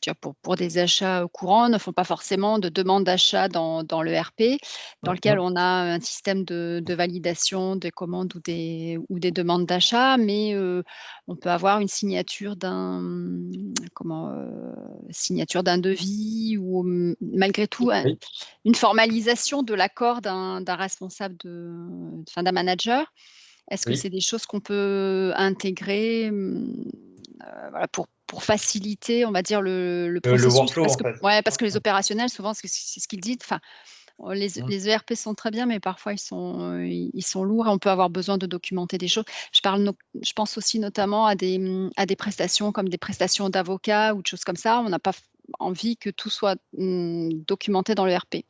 dire, pour des achats courants, ne font pas forcément de demande d'achat dans le RP, dans lequel on a un système de validation des commandes ou des demandes d'achat, mais on peut avoir une signature signature d'un devis ou malgré tout Oui. une formalisation de l'accord d'un responsable d'un manager. Est-ce que Oui. c'est des choses qu'on peut intégrer voilà, pour faciliter, on va dire, le processus workflow, parce en que, fait. ouais, parce que les opérationnels, souvent, c'est ce qu'ils disent. Enfin, les ERP sont très bien, mais parfois ils sont lourds et on peut avoir besoin de documenter des choses. Je pense aussi notamment à des prestations comme des prestations d'avocat ou de choses comme ça. On n'a pas envie que tout soit documenté dans le RP.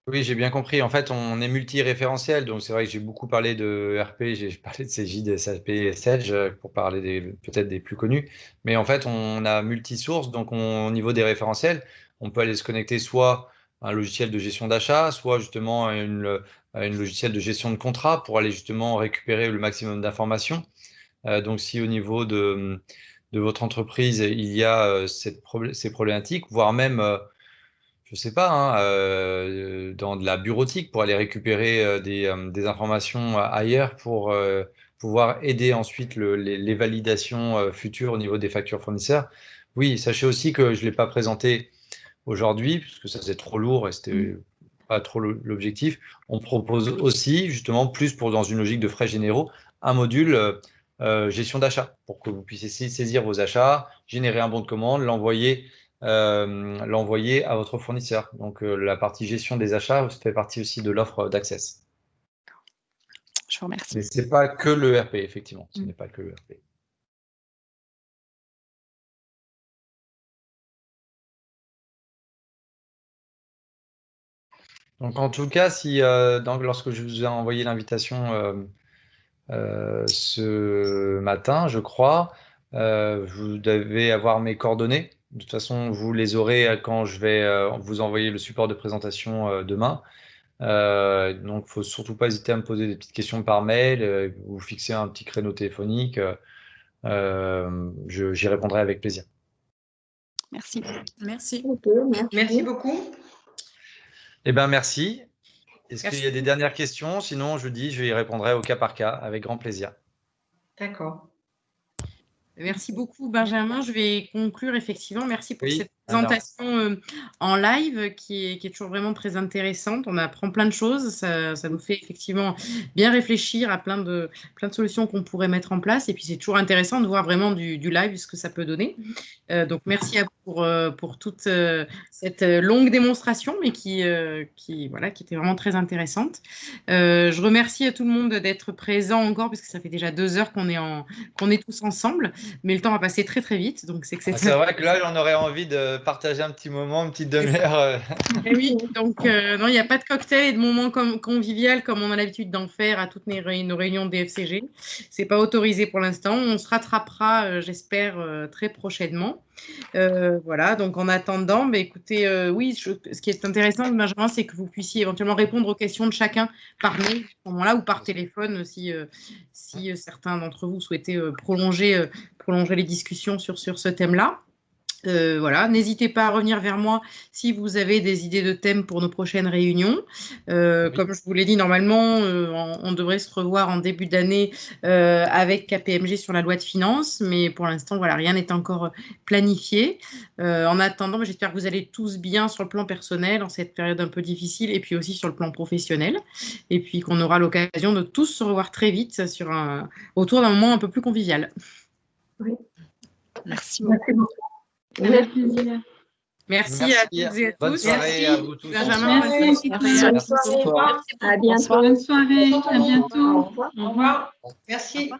Oui, j'ai bien compris. En fait, on est multi-référentiel. Donc, c'est vrai que j'ai beaucoup parlé de RP, j'ai parlé de CJ, SAP, Sage, pour parler peut-être des plus connus. Mais en fait, on a multi-sources. Donc, au niveau des référentiels, on peut aller se connecter soit à un logiciel de gestion d'achat, soit justement à une logiciel de gestion de contrat pour aller justement récupérer le maximum d'informations. Donc, si au niveau de votre entreprise, il y a ces problématiques, voire même je sais pas, hein, dans de la bureautique pour aller récupérer des informations ailleurs pour pouvoir aider ensuite les validations futures au niveau des factures fournisseurs. Oui, sachez aussi que je ne l'ai pas présenté aujourd'hui, puisque ça c'est trop lourd et c'était pas trop l'objectif. On propose aussi, justement, plus dans une logique de frais généraux, un module gestion d'achat pour que vous puissiez saisir vos achats, générer un bon de commande, l'envoyer à votre fournisseur. Donc, la partie gestion des achats fait partie aussi de l'offre d'Access. Je vous remercie. Mais ce n'est pas que le RP, effectivement. Ce n'est pas que le RP. Donc, en tout cas, lorsque je vous ai envoyé l'invitation ce matin, je crois, vous devez avoir mes coordonnées. De toute façon, vous les aurez quand je vais vous envoyer le support de présentation demain. Donc, il ne faut surtout pas hésiter à me poser des petites questions par mail, vous fixer un petit créneau téléphonique. J'y répondrai avec plaisir. Merci. Merci. Okay, Merci beaucoup. Eh bien, merci. Est-ce Merci. qu'il y a des dernières questions? Sinon, je y répondrai au cas par cas, avec grand plaisir. D'accord. Merci beaucoup, Benjamin. Je vais conclure, effectivement. Merci pour cette présentation en live qui est toujours vraiment très intéressante. On apprend plein de choses. Ça nous fait effectivement bien réfléchir à plein de solutions qu'on pourrait mettre en place. Et puis, c'est toujours intéressant de voir vraiment du live ce que ça peut donner. Donc, merci à vous pour toute cette longue démonstration, mais qui était vraiment très intéressante. Je remercie à tout le monde d'être présent encore, parce que ça fait déjà 2 heures qu'on est tous ensemble. Mais le temps va passer très très vite, donc c'est vrai que là, j'en aurais envie de partager un petit moment, une petite demi-heure. Et oui, donc non, il n'y a pas de cocktail et de moments convivial comme on a l'habitude d'en faire à toutes nos réunions de DFCG. C'est pas autorisé pour l'instant. On se rattrapera, j'espère, très prochainement. Voilà, donc en attendant, écoutez, oui, ce qui est intéressant, Benjamin, c'est que vous puissiez éventuellement répondre aux questions de chacun par mail à ce moment-là ou par téléphone si certains d'entre vous souhaitaient prolonger les discussions sur ce thème-là. Voilà, n'hésitez pas à revenir vers moi si vous avez des idées de thèmes pour nos prochaines réunions. Oui. Comme je vous l'ai dit, normalement, on devrait se revoir en début d'année avec KPMG sur la loi de finances, mais pour l'instant, voilà, rien n'est encore planifié. En attendant, j'espère que vous allez tous bien sur le plan personnel en cette période un peu difficile et puis aussi sur le plan professionnel. Et puis qu'on aura l'occasion de tous se revoir très vite autour d'un moment un peu plus convivial. Oui. Merci beaucoup. Merci à toutes et à tous. Bonne soirée à vous tous. Benjamin, À bientôt. Bonne soirée. À bientôt. Au revoir. Au revoir. Merci.